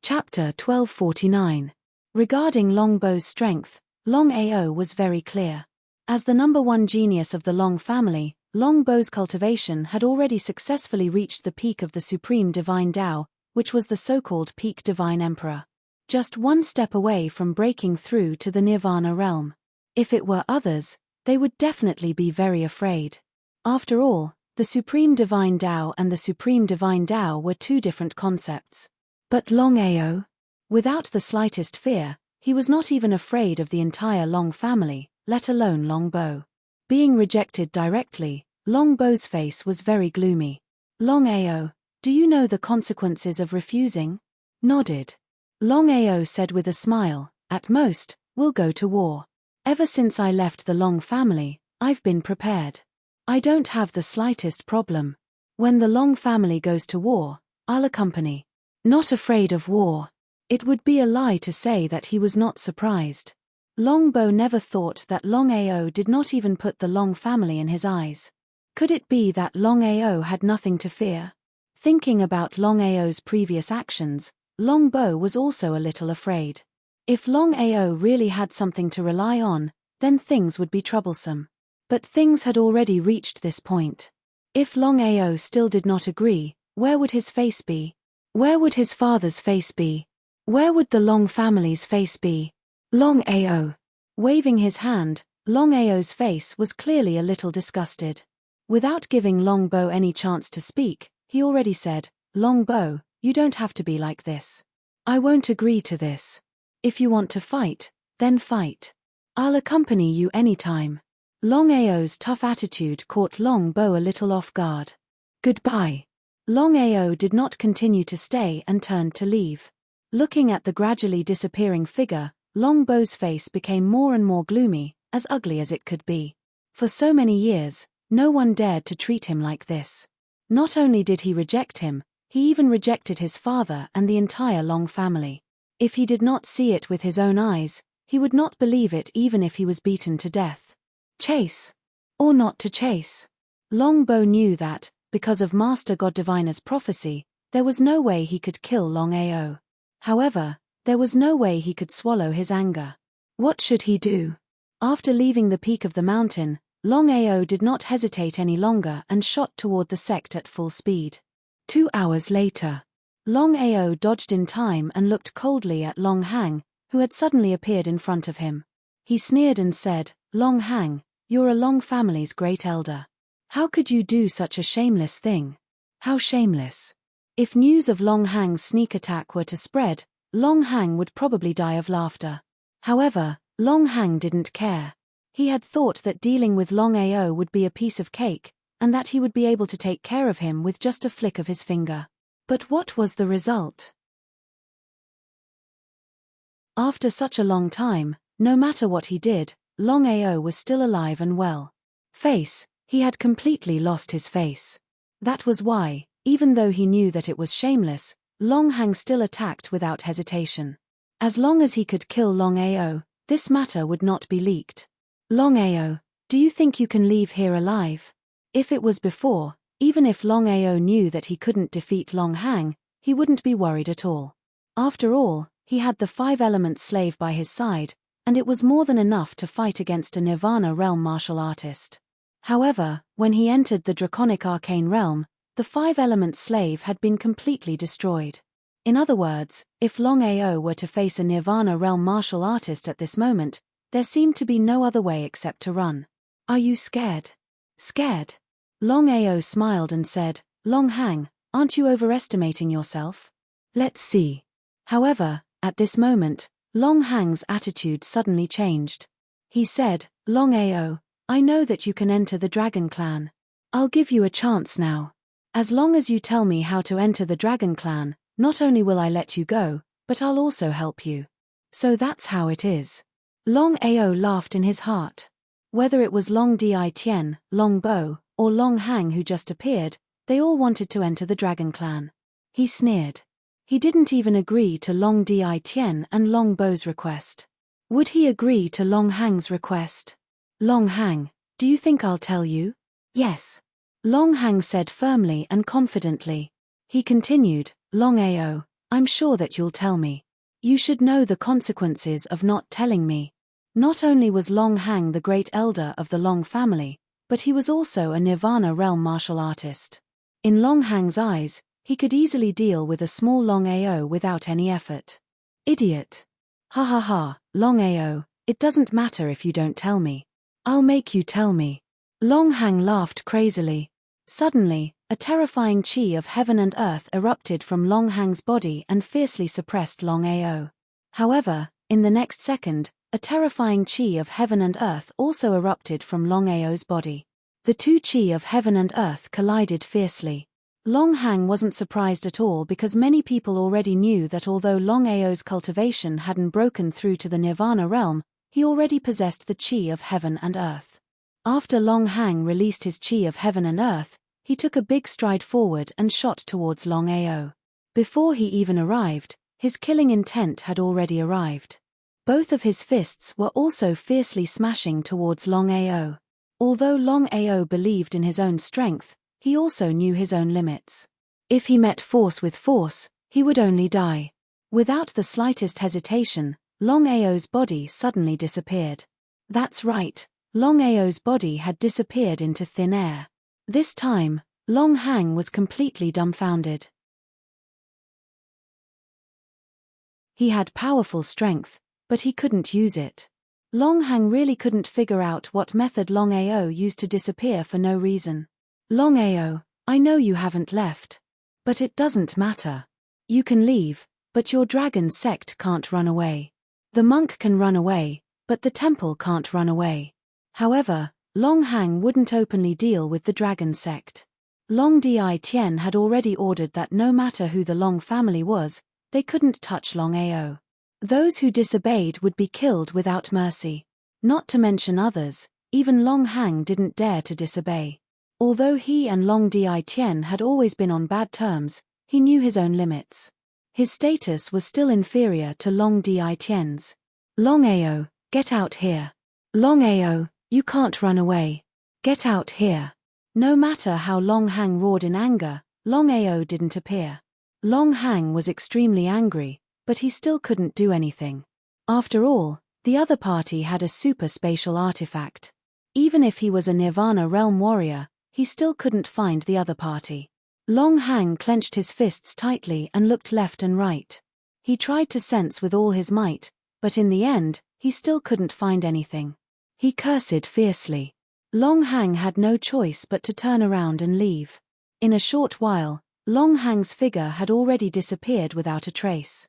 Chapter 1249. Regarding Longbow's strength, Longao was very clear. As the number one genius of the Long family, Longbow's cultivation had already successfully reached the peak of the Supreme Divine Tao, which was the so-called Peak Divine Emperor. Just one step away from breaking through to the Nirvana realm. If it were others, they would definitely be very afraid. After all, the Supreme Divine Tao and the Supreme Divine Tao were two different concepts. But Longao? Without the slightest fear, he was not even afraid of the entire Long family, let alone Longbow. Being rejected directly, Longbow's face was very gloomy. Longao, do you know the consequences of refusing? Nodded. Longao said with a smile, at most, we'll go to war. Ever since I left the Long family, I've been prepared. I don't have the slightest problem. When the Long family goes to war, I'll accompany. Not afraid of war. It would be a lie to say that he was not surprised. Longbow never thought that Longao did not even put the Long family in his eyes. Could it be that Longao had nothing to fear? Thinking about Longao's previous actions, Longbow was also a little afraid. If Longao really had something to rely on, then things would be troublesome. But things had already reached this point. If Longao still did not agree, where would his face be? Where would his father's face be? Where would the Long family's face be? Longao. Waving his hand, Longao's face was clearly a little disgusted. Without giving Longbow any chance to speak, he already said, Longbow, you don't have to be like this. I won't agree to this. If you want to fight, then fight. I'll accompany you anytime. Longao's tough attitude caught Longbow a little off guard. Goodbye. Longao did not continue to stay and turned to leave. Looking at the gradually disappearing figure, Longbow's face became more and more gloomy, as ugly as it could be. For so many years, no one dared to treat him like this. Not only did he reject him, he even rejected his father and the entire Long family. If he did not see it with his own eyes, he would not believe it even if he was beaten to death. Chase. Or not to chase. Longbow knew that, because of Master God Diviner's prophecy, there was no way he could kill Longao. However, there was no way he could swallow his anger. What should he do? After leaving the peak of the mountain, Longao did not hesitate any longer and shot toward the sect at full speed. 2 hours later, Longao dodged in time and looked coldly at Long Hang, who had suddenly appeared in front of him. He sneered and said, Long Hang, you're a Long family's great elder. How could you do such a shameless thing? How shameless? If news of Long Hang's sneak attack were to spread, Long Hang would probably die of laughter. However, Long Hang didn't care. He had thought that dealing with Longao would be a piece of cake, and that he would be able to take care of him with just a flick of his finger. But what was the result? After such a long time, no matter what he did, Longao was still alive and well. Face. He had completely lost his face. That was why, even though he knew that it was shameless, Long Hang still attacked without hesitation. As long as he could kill Longao, this matter would not be leaked. Longao, do you think you can leave here alive? If it was before, even if Longao knew that he couldn't defeat Long Hang, he wouldn't be worried at all. After all, he had the 5-element slave by his side, and it was more than enough to fight against a Nirvana realm martial artist. However, when he entered the Draconic Arcane Realm, the 5-element slave had been completely destroyed. In other words, if Longao were to face a Nirvana realm martial artist at this moment, there seemed to be no other way except to run. Are you scared? Scared? Longao smiled and said, Long Hang, aren't you overestimating yourself? Let's see. However, at this moment, Long Hang's attitude suddenly changed. He said, Longao, I know that you can enter the Dragon Clan. I'll give you a chance now. As long as you tell me how to enter the Dragon Clan, not only will I let you go, but I'll also help you. So that's how it is. Long Ao laughed in his heart. Whether it was Long Di Tien, Long Bo, or Long Hang who just appeared, they all wanted to enter the Dragon Clan. He sneered. He didn't even agree to Long Di Tien and Long Bo's request. Would he agree to Long Hang's request? Long Hang, do you think I'll tell you? Yes. Long Hang said firmly and confidently. He continued, Long Ao, I'm sure that you'll tell me. You should know the consequences of not telling me. Not only was Long Hang the great elder of the Long family, but he was also a Nirvana realm martial artist. In Long Hang's eyes, he could easily deal with a small Long Ao without any effort. Idiot. Ha ha ha, Long Ao, it doesn't matter if you don't tell me. I'll make you tell me. Long Hang laughed crazily. Suddenly, a terrifying chi of heaven and earth erupted from Long Hang's body and fiercely suppressed Long Ao. However, in the next second, a terrifying chi of heaven and earth also erupted from Long Ao's body. The two chi of heaven and earth collided fiercely. Long Hang wasn't surprised at all because many people already knew that although Long Ao's cultivation hadn't broken through to the Nirvana realm, he already possessed the chi of heaven and earth. After Long Hang released his chi of heaven and earth, he took a big stride forward and shot towards Long Ao. Before he even arrived, his killing intent had already arrived. Both of his fists were also fiercely smashing towards Long Ao. Although Long Ao believed in his own strength, he also knew his own limits. If he met force with force, he would only die. Without the slightest hesitation, Long Ao's body suddenly disappeared. That's right, Long Ao's body had disappeared into thin air. This time, Long Hang was completely dumbfounded. He had powerful strength, but he couldn't use it. Long Hang really couldn't figure out what method Long Ao used to disappear for no reason. Long Ao, I know you haven't left. But it doesn't matter. You can leave, but your dragon sect can't run away. The monk can run away, but the temple can't run away. However, Long Hang wouldn't openly deal with the dragon sect. Long Di Tien had already ordered that no matter who the Long family was, they couldn't touch Long Ao. Those who disobeyed would be killed without mercy. Not to mention others, even Long Hang didn't dare to disobey. Although he and Long Di Tien had always been on bad terms, he knew his own limits. His status was still inferior to Long Di Tien's. Long Ao, get out here. Long Ao, you can't run away. Get out here. No matter how Long Hang roared in anger, Long Ao didn't appear. Long Hang was extremely angry, but he still couldn't do anything. After all, the other party had a super spatial artifact. Even if he was a Nirvana realm warrior, he still couldn't find the other party. Long Hang clenched his fists tightly and looked left and right. He tried to sense with all his might, but in the end, he still couldn't find anything. He cursed fiercely. Long Hang had no choice but to turn around and leave. In a short while, Long Hang's figure had already disappeared without a trace.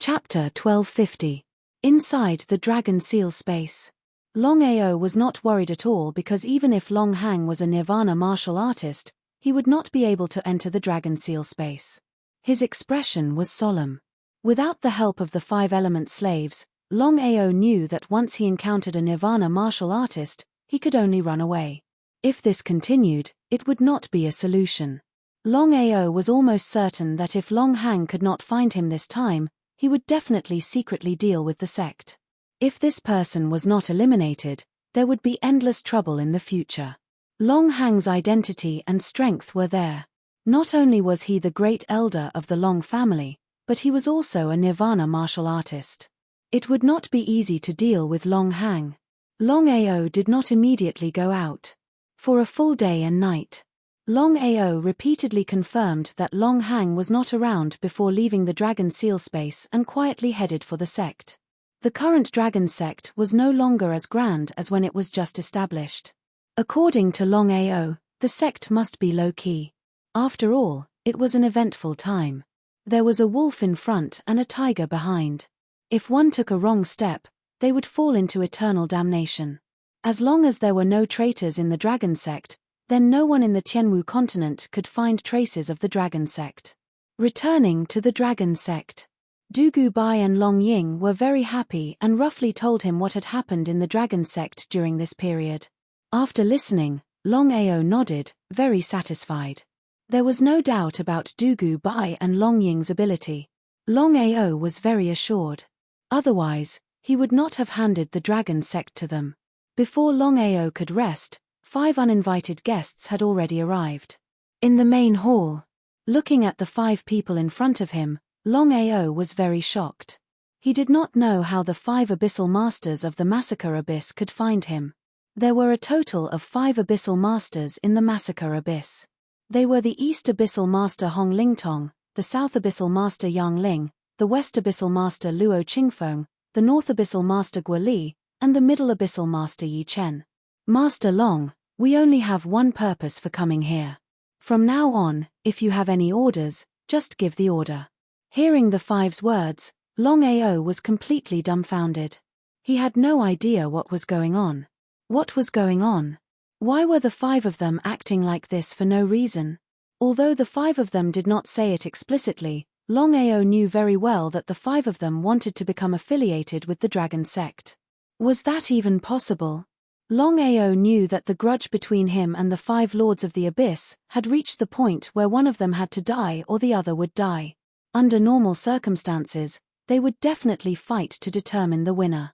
Chapter 1250. Inside the Dragon Seal Space. Long Ao was not worried at all because even if Long Hang was a Nirvana martial artist, he would not be able to enter the Dragon Seal Space. His expression was solemn. Without the help of the 5-element slaves, Long Ao knew that once he encountered a Nirvana martial artist, he could only run away. If this continued, it would not be a solution. Long Ao was almost certain that if Long Hang could not find him this time, he would definitely secretly deal with the sect. If this person was not eliminated, there would be endless trouble in the future. Long Hang's identity and strength were there. Not only was he the great elder of the Long family, but he was also a Nirvana martial artist. It would not be easy to deal with Long Hang. Long Ao did not immediately go out. For a full day and night. Long Ao repeatedly confirmed that Long Hang was not around before leaving the Dragon Seal Space and quietly headed for the sect. The current dragon sect was no longer as grand as when it was just established. According to Longao, the sect must be low-key. After all, it was an eventful time. There was a wolf in front and a tiger behind. If one took a wrong step, they would fall into eternal damnation. As long as there were no traitors in the dragon sect, then no one in the Tianwu continent could find traces of the dragon sect. Returning to the dragon sect. Dugu Bai and Long Ying were very happy and roughly told him what had happened in the dragon sect during this period. After listening, Longao nodded, very satisfied. There was no doubt about Dugu Bai and Long Ying's ability. Longao was very assured. Otherwise, he would not have handed the dragon sect to them. Before Longao could rest, 5 uninvited guests had already arrived. In the main hall, looking at the 5 people in front of him, Longao was very shocked. He did not know how the 5 abyssal masters of the Massacre Abyss could find him. There were a total of 5 abyssal masters in the Massacre Abyss. They were the East Abyssal Master Hong Lingtong, the South Abyssal Master Yang Ling, the West Abyssal Master Luo Qingfeng, the North Abyssal Master Guo Li, and the Middle Abyssal Master Yi Chen. Master Long, we only have one purpose for coming here. From now on, if you have any orders, just give the order. Hearing the 5's words, Longao was completely dumbfounded. He had no idea what was going on. What was going on? Why were the 5 of them acting like this for no reason? Although the 5 of them did not say it explicitly, Longao knew very well that the 5 of them wanted to become affiliated with the dragon sect. Was that even possible? Longao knew that the grudge between him and the 5 Lords of the Abyss had reached the point where one of them had to die or the other would die. Under normal circumstances, they would definitely fight to determine the winner.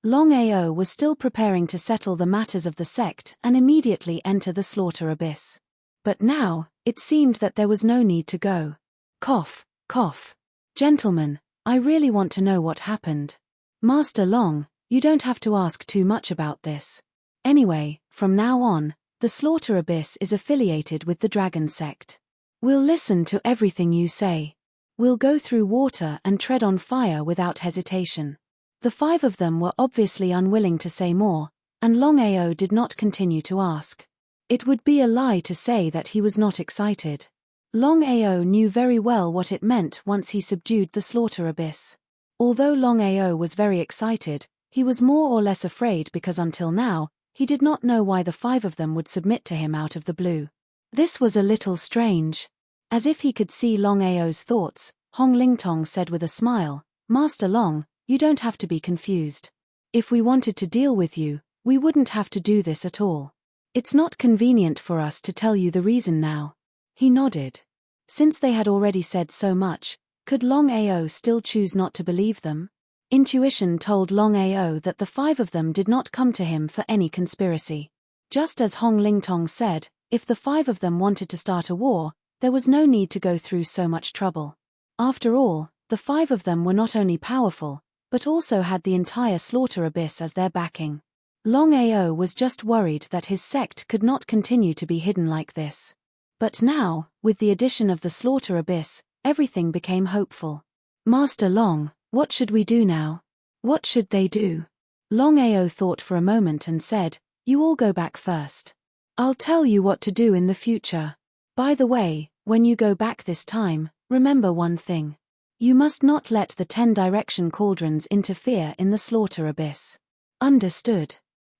Longao was still preparing to settle the matters of the sect and immediately enter the Slaughter Abyss. But now, it seemed that there was no need to go. Cough, cough. Gentlemen, I really want to know what happened. Master Long, you don't have to ask too much about this. Anyway, from now on, the Slaughter Abyss is affiliated with the dragon sect. We'll listen to everything you say. We'll go through water and tread on fire without hesitation. The 5 of them were obviously unwilling to say more, and Longao did not continue to ask. It would be a lie to say that he was not excited. Longao knew very well what it meant once he subdued the Slaughter Abyss. Although Longao was very excited, he was more or less afraid because until now, he did not know why the 5 of them would submit to him out of the blue. This was a little strange. As if he could see Longao's thoughts, Hong Lingtong said with a smile, Master Long, you don't have to be confused. If we wanted to deal with you, we wouldn't have to do this at all. It's not convenient for us to tell you the reason now. He nodded. Since they had already said so much, could Longao still choose not to believe them? Intuition told Longao that the 5 of them did not come to him for any conspiracy. Just as Hong Lingtong said, if the 5 of them wanted to start a war, there was no need to go through so much trouble. After all, the 5 of them were not only powerful, but also had the entire Slaughter Abyss as their backing. Longao was just worried that his sect could not continue to be hidden like this. But now, with the addition of the Slaughter Abyss, everything became hopeful. Master Long, what should we do now? What should they do? Longao thought for a moment and said, you all go back first. I'll tell you what to do in the future. By the way, when you go back this time, remember one thing. You must not let the 10 direction cauldrons interfere in the Slaughter Abyss. Understood.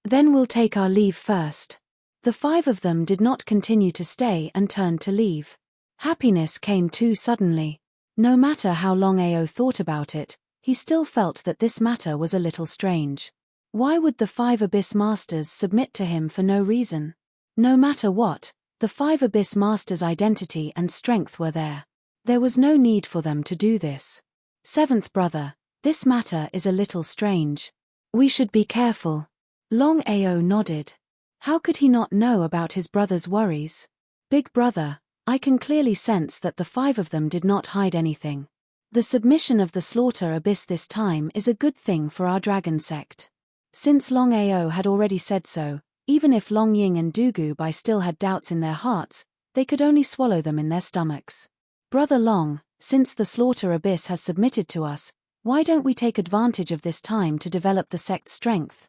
Then we'll take our leave first. The 5 of them did not continue to stay and turned to leave. Happiness came too suddenly. No matter how Longao thought about it, he still felt that this matter was a little strange. Why would the 5 Abyss Masters submit to him for no reason? No matter what, the 5 Abyss Masters' identity and strength were there. There was no need for them to do this. 7th brother, this matter is a little strange. We should be careful. Longao nodded. How could he not know about his brother's worries? Big brother, I can clearly sense that the 5 of them did not hide anything. The submission of the Slaughter Abyss this time is a good thing for our dragon sect. Since Longao had already said so, even if Long Ying and Dugu Bai still had doubts in their hearts, they could only swallow them in their stomachs. Brother Long, Since the Slaughter Abyss has submitted to us, why don't we take advantage of this time to develop the sect's strength?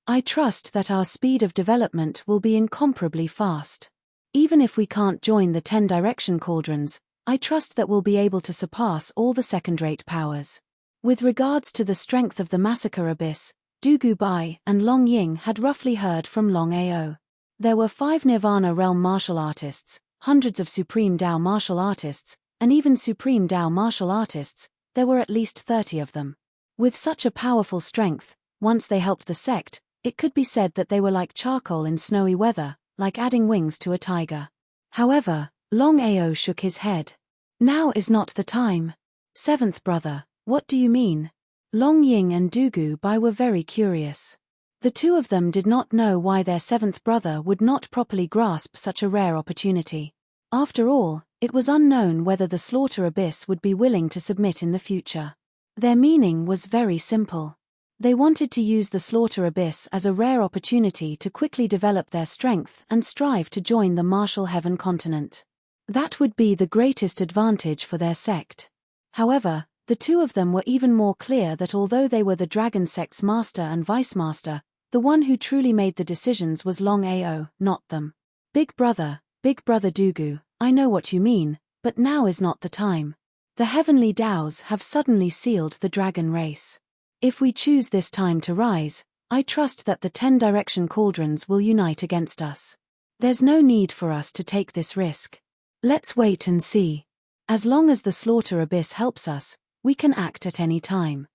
I trust that our speed of development will be incomparably fast. Even if we can't join the 10 Direction Cauldrons, I trust that we'll be able to surpass all the second-rate powers. With regards to the strength of the Massacre Abyss, Dugu Bai and Long Ying had roughly heard from Longao. There were 5 Nirvana Realm martial artists, hundreds of Supreme Dao martial artists, and even Supreme Dao martial artists. There were at least 30 of them. With such a powerful strength, once they helped the sect, it could be said that they were like charcoal in snowy weather, like adding wings to a tiger. However, Longao shook his head. Now is not the time. Seventh brother, what do you mean? Long Ying and Dugu Bai were very curious. The two of them did not know why their seventh brother would not properly grasp such a rare opportunity. After all, it was unknown whether the Slaughter Abyss would be willing to submit in the future. Their meaning was very simple. They wanted to use the Slaughter Abyss as a rare opportunity to quickly develop their strength and strive to join the Martial Heaven continent. That would be the greatest advantage for their sect. However, the two of them were even more clear that although they were the Dragon sect's master and vice-master, the one who truly made the decisions was Longao, not them. Big brother Dugu, I know what you mean, but now is not the time. The heavenly Daos have suddenly sealed the dragon race. If we choose this time to rise, I trust that the 10 Direction Cauldrons will unite against us. There's no need for us to take this risk. Let's wait and see. As long as the Slaughter Abyss helps us, we can act at any time.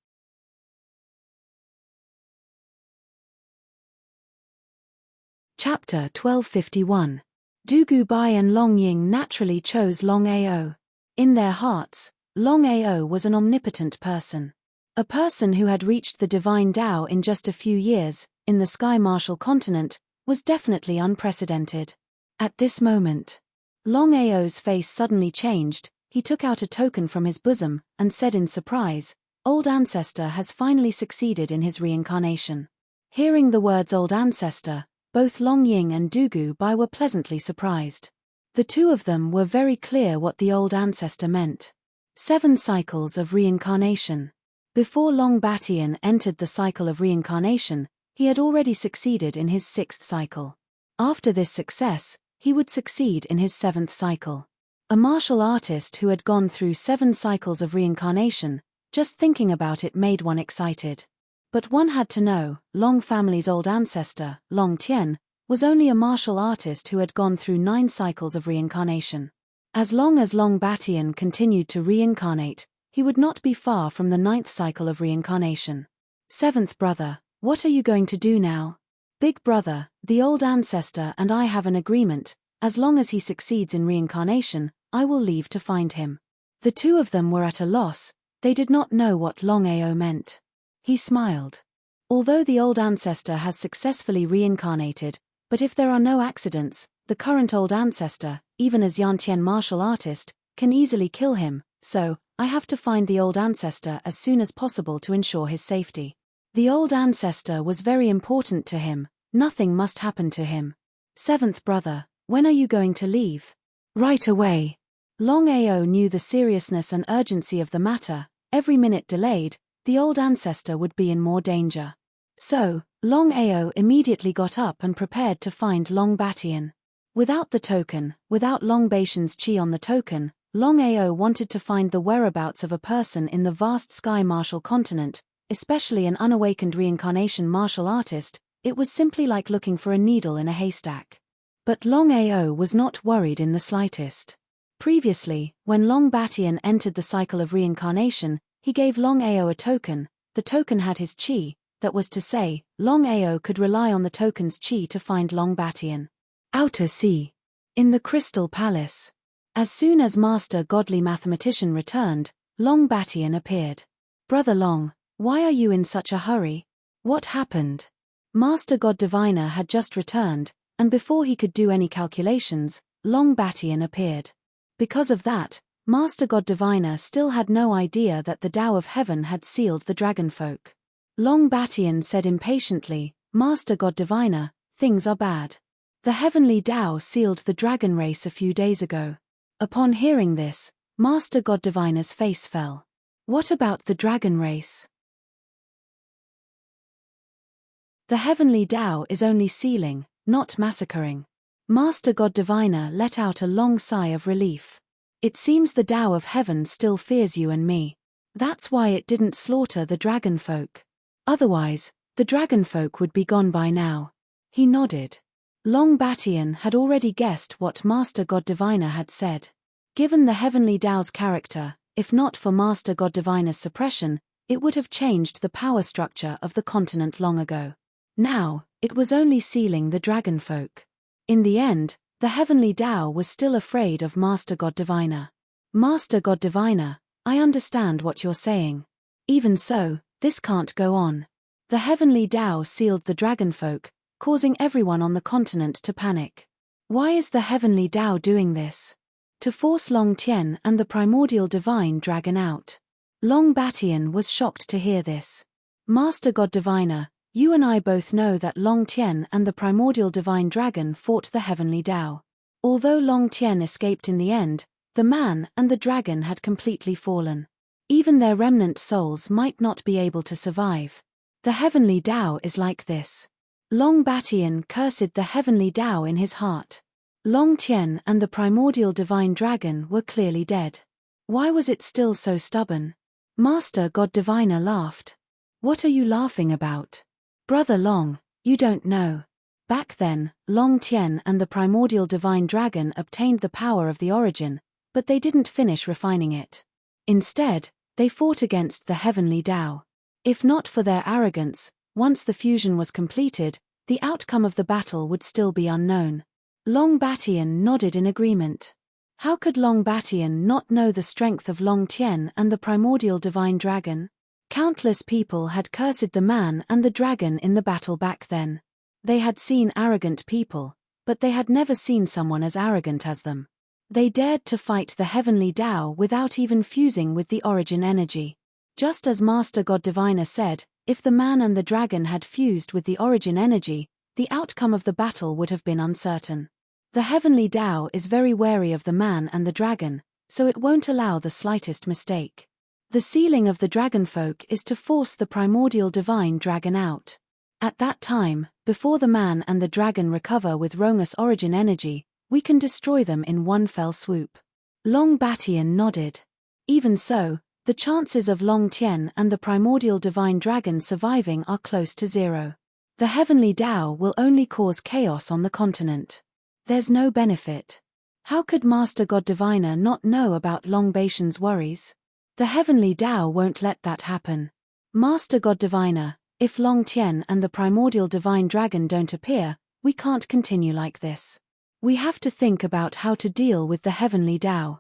Chapter 1251. Dugu Bai and Long Ying naturally chose Longao. In their hearts, Longao was an omnipotent person. A person who had reached the divine Tao in just a few years, in the Sky Martial continent, was definitely unprecedented. At this moment, Longao's face suddenly changed. He took out a token from his bosom, and said in surprise, "Old Ancestor has finally succeeded in his reincarnation." Hearing the words Old Ancestor, both Long Ying and Dugu Bai were pleasantly surprised. The two of them were very clear what the Old Ancestor meant. 7 cycles of reincarnation. Before Long Batian entered the cycle of reincarnation, he had already succeeded in his 6th cycle. After this success, he would succeed in his 7th cycle. A martial artist who had gone through 7 cycles of reincarnation, just thinking about it made one excited. But one had to know, Long family's old ancestor, Long Tian, was only a martial artist who had gone through 9 cycles of reincarnation. As long as Long Batian continued to reincarnate, he would not be far from the 9th cycle of reincarnation. Seventh brother, what are you going to do now? Big brother, the old ancestor and I have an agreement. As long as he succeeds in reincarnation, I will leave to find him. The two of them were at a loss. They did not know what Longao meant. He smiled. Although the old ancestor has successfully reincarnated, but if there are no accidents, the current old ancestor, even as Yantian martial artist, can easily kill him, so I have to find the old ancestor as soon as possible to ensure his safety. The old ancestor was very important to him. Nothing must happen to him. Seventh brother, when are you going to leave? Right away. Longao knew the seriousness and urgency of the matter. Every minute delayed, the old ancestor would be in more danger. So, Longao immediately got up and prepared to find Long Batian. Without the token, without Long Batian's chi on the token, Longao wanted to find the whereabouts of a person in the vast Sky Martial continent, especially an unawakened reincarnation martial artist. It was simply like looking for a needle in a haystack. But Longao was not worried in the slightest. Previously, when Long Batian entered the cycle of reincarnation, he gave Longao a token. The token had his chi, that was to say, Longao could rely on the token's chi to find Long Batian. Outer Sea. In the Crystal Palace. As soon as Master Godly Mathematician returned, Long Batian appeared. Brother Long, why are you in such a hurry? What happened? Master God Diviner had just returned, and before he could do any calculations, Long Batian appeared. Because of that, Master God Diviner still had no idea that the Tao of Heaven had sealed the dragonfolk. Long Batian said impatiently, Master God Diviner, things are bad. The heavenly Tao sealed the dragon race a few days ago. Upon hearing this, Master God Diviner's face fell. What about the dragon race? The heavenly Tao is only sealing, not massacring. Master God Diviner let out a long sigh of relief. It seems the Tao of heaven still fears you and me. That's why it didn't slaughter the dragon folk. Otherwise, the dragon folk would be gone by now. He nodded. Long Batian had already guessed what Master God Diviner had said. Given the heavenly Tao's character, if not for Master God Diviner's suppression, it would have changed the power structure of the continent long ago. Now, it was only sealing the dragon folk. In the end, the heavenly Tao was still afraid of Master God Diviner. Master God Diviner, I understand what you're saying. Even so, this can't go on. The heavenly Tao sealed the dragon folk, causing everyone on the continent to panic. Why is the heavenly Tao doing this? To force Long Tien and the primordial divine dragon out. Long Batian was shocked to hear this. Master God Diviner, you and I both know that Long Tien and the primordial divine dragon fought the heavenly Tao. Although Long Tien escaped in the end, the man and the dragon had completely fallen. Even their remnant souls might not be able to survive. The heavenly Tao is like this. Long Batian cursed the heavenly Tao in his heart. Long Tien and the primordial divine dragon were clearly dead. Why was it still so stubborn? Master God Diviner laughed. What are you laughing about? Brother Long, you don't know. Back then, Long Tien and the primordial divine dragon obtained the power of the origin, but they didn't finish refining it. Instead, they fought against the heavenly Tao. If not for their arrogance, once the fusion was completed, the outcome of the battle would still be unknown. Long Batian nodded in agreement. How could Long Batian not know the strength of Long Tien and the primordial divine dragon? Countless people had cursed the man and the dragon in the battle back then. They had seen arrogant people, but they had never seen someone as arrogant as them. They dared to fight the heavenly Tao without even fusing with the origin energy. Just as Master God Diviner said, if the man and the dragon had fused with the origin energy, the outcome of the battle would have been uncertain. The heavenly Tao is very wary of the man and the dragon, so it won't allow the slightest mistake. The sealing of the dragon folk is to force the primordial divine dragon out. At that time, before the man and the dragon recover with Rongus origin energy, we can destroy them in one fell swoop. Long Batian nodded. Even so, the chances of Long Tien and the primordial divine dragon surviving are close to zero. The heavenly Tao will only cause chaos on the continent. There's no benefit. How could Master God Diviner not know about Long Batian's worries? The heavenly Tao won't let that happen. Master God Diviner, if Long Tien and the primordial divine dragon don't appear, we can't continue like this. We have to think about how to deal with the heavenly Tao.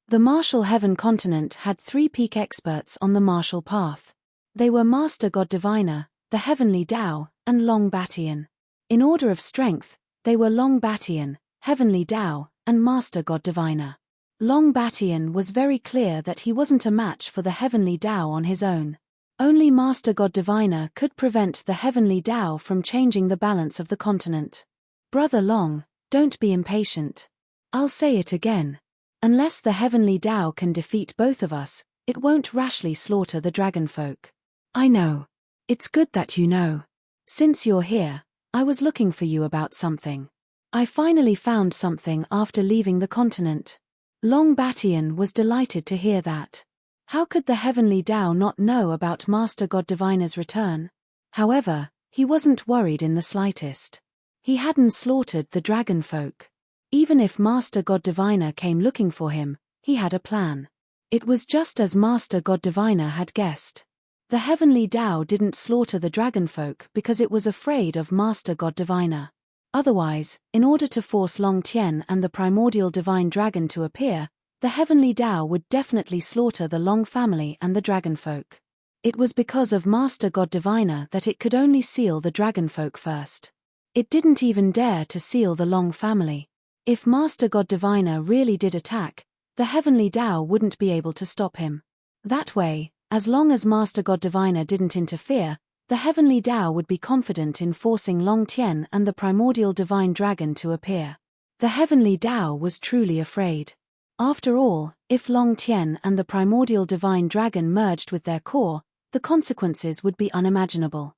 The Martial Heaven continent had 3 peak experts on the martial path. They were Master God Diviner, the heavenly Tao, and Long Batian. In order of strength, they were Long Batian, heavenly Tao, and Master God Diviner. Long Batian was very clear that he wasn't a match for the heavenly Tao on his own. Only Master God Diviner could prevent the heavenly Tao from changing the balance of the continent. Brother Long, don't be impatient. I'll say it again. Unless the heavenly Tao can defeat both of us, it won't rashly slaughter the dragon folk. I know. It's good that you know. Since you're here, I was looking for you about something. I finally found something after leaving the continent. Long Batian was delighted to hear that. How could the heavenly Tao not know about Master God Diviner's return? However, he wasn't worried in the slightest. He hadn't slaughtered the dragon folk. Even if Master God Diviner came looking for him, he had a plan. It was just as Master God Diviner had guessed. The heavenly Tao didn't slaughter the dragon folk because it was afraid of Master God Diviner. Otherwise, in order to force Long Tien and the primordial divine dragon to appear, the heavenly Tao would definitely slaughter the Long family and the dragon folk. It was because of Master God Diviner that it could only seal the dragon folk first. It didn't even dare to seal the Long family. If Master God Diviner really did attack, the heavenly Tao wouldn't be able to stop him. That way, as long as Master God Diviner didn't interfere, the heavenly Tao would be confident in forcing Long Tien and the primordial divine dragon to appear. The heavenly Tao was truly afraid. After all, if Long Tian and the primordial divine dragon merged with their core, the consequences would be unimaginable.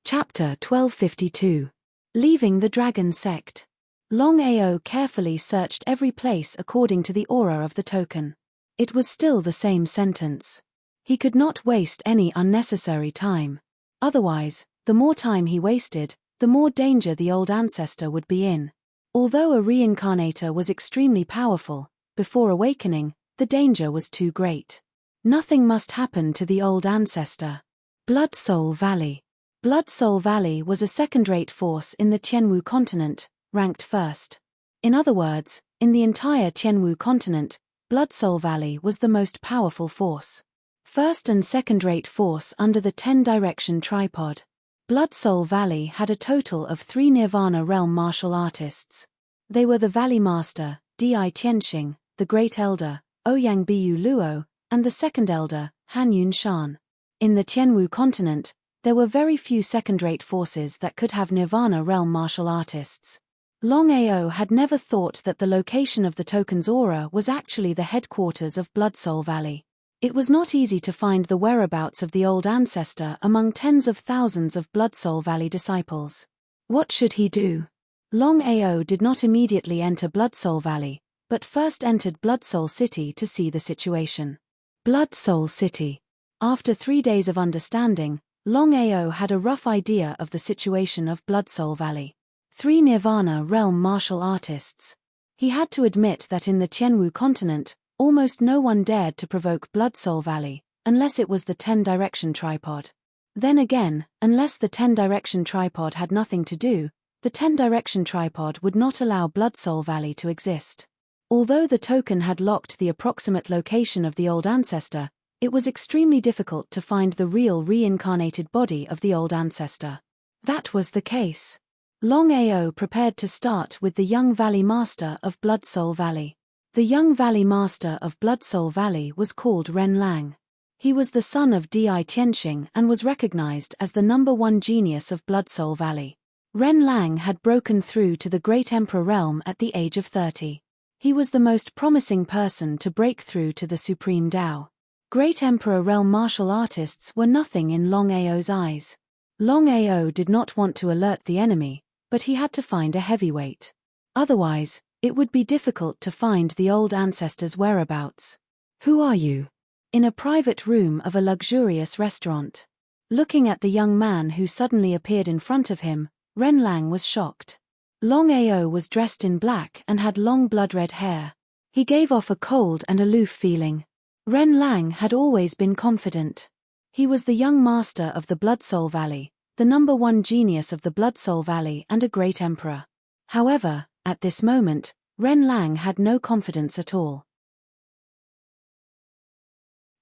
Chapter 1252. Leaving the Dragon Sect. Longao carefully searched every place according to the aura of the token. It was still the same sentence. He could not waste any unnecessary time. Otherwise, the more time he wasted, the more danger the old ancestor would be in. Although a reincarnator was extremely powerful, before awakening, the danger was too great. Nothing must happen to the old ancestor. Blood Soul Valley. Blood Soul Valley was a second-rate force in the Tianwu continent, ranked first. In other words, in the entire Tianwu continent, Blood Soul Valley was the most powerful force. First and second-rate force under the 10-direction tripod. Blood Soul Valley had a total of 3 Nirvana realm martial artists. They were the Valley Master, Di Tianxing, the Great Elder, Ouyang Biyu Luo, and the Second Elder, Han Yun Shan. In the Tianwu continent, there were very few second-rate forces that could have Nirvana realm martial artists. Longao had never thought that the location of the token's aura was actually the headquarters of Blood Soul Valley. It was not easy to find the whereabouts of the old ancestor among tens of thousands of Blood Soul Valley disciples. What should he do? Longao did not immediately enter Blood Soul Valley, but first entered Blood Soul City to see the situation. Blood Soul City. After 3 days of understanding, Longao had a rough idea of the situation of Blood Soul Valley. 3 Nirvana realm martial artists. He had to admit that in the Tianwu continent, almost no one dared to provoke Blood Soul Valley, unless it was the 10-direction tripod. Then again, unless the 10-direction tripod had nothing to do, the 10-direction tripod would not allow Blood Soul Valley to exist. Although the token had locked the approximate location of the old ancestor, it was extremely difficult to find the real reincarnated body of the old ancestor. That was the case. Longao prepared to start with the young Valley Master of Blood Soul Valley. The young Valley Master of Blood Soul Valley was called Ren Lang. He was the son of Di Tianxing and was recognized as the #1 genius of Blood Soul Valley. Ren Lang had broken through to the Great Emperor realm at the age of 30. He was the most promising person to break through to the Supreme Tao. Great Emperor realm martial artists were nothing in Longao's eyes. Longao did not want to alert the enemy, but he had to find a heavyweight. Otherwise, it would be difficult to find the old ancestor's whereabouts. Who are you? In a private room of a luxurious restaurant. Looking at the young man who suddenly appeared in front of him, Ren Lang was shocked. Longao was dressed in black and had long blood-red hair. He gave off a cold and aloof feeling. Ren Lang had always been confident. He was the young master of the Blood Soul Valley, the #1 genius of the Blood Soul Valley and a great emperor. However, at this moment, Ren Lang had no confidence at all.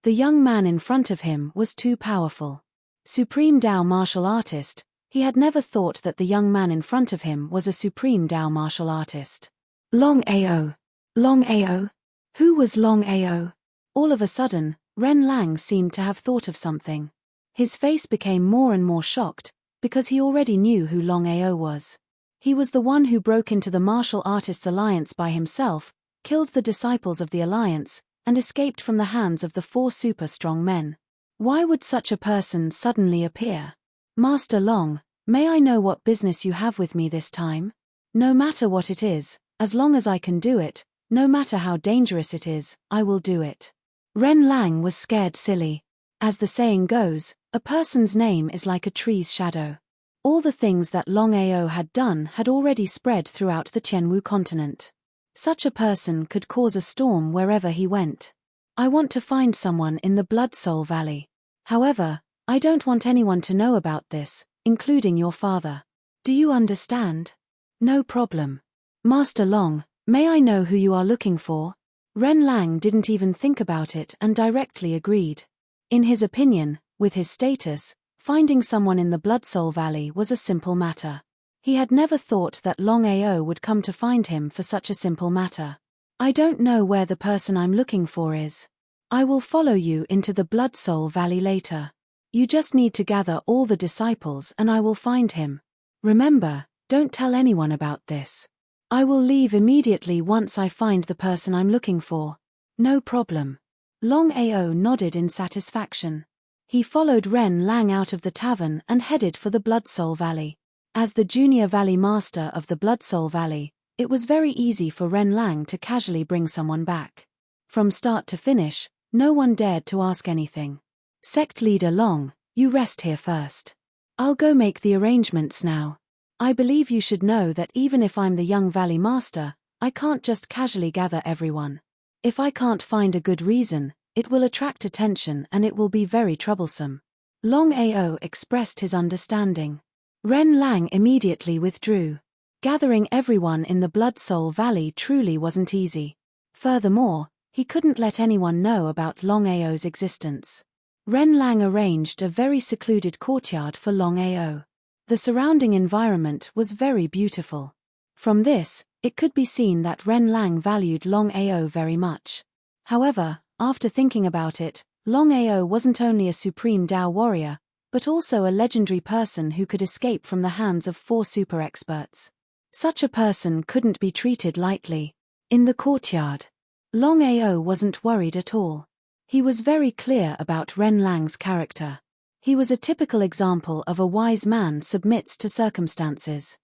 The young man in front of him was too powerful. Supreme Tao martial artist, he had never thought that the young man in front of him was a Supreme Tao martial artist. Longao. Longao? Who was Longao? All of a sudden, Ren Lang seemed to have thought of something. His face became more and more shocked, because he already knew who Longao was. He was the one who broke into the Martial Artists Alliance by himself, killed the disciples of the Alliance, and escaped from the hands of the 4 super strong men. Why would such a person suddenly appear? Master Long, may I know what business you have with me this time? No matter what it is, as long as I can do it, no matter how dangerous it is, I will do it. Ren Lang was scared silly. As the saying goes, a person's name is like a tree's shadow. All the things that Longao had done had already spread throughout the Tianwu continent. Such a person could cause a storm wherever he went. I want to find someone in the Blood Soul Valley. However, I don't want anyone to know about this, including your father. Do you understand? No problem. Master Long, may I know who you are looking for? Ren Lang didn't even think about it and directly agreed. In his opinion, with his status, finding someone in the Blood Soul Valley was a simple matter. He had never thought that Longao would come to find him for such a simple matter. I don't know where the person I'm looking for is. I will follow you into the Blood Soul Valley later. You just need to gather all the disciples and I will find him. Remember, don't tell anyone about this. I will leave immediately once I find the person I'm looking for. No problem. Longao nodded in satisfaction. He followed Ren Lang out of the tavern and headed for the Bloodsoul Valley. As the junior valley master of the Bloodsoul Valley, it was very easy for Ren Lang to casually bring someone back. From start to finish, no one dared to ask anything. Sect leader Long, you rest here first. I'll go make the arrangements now. I believe you should know that even if I'm the young valley master, I can't just casually gather everyone. If I can't find a good reason, it will attract attention and it will be very troublesome. Longao expressed his understanding. Ren Lang immediately withdrew. Gathering everyone in the Bloodsoul Valley truly wasn't easy. Furthermore, he couldn't let anyone know about Longao's existence. Ren Lang arranged a very secluded courtyard for Longao. The surrounding environment was very beautiful. From this, it could be seen that Ren Lang valued Longao very much. However, after thinking about it, Longao wasn't only a supreme Dao warrior, but also a legendary person who could escape from the hands of 4 super experts. Such a person couldn't be treated lightly. In the courtyard, Longao wasn't worried at all. He was very clear about Ren Lang's character. He was a typical example of a wise man submits to circumstances.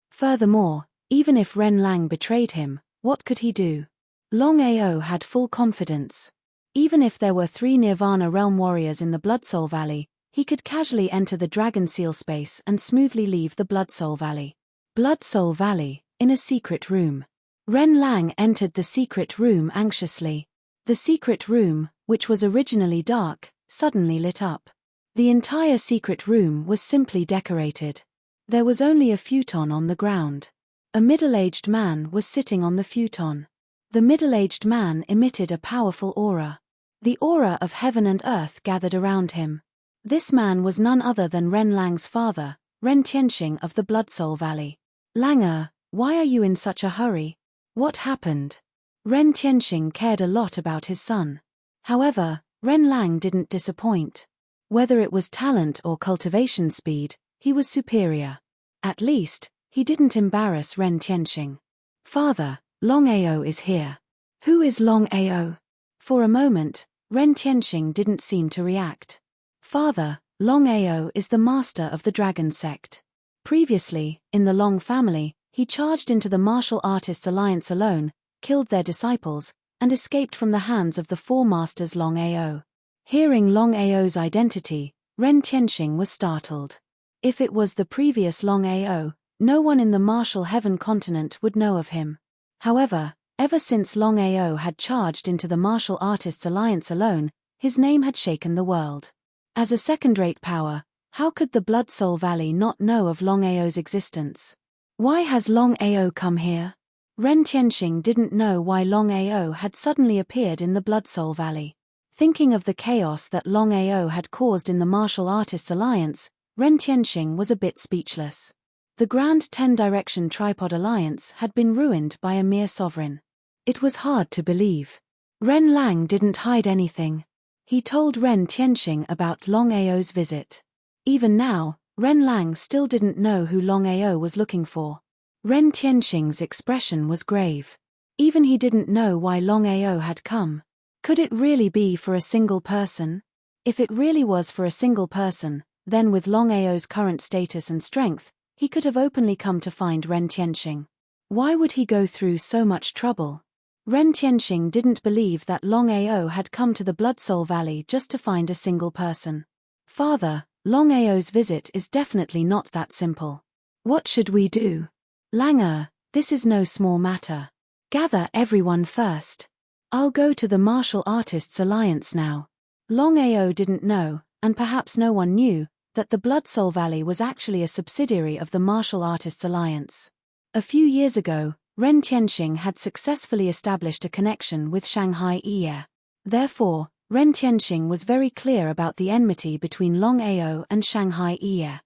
Furthermore, even if Ren Lang betrayed him, what could he do? Longao had full confidence. Even if there were 3 Nirvana Realm warriors in the Bloodsoul Valley, he could casually enter the Dragon Seal space and smoothly leave the Bloodsoul Valley. Bloodsoul Valley, in a secret room. Ren Lang entered the secret room anxiously. The secret room, which was originally dark, suddenly lit up. The entire secret room was simply decorated. There was only a futon on the ground. A middle-aged man was sitting on the futon. The middle-aged man emitted a powerful aura. The aura of heaven and earth gathered around him. This man was none other than Ren Lang's father, Ren Tianxing of the Bloodsoul Valley. Langer, why are you in such a hurry? What happened? Ren Tianxing cared a lot about his son. However, Ren Lang didn't disappoint. Whether it was talent or cultivation speed, he was superior. At least, he didn't embarrass Ren Tianxing. Father, Longao is here. Who is Longao? For a moment, Ren Tianxing didn't seem to react. Father, Longao is the master of the Dragon Sect. Previously, in the Long family, he charged into the Martial Artists Alliance alone, killed their disciples, and escaped from the hands of the 4 masters Longao. Hearing Longao's identity, Ren Tianxing was startled. If it was the previous Longao, no one in the Martial Heaven continent would know of him. However, ever since Longao had charged into the Martial Artists Alliance alone, his name had shaken the world. As a second-rate power, how could the Bloodsoul Valley not know of Longao's existence? Why has Longao come here? Ren Tianxing didn't know why Longao had suddenly appeared in the Bloodsoul Valley. Thinking of the chaos that Longao had caused in the Martial Artists Alliance, Ren Tianxing was a bit speechless. The Grand 10-Direction Tripod Alliance had been ruined by a mere sovereign. It was hard to believe. Ren Lang didn't hide anything. He told Ren Tianxing about Longao's visit. Even now, Ren Lang still didn't know who Longao was looking for. Ren Tianxing's expression was grave. Even he didn't know why Longao had come. Could it really be for a single person? If it really was for a single person, then with Longao's current status and strength, he could have openly come to find Ren Tianxing. Why would he go through so much trouble? Ren Tianxing didn't believe that Longao had come to the Bloodsoul Valley just to find a single person. Father, Longao's visit is definitely not that simple. What should we do? Langer, this is no small matter. Gather everyone first. I'll go to the Martial Artists Alliance now. Longao didn't know, and perhaps no one knew, that the Bloodsoul Valley was actually a subsidiary of the Martial Artists Alliance. A few years ago, Ren Tianxing had successfully established a connection with Shanghai Ye. Therefore, Ren Tianxing was very clear about the enmity between Longao and Shanghai Ye.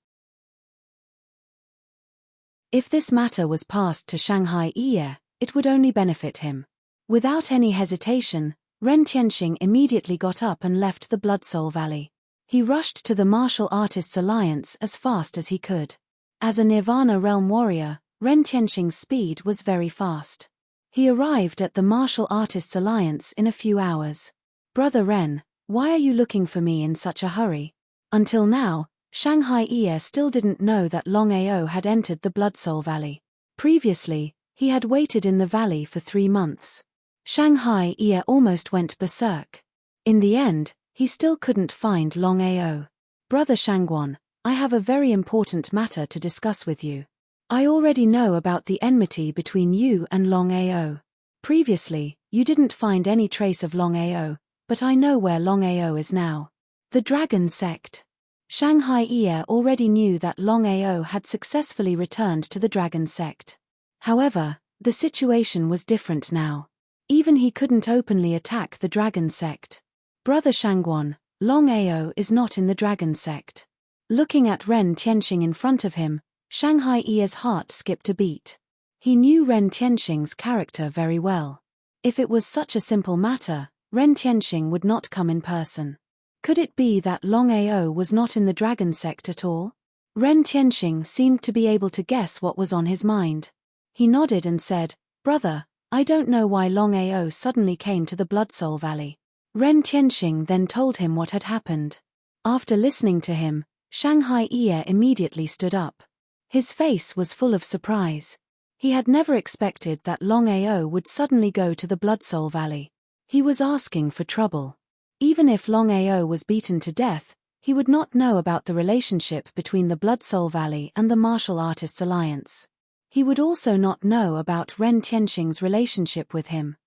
If this matter was passed to Shanghai Ye, it would only benefit him. Without any hesitation, Ren Tianxing immediately got up and left the Blood Soul Valley. He rushed to the Martial Artists Alliance as fast as he could. As a Nirvana Realm warrior, Ren Tianxing's speed was very fast. He arrived at the Martial Artists Alliance in a few hours. Brother Ren, why are you looking for me in such a hurry? Until now, Shanghai Ye still didn't know that Longao had entered the Blood Soul Valley. Previously, he had waited in the valley for 3 months. Shanghai Ye almost went berserk. In the end, he still couldn't find Longao. Brother Shangguan, I have a very important matter to discuss with you. I already know about the enmity between you and Longao. Previously, you didn't find any trace of Longao, but I know where Longao is now. The Dragon Sect. Shanghai Ye already knew that Longao had successfully returned to the Dragon Sect. However, the situation was different now. Even he couldn't openly attack the Dragon Sect. Brother Shangguan, Longao is not in the Dragon Sect. Looking at Ren Tianxing in front of him, Shanghai Ye's heart skipped a beat. He knew Ren Tianxing's character very well. If it was such a simple matter, Ren Tianxing would not come in person. Could it be that Longao was not in the Dragon Sect at all? Ren Tianxing seemed to be able to guess what was on his mind. He nodded and said, Brother, I don't know why Longao suddenly came to the Blood Soul Valley. Ren Tianxing then told him what had happened. After listening to him, Shanghai Ye immediately stood up. His face was full of surprise. He had never expected that Longao would suddenly go to the Blood Soul Valley. He was asking for trouble. Even if Longao was beaten to death, he would not know about the relationship between the Blood Soul Valley and the Martial Artists Alliance. He would also not know about Ren Tianxing's relationship with him.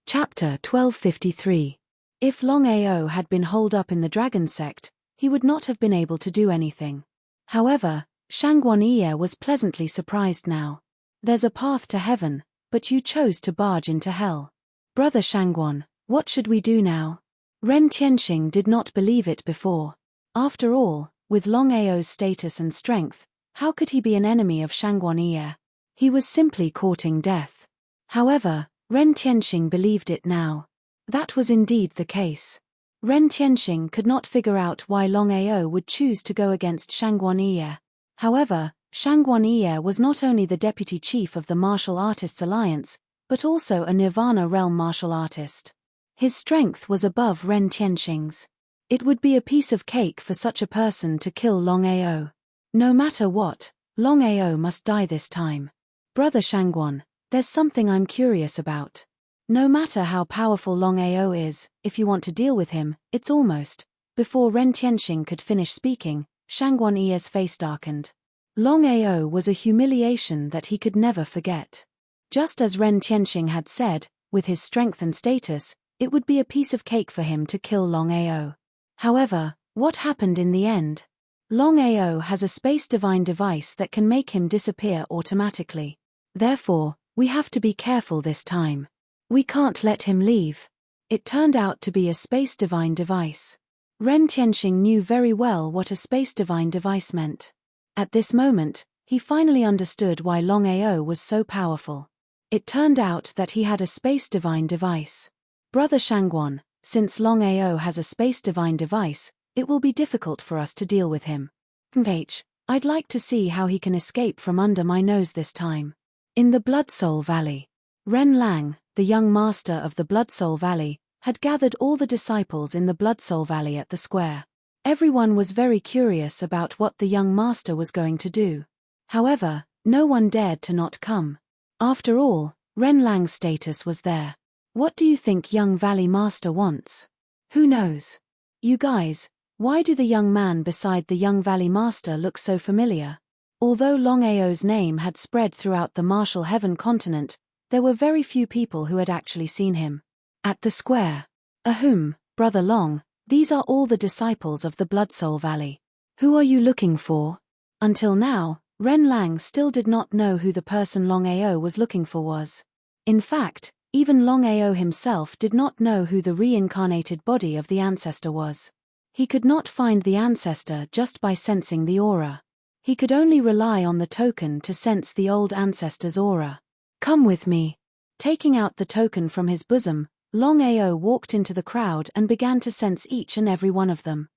Chapter 1253. If Longao had been holed up in the Dragon Sect, he would not have been able to do anything. However, Shangguan Ye was pleasantly surprised now. There's a path to heaven, but you chose to barge into hell. Brother Shangguan, what should we do now? Ren Tianxing did not believe it before. After all, with Longao's status and strength, how could he be an enemy of Shangguan Ye? He was simply courting death. However, Ren Tianxing believed it now. That was indeed the case. Ren Tianxing could not figure out why Longao would choose to go against Shangguan Ye. However, Shangguan Ye was not only the deputy chief of the Martial Artists Alliance, but also a Nirvana Realm martial artist. His strength was above Ren Tianxing's. It would be a piece of cake for such a person to kill Longao. No matter what, Longao must die this time. Brother Shangguan, there's something I'm curious about. No matter how powerful Longao is, if you want to deal with him, it's almost. Before Ren Tianxing could finish speaking, Shangguan Ye's face darkened. Longao was a humiliation that he could never forget. Just as Ren Tianxing had said, with his strength and status, it would be a piece of cake for him to kill Longao. However, what happened in the end? Longao has a Space Divine device that can make him disappear automatically. Therefore, we have to be careful this time. We can't let him leave. It turned out to be a Space Divine device. Ren Tianxing knew very well what a Space Divine device meant. At this moment, he finally understood why Longao was so powerful. It turned out that he had a Space Divine device. Brother Shangguan, since Longao has a Space Divine device, it will be difficult for us to deal with him. I'd like to see how he can escape from under my nose this time. In the Blood Soul Valley, Ren Lang, the young master of the Blood Soul Valley, had gathered all the disciples in the Blood Soul Valley at the square. Everyone was very curious about what the young master was going to do. However, no one dared to not come. After all, Ren Lang's status was there. What do you think young Valley Master wants? Who knows? You guys, why do the young man beside the young Valley Master look so familiar? Although Longao's name had spread throughout the Martial Heaven continent, there were very few people who had actually seen him. At the square. Ahem, Brother Long, these are all the disciples of the Blood Soul Valley. Who are you looking for? Until now, Ren Lang still did not know who the person Longao was looking for was. In fact, even Longao himself did not know who the reincarnated body of the ancestor was. He could not find the ancestor just by sensing the aura. He could only rely on the token to sense the old ancestor's aura. "Come with me." Taking out the token from his bosom, Longao walked into the crowd and began to sense each and every one of them.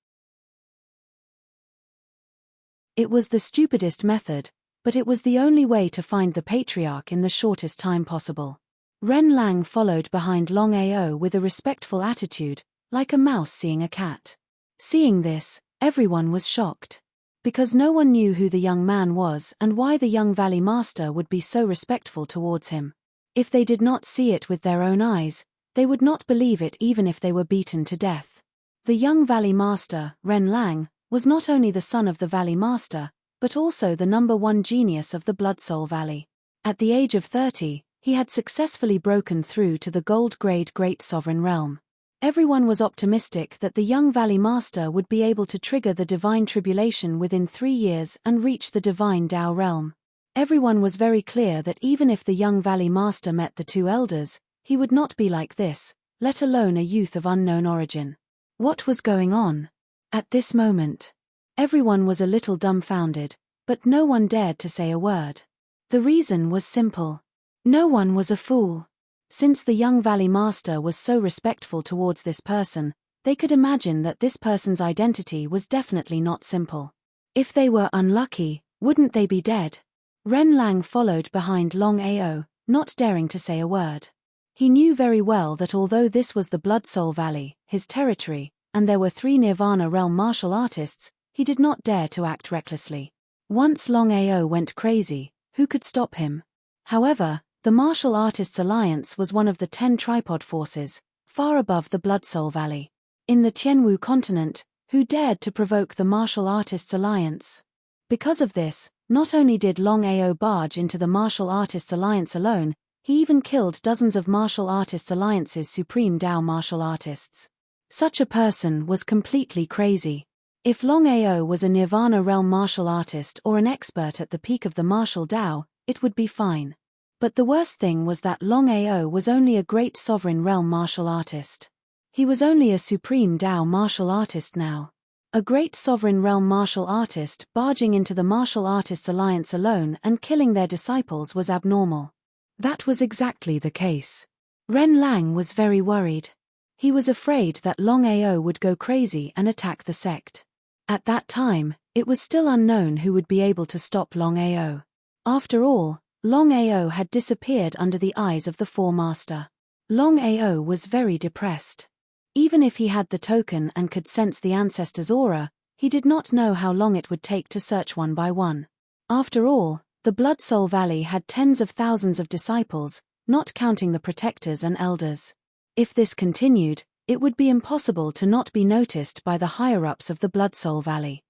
It was the stupidest method, but it was the only way to find the patriarch in the shortest time possible. Ren Lang followed behind Longao with a respectful attitude, like a mouse seeing a cat. Seeing this, everyone was shocked. Because no one knew who the young man was and why the young Valley Master would be so respectful towards him. If they did not see it with their own eyes, they would not believe it even if they were beaten to death. The young Valley Master, Ren Lang, was not only the son of the Valley Master, but also the #1 genius of the Blood Soul Valley. At the age of 30, he had successfully broken through to the gold-grade Great Sovereign Realm. Everyone was optimistic that the young Valley Master would be able to trigger the Divine Tribulation within 3 years and reach the Divine Tao Realm. Everyone was very clear that even if the young Valley Master met the two elders, he would not be like this, let alone a youth of unknown origin. What was going on? At this moment, everyone was a little dumbfounded, but no one dared to say a word. The reason was simple. No one was a fool. Since the young Valley Master was so respectful towards this person, they could imagine that this person's identity was definitely not simple. If they were unlucky, wouldn't they be dead? Ren Lang followed behind Longao, not daring to say a word. He knew very well that although this was the Blood Soul Valley, his territory, and there were 3 Nirvana Realm martial artists, he did not dare to act recklessly. Once Longao went crazy, who could stop him? However, the Martial Artists Alliance was one of the 10 tripod forces, far above the Blood Soul Valley. In the Tianwu continent, who dared to provoke the Martial Artists Alliance? Because of this, not only did Longao barge into the Martial Artists Alliance alone, he even killed dozens of Martial Artists Alliance's Supreme Tao martial artists. Such a person was completely crazy. If Longao was a Nirvana Realm martial artist or an expert at the peak of the martial Tao, it would be fine. But the worst thing was that Longao was only a Great Sovereign Realm martial artist. He was only a Supreme Tao martial artist now. A Great Sovereign Realm martial artist barging into the Martial Artists Alliance alone and killing their disciples was abnormal. That was exactly the case. Ren Lang was very worried. He was afraid that Longao would go crazy and attack the sect. At that time, it was still unknown who would be able to stop Longao. After all, Longao had disappeared under the eyes of the Four Master. Longao was very depressed. Even if he had the token and could sense the ancestor's aura, he did not know how long it would take to search one by one. After all, the Blood Soul Valley had tens of thousands of disciples, not counting the protectors and elders. If this continued, it would be impossible to not be noticed by the higher-ups of the Blood Soul Valley.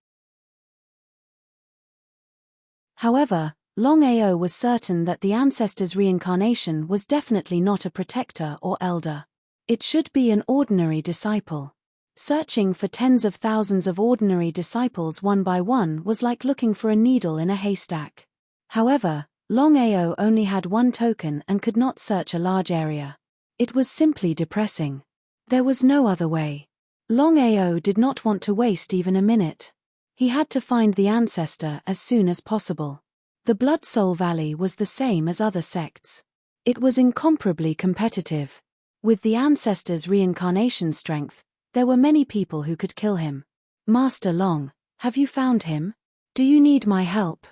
However, Longao was certain that the ancestor's reincarnation was definitely not a protector or elder. It should be an ordinary disciple. Searching for tens of thousands of ordinary disciples one by one was like looking for a needle in a haystack. However, Longao only had one token and could not search a large area. It was simply depressing. There was no other way. Longao did not want to waste even a minute. He had to find the ancestor as soon as possible. The Blood Soul Valley was the same as other sects. It was incomparably competitive. With the ancestor's reincarnation strength, there were many people who could kill him. "Master Long, have you found him? Do you need my help?"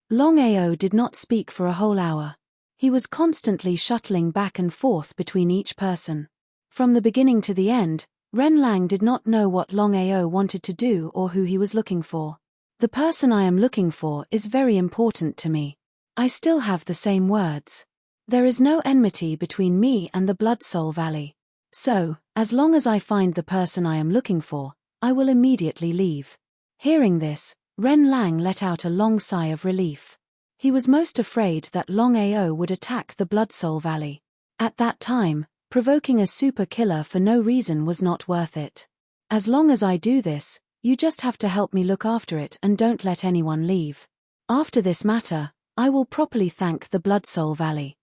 Longao did not speak for a whole hour. He was constantly shuttling back and forth between each person. From the beginning to the end, Ren Lang did not know what Longao wanted to do or who he was looking for. "The person I am looking for is very important to me." I still have the same words. There is no enmity between me and the Blood Soul Valley. So, as long as I find the person I am looking for, I will immediately leave. Hearing this, Ren Lang let out a long sigh of relief. He was most afraid that Longao would attack the Blood Soul Valley. At that time, provoking a super killer for no reason was not worth it. "As long as I do this, you just have to help me look after it and don't let anyone leave. After this matter, I will properly thank the Blood Soul Valley."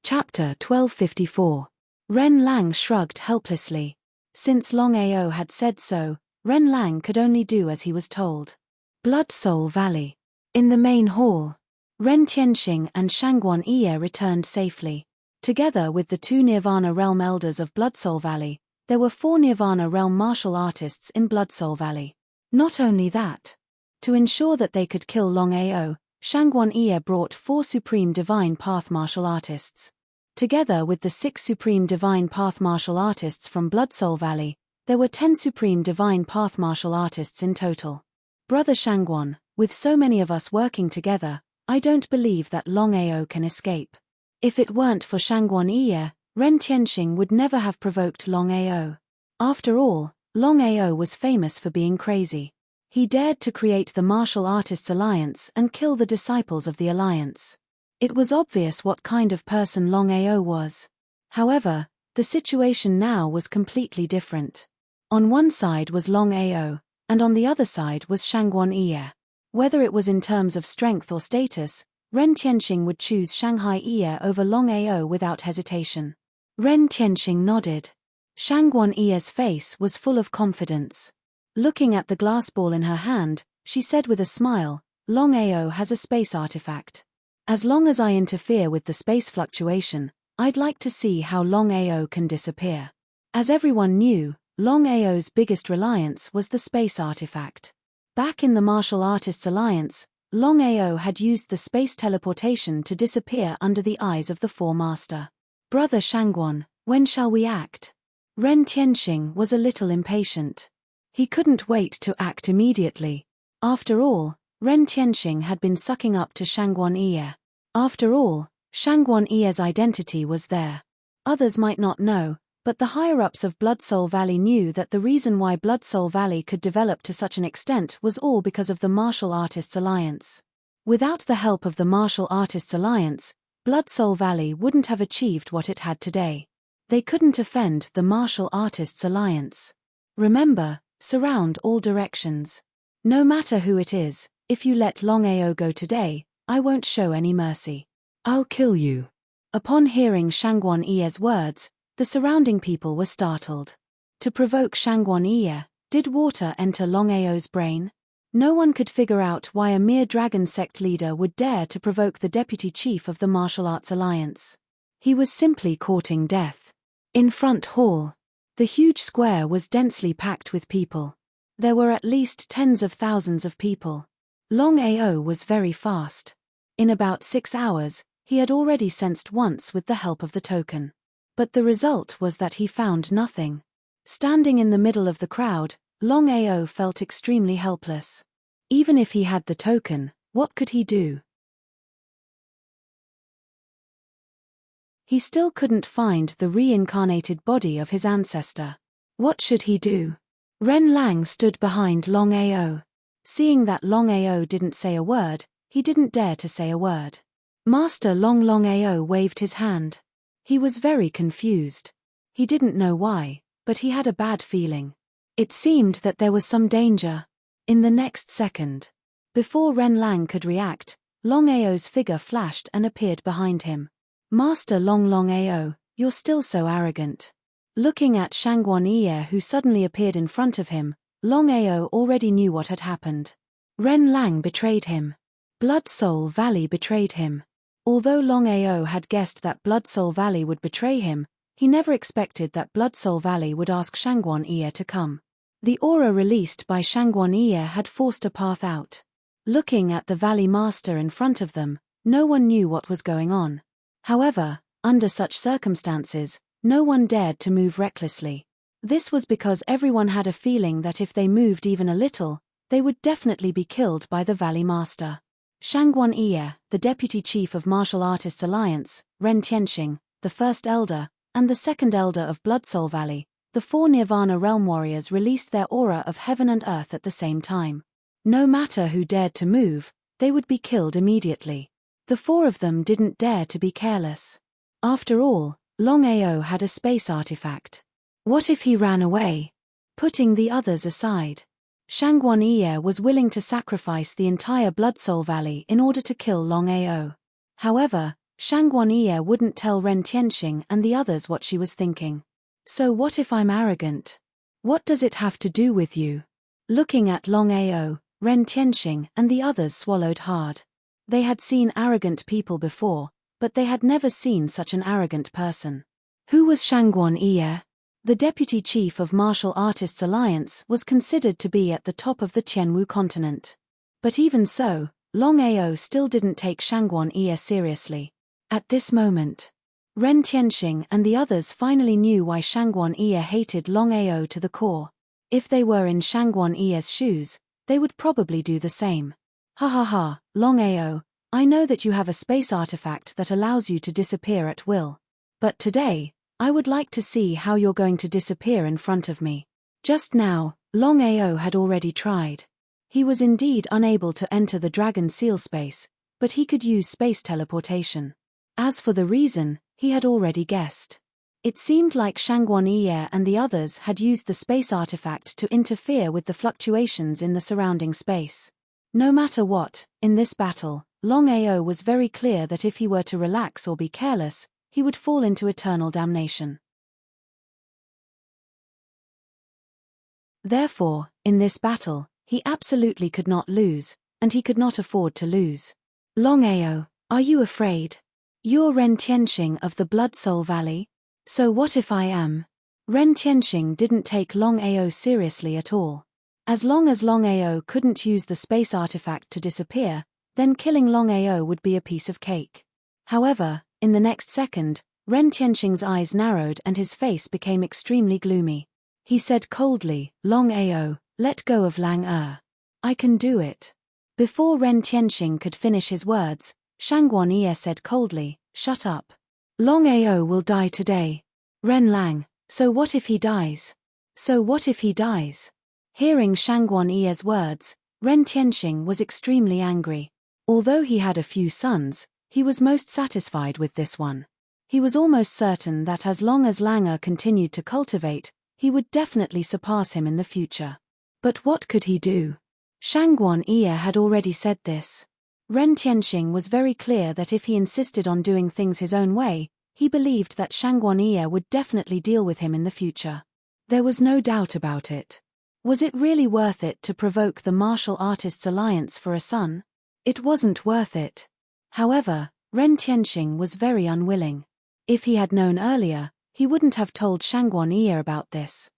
Chapter 1254. Ren Lang shrugged helplessly. Since Longao had said so, Ren Lang could only do as he was told. Blood Soul Valley. In the main hall, Ren Tianxing and Shangguan Ye returned safely. Together with the 2 Nirvana Realm Elders of Blood Soul Valley, there were 4 Nirvana Realm martial artists in Blood Soul Valley. Not only that, to ensure that they could kill Longao, Shangguan Ye brought 4 Supreme Divine Path martial artists. Together with the 6 Supreme Divine Path martial artists from Blood Soul Valley, there were 10 Supreme Divine Path martial artists in total. Brother Shangguan, with so many of us working together, I don't believe that Longao can escape. If it weren't for Shangguan Ye, Ren Tianxing would never have provoked Longao. After all, Longao was famous for being crazy. He dared to create the Martial Artists Alliance and kill the disciples of the Alliance. It was obvious what kind of person Longao was. However, the situation now was completely different. On one side was Longao, and on the other side was Shangguan Ye. Whether it was in terms of strength or status, Ren Tianxing would choose Shanghai Ye over Longao without hesitation. Ren Tianxing nodded. Shangguan Ye's face was full of confidence. Looking at the glass ball in her hand, she said with a smile, Longao has a space artifact. As long as I interfere with the space fluctuation, I'd like to see how Longao can disappear. As everyone knew, Longao's biggest reliance was the space artifact. Back in the Martial Artists Alliance, Longao had used the space teleportation to disappear under the eyes of the 4 Master. Brother Shangguan, when shall we act? Ren Tianxing was a little impatient. He couldn't wait to act immediately. After all, Ren Tianxing had been sucking up to Shangguan Ye. After all, Shangguan Ye's identity was there. Others might not know, but the higher-ups of Blood Soul Valley knew that the reason why Blood Soul Valley could develop to such an extent was all because of the Martial Artists Alliance. Without the help of the Martial Artists Alliance, Blood Soul Valley wouldn't have achieved what it had today. They couldn't offend the Martial Artists Alliance. Remember, surround all directions. No matter who it is, if you let Longao go today, I won't show any mercy. I'll kill you. Upon hearing Shangguan Ye's words, the surrounding people were startled. To provoke Shangguan Ye, did water enter Longao's brain? No one could figure out why a mere dragon sect leader would dare to provoke the deputy chief of the Martial Arts Alliance. He was simply courting death. In front hall, the huge square was densely packed with people. There were at least tens of thousands of people. Longao was very fast. In about 6 hours, he had already sensed once with the help of the token. But the result was that he found nothing. Standing in the middle of the crowd, Longao felt extremely helpless. Even if he had the token, what could he do? He still couldn't find the reincarnated body of his ancestor. What should he do? Ren Lang stood behind Longao. Seeing that Longao didn't say a word, he didn't dare to say a word. Master Longao waved his hand. He was very confused. He didn't know why, but he had a bad feeling. It seemed that there was some danger. In the next second, before Ren Lang could react, Longao's figure flashed and appeared behind him. Master Longao, you're still so arrogant. Looking at Shangguan Ye who suddenly appeared in front of him, Longao already knew what had happened. Ren Lang betrayed him. Blood Soul Valley betrayed him. Although Longao had guessed that Blood Soul Valley would betray him, he never expected that Blood Soul Valley would ask Shangguan Ye to come. The aura released by Shangguan Ye had forced a path out. Looking at the Valley Master in front of them, no one knew what was going on. However, under such circumstances, no one dared to move recklessly. This was because everyone had a feeling that if they moved even a little, they would definitely be killed by the Valley Master. Shangguan Ye, the Deputy Chief of Martial Artists Alliance, Ren Tianxing, the First Elder, and the Second Elder of Blood Soul Valley, the 4 Nirvana Realm Warriors released their aura of heaven and earth at the same time. No matter who dared to move, they would be killed immediately. The 4 of them didn't dare to be careless. After all, Longao had a space artifact. What if he ran away? Putting the others aside, Shangguan Ye was willing to sacrifice the entire Blood Soul Valley in order to kill Longao. However, Shangguan Ye wouldn't tell Ren Tianxing and the others what she was thinking. So what if I'm arrogant? What does it have to do with you? Looking at Longao, Ren Tianxing and the others swallowed hard. They had seen arrogant people before, but they had never seen such an arrogant person. Who was Shangguan Yi? The deputy chief of Martial Artists Alliance was considered to be at the top of the Tianwu continent. But even so, Longao still didn't take Shangguan Yi seriously. At this moment, Ren Tianxing and the others finally knew why Shangguan Yi hated Longao to the core. If they were in Shangguan Yi's shoes, they would probably do the same. Ha ha ha, Longao, I know that you have a space artifact that allows you to disappear at will. But today, I would like to see how you're going to disappear in front of me. Just now, Longao had already tried. He was indeed unable to enter the dragon seal space, but he could use space teleportation. As for the reason, he had already guessed. It seemed like Shangguan Yi and the others had used the space artifact to interfere with the fluctuations in the surrounding space. No matter what, in this battle, Longao was very clear that if he were to relax or be careless, he would fall into eternal damnation. Therefore, in this battle, he absolutely could not lose, and he could not afford to lose. Longao, are you afraid? You're Ren Tianxing of the Blood Soul Valley? So what if I am? Ren Tianxing didn't take Longao seriously at all. As long as Longao couldn't use the space artifact to disappear, then killing Longao would be a piece of cake. However, in the next second, Ren Tianxing's eyes narrowed and his face became extremely gloomy. He said coldly, Longao, let go of Lang. I can do it. Before Ren Tianxing could finish his words, Shangguan Yi said coldly, shut up. Longao will die today. Ren Lang, so what if he dies? So what if he dies? Hearing Shangguan Yi's words, Ren Tianxing was extremely angry. Although he had a few sons, he was most satisfied with this one. He was almost certain that as long as Lang continued to cultivate, he would definitely surpass him in the future. But what could he do? Shangguan Yi had already said this. Ren Tianxing was very clear that if he insisted on doing things his own way, he believed that Shangguan Yi would definitely deal with him in the future. There was no doubt about it. Was it really worth it to provoke the Martial Artists Alliance for a son? It wasn't worth it. However, Ren Tianxing was very unwilling. If he had known earlier, he wouldn't have told Shangguan Yi about this.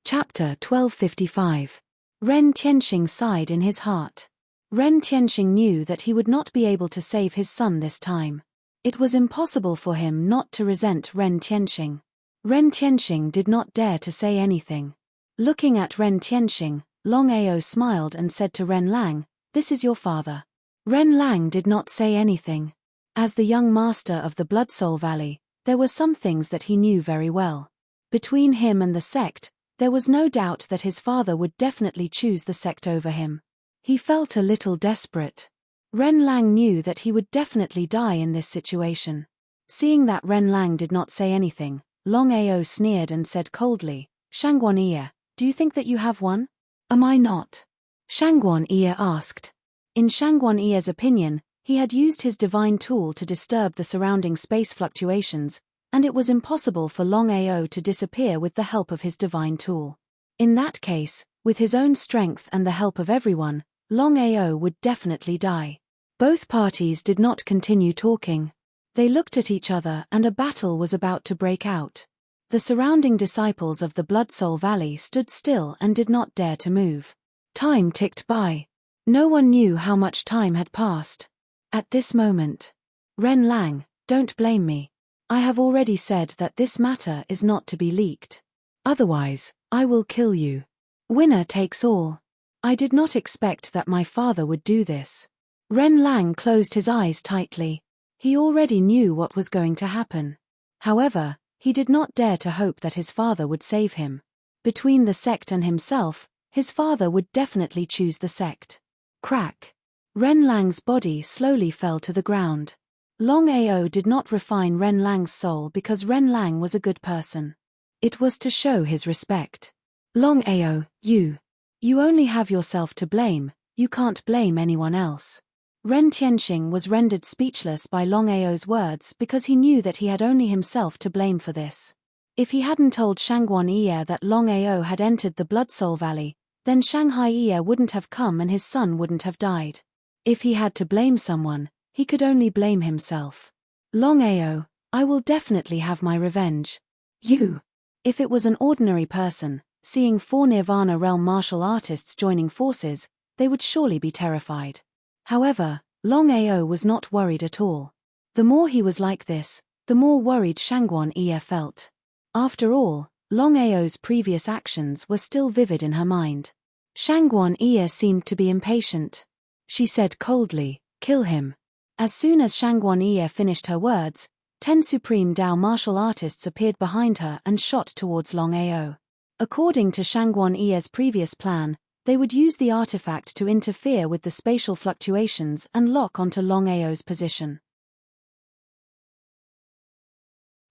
Chapter 1255. Ren Tianxing sighed in his heart. Ren Tianxing knew that he would not be able to save his son this time. It was impossible for him not to resent Ren Tianxing. Ren Tianxing did not dare to say anything. Looking at Ren Tianxing, Longao smiled and said to Ren Lang, "This is your father." Ren Lang did not say anything. As the young master of the Blood Soul Valley, there were some things that he knew very well. Between him and the sect, there was no doubt that his father would definitely choose the sect over him. He felt a little desperate. Ren Lang knew that he would definitely die in this situation. Seeing that Ren Lang did not say anything, Longao sneered and said coldly, "Shangguan Yi, do you think that you have one?" "Am I not?" Shangguan Yi asked. In Shangguan Yi's opinion, he had used his divine tool to disturb the surrounding space fluctuations, and it was impossible for Longao to disappear with the help of his divine tool. In that case, with his own strength and the help of everyone, Longao would definitely die. Both parties did not continue talking. They looked at each other and a battle was about to break out. The surrounding disciples of the Blood Soul Valley stood still and did not dare to move. Time ticked by. No one knew how much time had passed. At this moment, Ren Lang, don't blame me. I have already said that this matter is not to be leaked. Otherwise, I will kill you. Winner takes all. I did not expect that my father would do this. Ren Lang closed his eyes tightly. He already knew what was going to happen. However, he did not dare to hope that his father would save him. Between the sect and himself, his father would definitely choose the sect. Crack. Ren Lang's body slowly fell to the ground. Longao did not refine Ren Lang's soul because Ren Lang was a good person. It was to show his respect. Longao, you only have yourself to blame, you can't blame anyone else. Ren Tianxing was rendered speechless by Longao's words because he knew that he had only himself to blame for this. If he hadn't told Shangguan Yi that Longao had entered the Blood Soul Valley, then Shanghai Yi wouldn't have come and his son wouldn't have died. If he had to blame someone, he could only blame himself. Longao, I will definitely have my revenge. You. If it was an ordinary person, seeing 4 Nirvana realm martial artists joining forces, they would surely be terrified. However, Longao was not worried at all. The more he was like this, the more worried Shangguan Yi felt. After all, Longao's previous actions were still vivid in her mind. Shangguan Yi seemed to be impatient. She said coldly, "Kill him." As soon as Shangguan Yi finished her words, 10 Supreme Dao martial artists appeared behind her and shot towards Longao. According to Shangguan Yi's previous plan, they would use the artifact to interfere with the spatial fluctuations and lock onto Longao's position.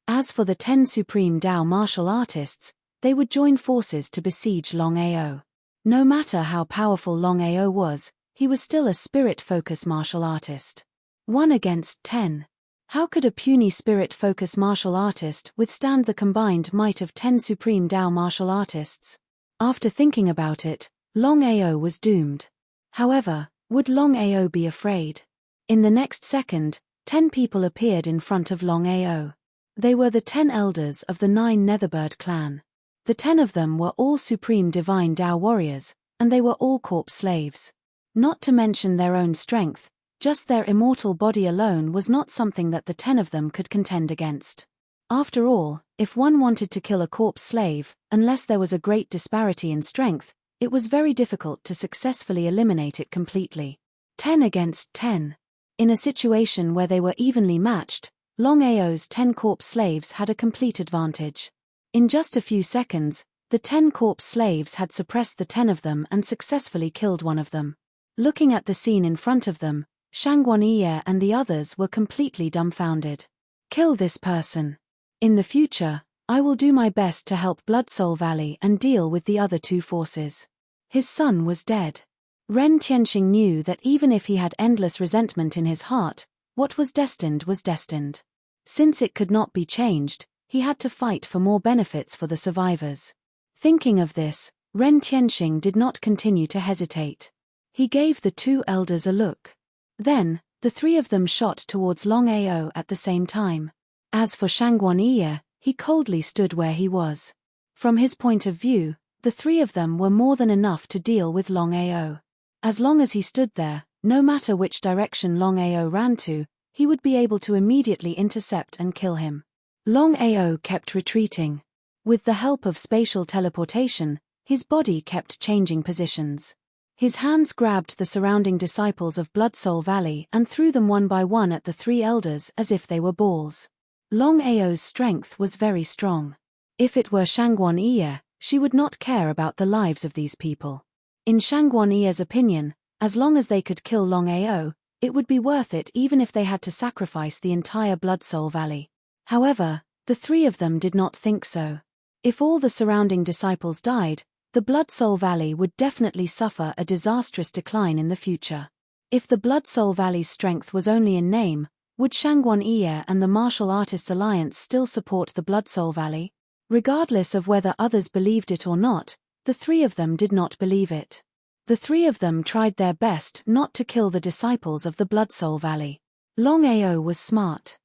As for the 10 Supreme Dao martial artists, they would join forces to besiege Longao. No matter how powerful Longao was, he was still a spirit-focused martial artist. 1 against 10. How could a puny spirit-focused martial artist withstand the combined might of 10 Supreme Dao martial artists? After thinking about it, Longao was doomed. However, would Longao be afraid? In the next second, 10 people appeared in front of Longao. They were the 10 elders of the 9 Netherbird clan. The 10 of them were all supreme divine Dao warriors, and they were all corpse slaves. Not to mention their own strength, just their immortal body alone was not something that the 10 of them could contend against. After all, if one wanted to kill a corpse slave, unless there was a great disparity in strength, it was very difficult to successfully eliminate it completely. 10 against 10. In a situation where they were evenly matched, Longao's 10 corpse slaves had a complete advantage. In just a few seconds, the 10 corpse slaves had suppressed the 10 of them and successfully killed one of them. Looking at the scene in front of them, Shangguan Yi and the others were completely dumbfounded. Kill this person. In the future, I will do my best to help Blood Soul Valley and deal with the other 2 forces. His son was dead. Ren Tianxing knew that even if he had endless resentment in his heart, what was destined was destined. Since it could not be changed, he had to fight for more benefits for the survivors. Thinking of this, Ren Tianxing did not continue to hesitate. He gave the 2 elders a look. Then, the 3 of them shot towards Longao at the same time. As for Shangguan Yi, he coldly stood where he was. From his point of view, the 3 of them were more than enough to deal with Longao. As long as he stood there, no matter which direction Longao ran to, he would be able to immediately intercept and kill him. Longao kept retreating. With the help of spatial teleportation, his body kept changing positions. His hands grabbed the surrounding disciples of Blood Soul Valley and threw them one by one at the 3 elders as if they were balls. Longao's strength was very strong. If it were Shangguan Yi, she would not care about the lives of these people. In Shangguan Yi's opinion, as long as they could kill Longao, it would be worth it even if they had to sacrifice the entire Blood Soul Valley. However, the 3 of them did not think so. If all the surrounding disciples died, the Blood Soul Valley would definitely suffer a disastrous decline in the future. If the Blood Soul Valley's strength was only in name, would Shangguan Yi and the Martial Artists Alliance still support the Blood Soul Valley? Regardless of whether others believed it or not, the 3 of them did not believe it. The 3 of them tried their best not to kill the disciples of the Blood Soul Valley. Longao was smart.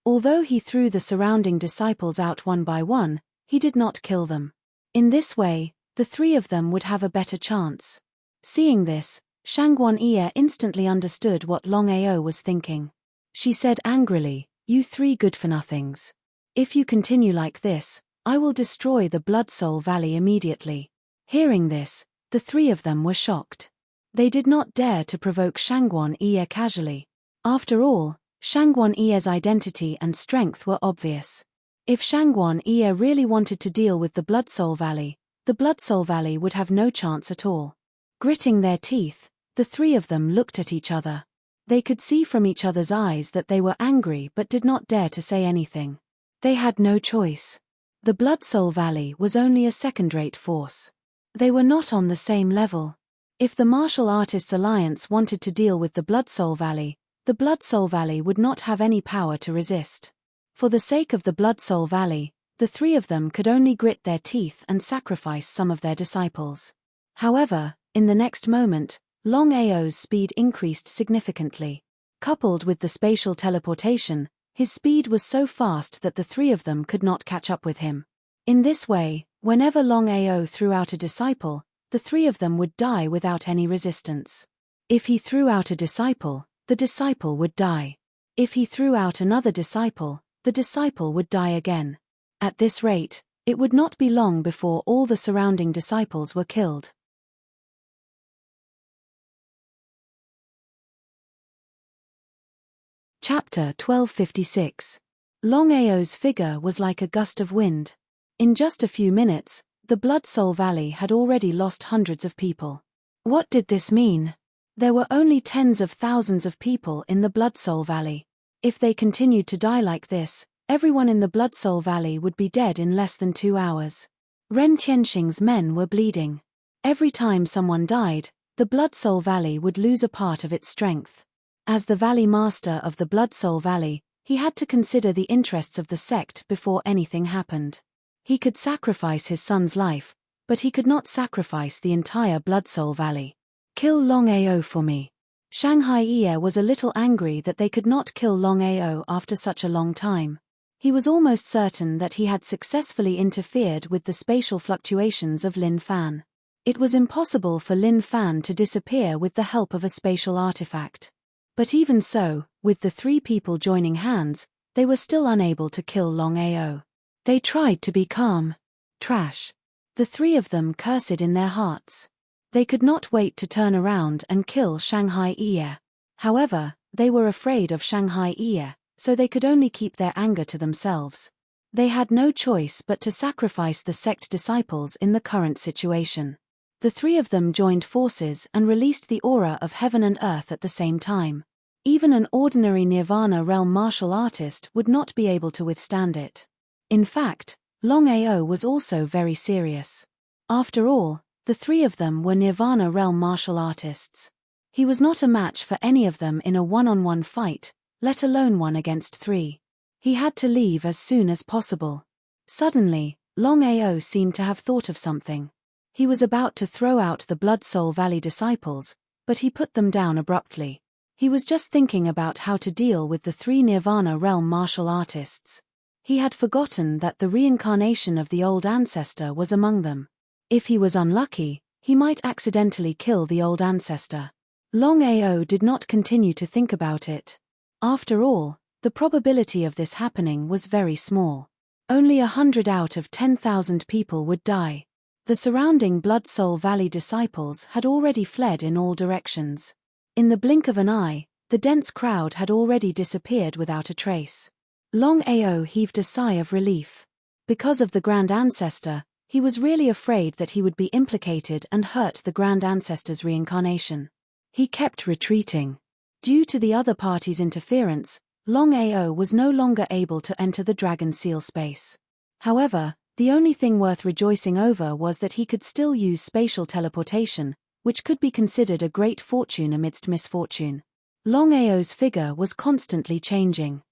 Although he threw the surrounding disciples out one by one, he did not kill them. In this way, the 3 of them would have a better chance. Seeing this, Shangguan Yi instantly understood what Longao was thinking. She said angrily, "You 3 good-for-nothings. If you continue like this, I will destroy the Blood Soul Valley immediately." Hearing this, the 3 of them were shocked. They did not dare to provoke Shangguan Yi casually. After all, Shangguan Yi's identity and strength were obvious. If Shangguan Yi really wanted to deal with the Blood Soul Valley, the Blood Soul Valley would have no chance at all. Gritting their teeth, the 3 of them looked at each other. They could see from each other's eyes that they were angry but did not dare to say anything. They had no choice. The Blood Soul Valley was only a second-rate force. They were not on the same level. If the Martial Artists Alliance wanted to deal with the Blood Soul Valley, the Blood Soul Valley would not have any power to resist. For the sake of the Blood Soul Valley, the three of them could only grit their teeth and sacrifice some of their disciples. However, in the next moment, Longao's speed increased significantly. Coupled with the spatial teleportation, his speed was so fast that the three of them could not catch up with him. In this way, whenever Longao threw out a disciple, the three of them would die without any resistance. If he threw out a disciple, the disciple would die. If he threw out another disciple, the disciple would die again. At this rate, it would not be long before all the surrounding disciples were killed. Chapter 1256. Longao's figure was like a gust of wind. In just a few minutes, the Blood Soul Valley had already lost hundreds of people. What did this mean? There were only tens of thousands of people in the Blood Soul Valley. If they continued to die like this, everyone in the Blood Soul Valley would be dead in less than 2 hours. Ren Tianxing's men were bleeding. Every time someone died, the Blood Soul Valley would lose a part of its strength. As the Valley Master of the Blood Soul Valley, he had to consider the interests of the sect before anything happened. He could sacrifice his son's life, but he could not sacrifice the entire Blood Soul Valley. Kill Longao for me. Shanghai Ye was a little angry that they could not kill Longao after such a long time. He was almost certain that he had successfully interfered with the spatial fluctuations of Lin Fan. It was impossible for Lin Fan to disappear with the help of a spatial artifact. But even so, with the three people joining hands, they were still unable to kill Longao. They tried to be calm. Trash. The three of them cursed in their hearts. They could not wait to turn around and kill Shanghai Ye. However, they were afraid of Shanghai Ye, so they could only keep their anger to themselves. They had no choice but to sacrifice the sect disciples in the current situation. The three of them joined forces and released the aura of heaven and earth at the same time. Even an ordinary Nirvana realm martial artist would not be able to withstand it. In fact, Longao was also very serious. After all, the three of them were Nirvana realm martial artists. He was not a match for any of them in a one-on-one fight, let alone one against three. He had to leave as soon as possible. Suddenly, Longao seemed to have thought of something. He was about to throw out the Blood Soul Valley disciples, but he put them down abruptly. He was just thinking about how to deal with the three Nirvana realm martial artists. He had forgotten that the reincarnation of the old ancestor was among them. If he was unlucky, he might accidentally kill the old ancestor. Longao did not continue to think about it. After all, the probability of this happening was very small. Only 100 out of 10,000 people would die. The surrounding Blood Soul Valley disciples had already fled in all directions. In the blink of an eye, the dense crowd had already disappeared without a trace. Longao heaved a sigh of relief. Because of the Grand Ancestor, he was really afraid that he would be implicated and hurt the Grand Ancestor's reincarnation. He kept retreating. Due to the other party's interference, Longao was no longer able to enter the Dragon Seal space. However, the only thing worth rejoicing over was that he could still use spatial teleportation, which could be considered a great fortune amidst misfortune. Longao's figure was constantly changing.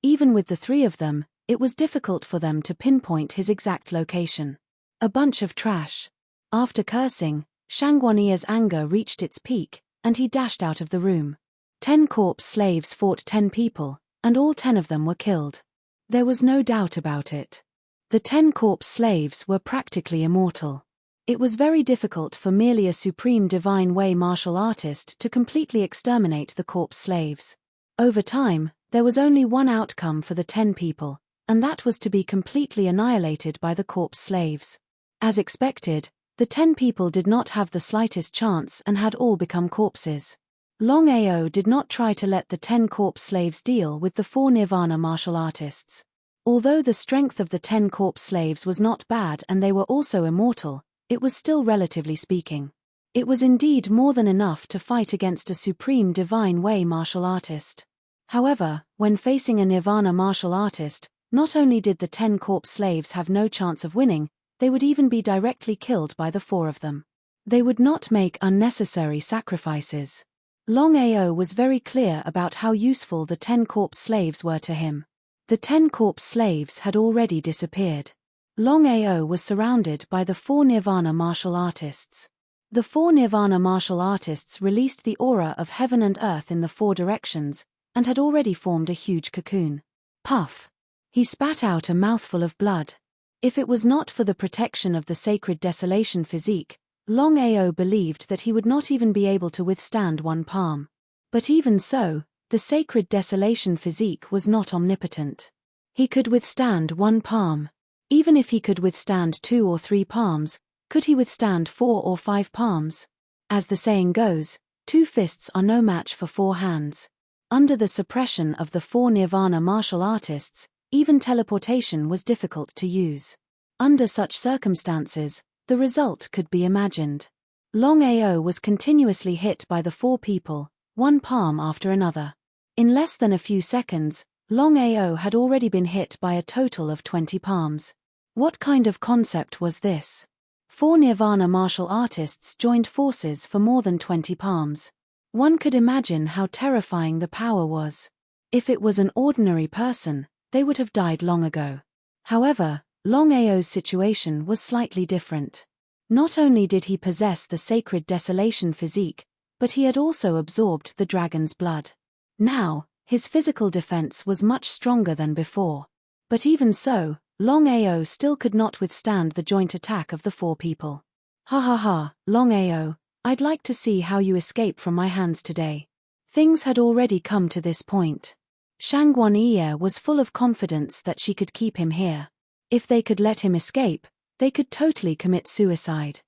Even with the three of them, it was difficult for them to pinpoint his exact location. A bunch of trash. After cursing, Shangguania's anger reached its peak, and he dashed out of the room. 10 corpse slaves fought 10 people, and all 10 of them were killed. There was no doubt about it. The 10 corpse slaves were practically immortal. It was very difficult for merely a supreme divine way martial artist to completely exterminate the corpse slaves. Over time, there was only one outcome for the 10 people, and that was to be completely annihilated by the corpse slaves. As expected, the 10 people did not have the slightest chance and had all become corpses. Longao did not try to let the 10 corpse slaves deal with the 4 Nirvana martial artists. Although the strength of the 10 corpse slaves was not bad and they were also immortal, it was still relatively speaking. It was indeed more than enough to fight against a supreme divine way martial artist. However, when facing a Nirvana martial artist, not only did the 10 corpse slaves have no chance of winning, they would even be directly killed by the four of them. They would not make unnecessary sacrifices. Longao was very clear about how useful the 10 corpse slaves were to him. The 10 corpse slaves had already disappeared. Longao was surrounded by the 4 Nirvana martial artists. The 4 Nirvana martial artists released the aura of heaven and earth in the 4 directions, and had already formed a huge cocoon. Puff! He spat out a mouthful of blood. If it was not for the protection of the sacred desolation physique, Longao believed that he would not even be able to withstand 1 palm. But even so, the sacred desolation physique was not omnipotent. He could withstand 1 palm. Even if he could withstand 2 or 3 palms, could he withstand 4 or 5 palms? As the saying goes, 2 fists are no match for 4 hands. Under the suppression of the 4 Nirvana martial artists, even teleportation was difficult to use. Under such circumstances, the result could be imagined. Longao was continuously hit by the 4 people, 1 palm after another. In less than a few seconds, Longao had already been hit by a total of 20 palms. What kind of concept was this? 4 Nirvana martial artists joined forces for more than 20 palms. One could imagine how terrifying the power was. If it was an ordinary person, they would have died long ago. However, Longao's situation was slightly different. Not only did he possess the sacred desolation physique, but he had also absorbed the dragon's blood. Now, his physical defense was much stronger than before. But even so, Longao still could not withstand the joint attack of the 4 people. Ha ha ha, Longao, I'd like to see how you escape from my hands today. Things had already come to this point. Shangguan Yi was full of confidence that she could keep him here. If they could let him escape, they could totally commit suicide.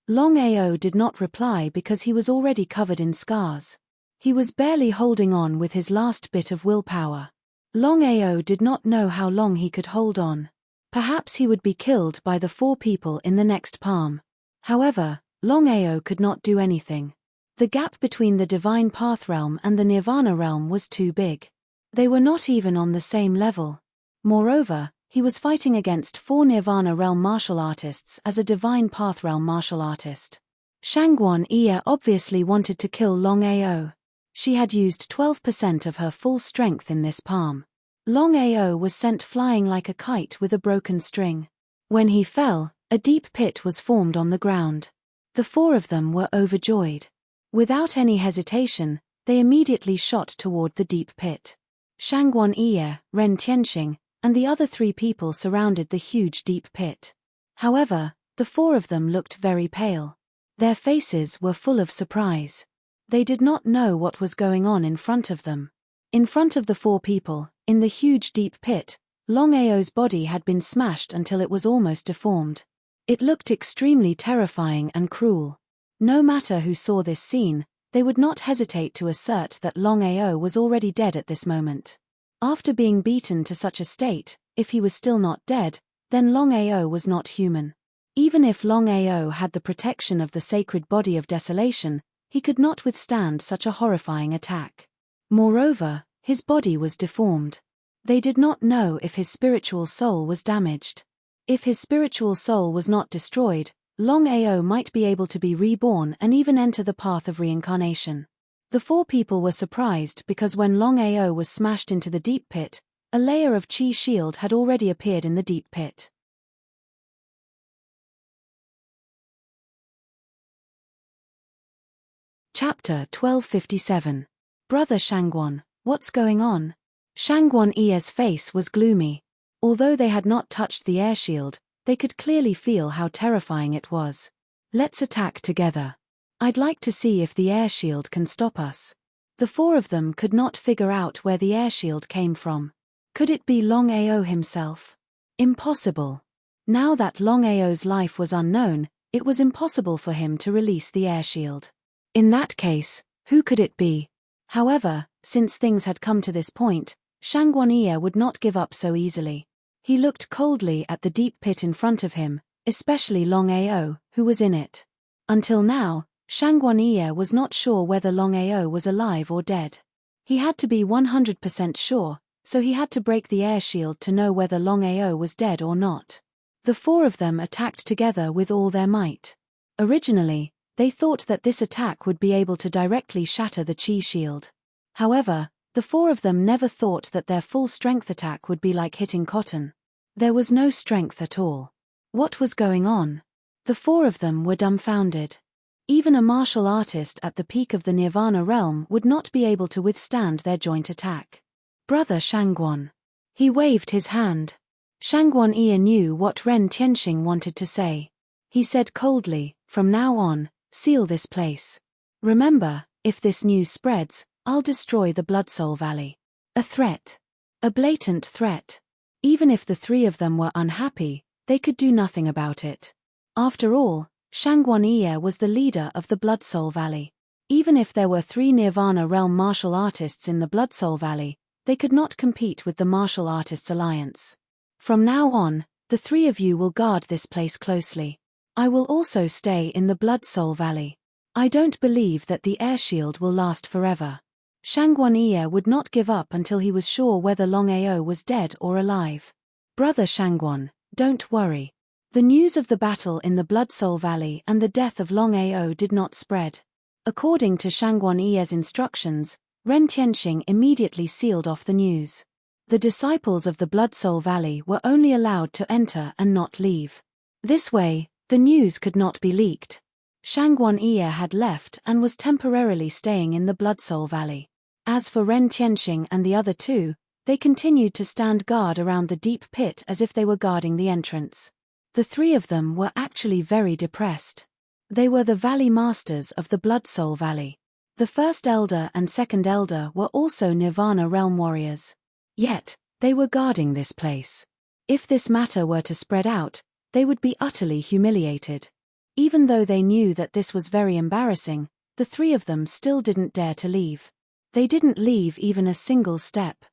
Longao did not reply because he was already covered in scars. He was barely holding on with his last bit of willpower. Longao did not know how long he could hold on. Perhaps he would be killed by the 4 people in the next palm. However, Longao could not do anything. The gap between the Divine Path realm and the Nirvana realm was too big. They were not even on the same level. Moreover, he was fighting against 4 Nirvana realm martial artists as a Divine Path realm martial artist. Shangguan Yi obviously wanted to kill Longao. She had used 12% of her full strength in this palm. Longao was sent flying like a kite with a broken string. When he fell, a deep pit was formed on the ground. The 4 of them were overjoyed. Without any hesitation, they immediately shot toward the deep pit. Shangguan Yi, Ren Tianxing, and the other 3 people surrounded the huge deep pit. However, the 4 of them looked very pale. Their faces were full of surprise. They did not know what was going on in front of them. In front of the 4 people, in the huge deep pit, Longao's body had been smashed until it was almost deformed. It looked extremely terrifying and cruel. No matter who saw this scene, they would not hesitate to assert that Longao was already dead at this moment. After being beaten to such a state, if he was still not dead, then Longao was not human. Even if Longao had the protection of the sacred body of desolation, he could not withstand such a horrifying attack. Moreover, his body was deformed. They did not know if his spiritual soul was damaged. If his spiritual soul was not destroyed, Longao might be able to be reborn and even enter the path of reincarnation. The 4 people were surprised because when Longao was smashed into the deep pit, a layer of chi shield had already appeared in the deep pit. Chapter 1257. Brother Shangguan, what's going on? Shangguan Yi's face was gloomy. Although they had not touched the air shield, they could clearly feel how terrifying it was. Let's attack together. I'd like to see if the air shield can stop us. The 4 of them could not figure out where the air shield came from. Could it be Longao himself? Impossible. Now that Longao's life was unknown, it was impossible for him to release the air shield. In that case, who could it be? However, since things had come to this point, Shangguan Yi would not give up so easily. He looked coldly at the deep pit in front of him, especially Longao, who was in it. Until now, Shangguan Yi was not sure whether Longao was alive or dead. He had to be 100% sure, so he had to break the air shield to know whether Longao was dead or not. The four of them attacked together with all their might. Originally, they thought that this attack would be able to directly shatter the chi shield. However, the four of them never thought that their full strength attack would be like hitting cotton. There was no strength at all. What was going on? The four of them were dumbfounded. Even a martial artist at the peak of the Nirvana realm would not be able to withstand their joint attack. Brother Shangguan. He waved his hand. Shangguan Yi knew what Ren Tianxing wanted to say. He said coldly, "From now on, seal this place. Remember, if this news spreads, I'll destroy the Blood Soul Valley." A threat. A blatant threat. Even if the three of them were unhappy, they could do nothing about it. After all, Shangguan Yi was the leader of the Blood Soul Valley. Even if there were 3 Nirvana realm martial artists in the Blood Soul Valley, they could not compete with the Martial Artists Alliance. From now on, the 3 of you will guard this place closely. I will also stay in the Blood Soul Valley. I don't believe that the air shield will last forever. Shangguan Yi would not give up until he was sure whether Longao was dead or alive. Brother Shangguan, don't worry. The news of the battle in the Blood Soul Valley and the death of Longao did not spread. According to Shangguan Yi's instructions, Ren Tianxing immediately sealed off the news. The disciples of the Blood Soul Valley were only allowed to enter and not leave. This way, the news could not be leaked. Shangguan Yi had left and was temporarily staying in the Blood Soul Valley. As for Ren Tianxing and the other 2, they continued to stand guard around the deep pit as if they were guarding the entrance. The 3 of them were actually very depressed. They were the Valley Masters of the Blood Soul Valley. The First Elder and Second Elder were also Nirvana Realm warriors. Yet, they were guarding this place. If this matter were to spread out, they would be utterly humiliated. Even though they knew that this was very embarrassing, the 3 of them still didn't dare to leave. They didn't leave even a single step.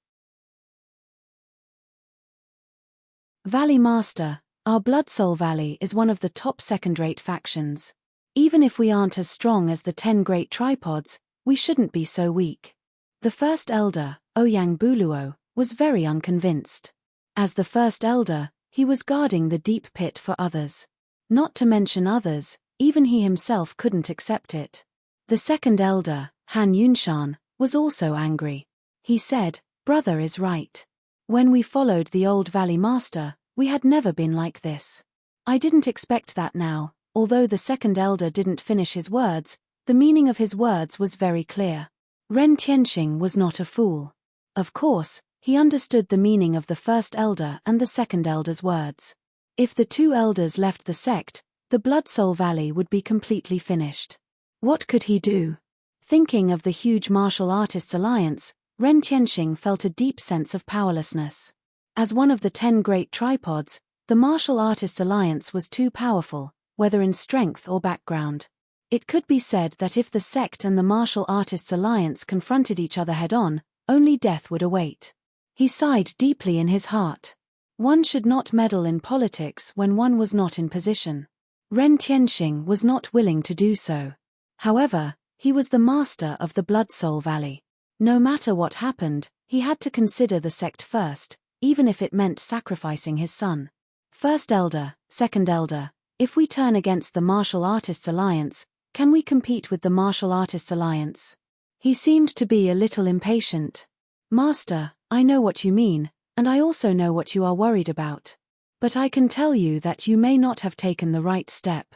Valley Master, our Blood Soul Valley is one of the top second-rate factions. Even if we aren't as strong as the 10 great tripods, we shouldn't be so weak. The First Elder, Ouyang Buluo, was very unconvinced. As the First Elder, he was guarding the deep pit for others. Not to mention others, even he himself couldn't accept it. The Second Elder, Han Yunshan, was also angry. He said, "Brother is right. When we followed the old Valley Master, we had never been like this. I didn't expect that now." Although the Second Elder didn't finish his words, the meaning of his words was very clear. Ren Tianxing was not a fool. Of course, he understood the meaning of the First Elder and the Second Elder's words. If the 2 elders left the sect, the Blood Soul Valley would be completely finished. What could he do? Thinking of the huge Martial Artists Alliance, Ren Tianxing felt a deep sense of powerlessness. As one of the 10 great tripods, the Martial Artists Alliance was too powerful, whether in strength or background. It could be said that if the sect and the Martial Artists Alliance confronted each other head-on, only death would await. He sighed deeply in his heart. One should not meddle in politics when one was not in position. Ren Tianxing was not willing to do so. However, he was the master of the Blood Soul Valley. No matter what happened, he had to consider the sect first, even if it meant sacrificing his son. First Elder, Second Elder, if we turn against the Martial Artists Alliance, can we compete with the Martial Artists Alliance? He seemed to be a little impatient. Master, I know what you mean, and I also know what you are worried about. But I can tell you that you may not have taken the right step.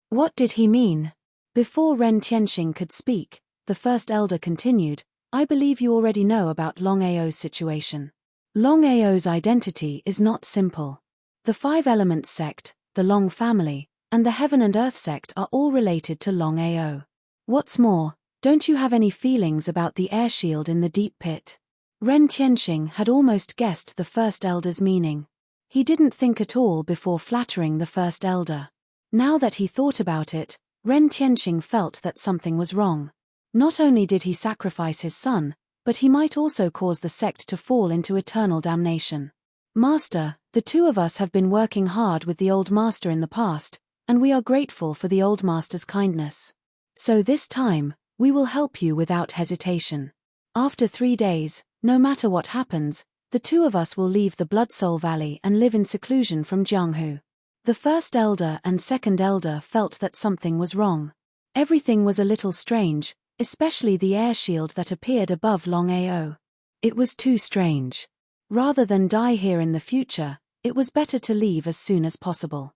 What did he mean? Before Ren Tianxing could speak, the First Elder continued, I believe you already know about Longao's situation. Longao's identity is not simple. The 5 Elements sect, the Long family, and the Heaven and Earth sect are all related to Longao. What's more, don't you have any feelings about the air shield in the deep pit? Ren Tianxing had almost guessed the First Elder's meaning. He didn't think at all before flattering the First Elder. Now that he thought about it, Ren Tianxing felt that something was wrong. Not only did he sacrifice his son, but he might also cause the sect to fall into eternal damnation. Master, the 2 of us have been working hard with the Old Master in the past, and we are grateful for the Old Master's kindness. So this time, we will help you without hesitation. After 3 days, no matter what happens, The two of us will leave the Blood Soul Valley and live in seclusion from Jianghu. The first elder and second elder felt that something was wrong. Everything was a little strange, especially the air shield that appeared above Longao. It was too strange. Rather than die here in the future, it was better to leave as soon as possible.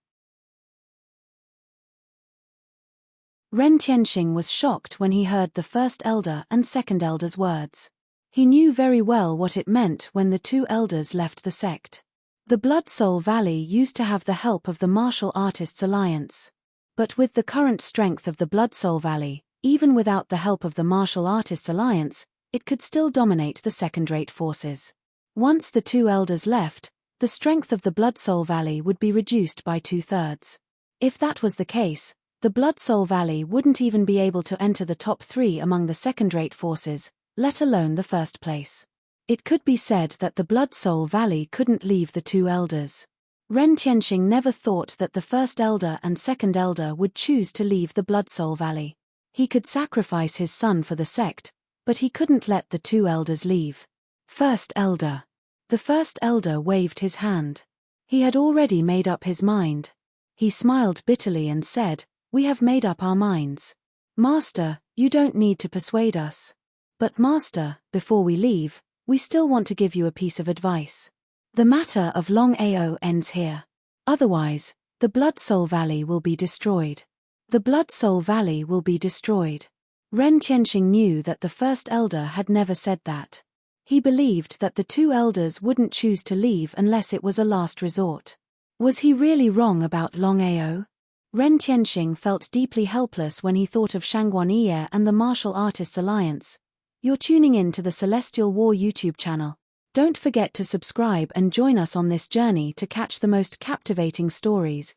Ren Tianxing was shocked when he heard the first elder and second elder's words. He knew very well what it meant when the two elders left the sect. The Blood Soul Valley used to have the help of the Martial Artists Alliance. But with the current strength of the Blood Soul Valley, even without the help of the Martial Artists Alliance, it could still dominate the second-rate forces. Once the two elders left, the strength of the Blood Soul Valley would be reduced by 2/3. If that was the case, the Blood Soul Valley wouldn't even be able to enter the top 3 among the second-rate forces, let alone the first place. It could be said that the Blood Soul Valley couldn't leave the two elders. Ren Tianxing never thought that the first elder and second elder would choose to leave the Blood Soul Valley. He could sacrifice his son for the sect, but he couldn't let the two elders leave. First elder. The first elder waved his hand. He had already made up his mind. He smiled bitterly and said, "We have made up our minds. Master, you don't need to persuade us. But Master, before we leave, we still want to give you a piece of advice. The matter of Longao ends here. Otherwise, the Blood Soul Valley will be destroyed. The Blood Soul Valley will be destroyed." Ren Tianxing knew that the first elder had never said that. He believed that the two elders wouldn't choose to leave unless it was a last resort. Was he really wrong about Longao? Ren Tianxing felt deeply helpless when he thought of Shangguan Yi and the Martial Artists Alliance. You're tuning in to the Celestial War YouTube channel. Don't forget to subscribe and join us on this journey to catch the most captivating stories.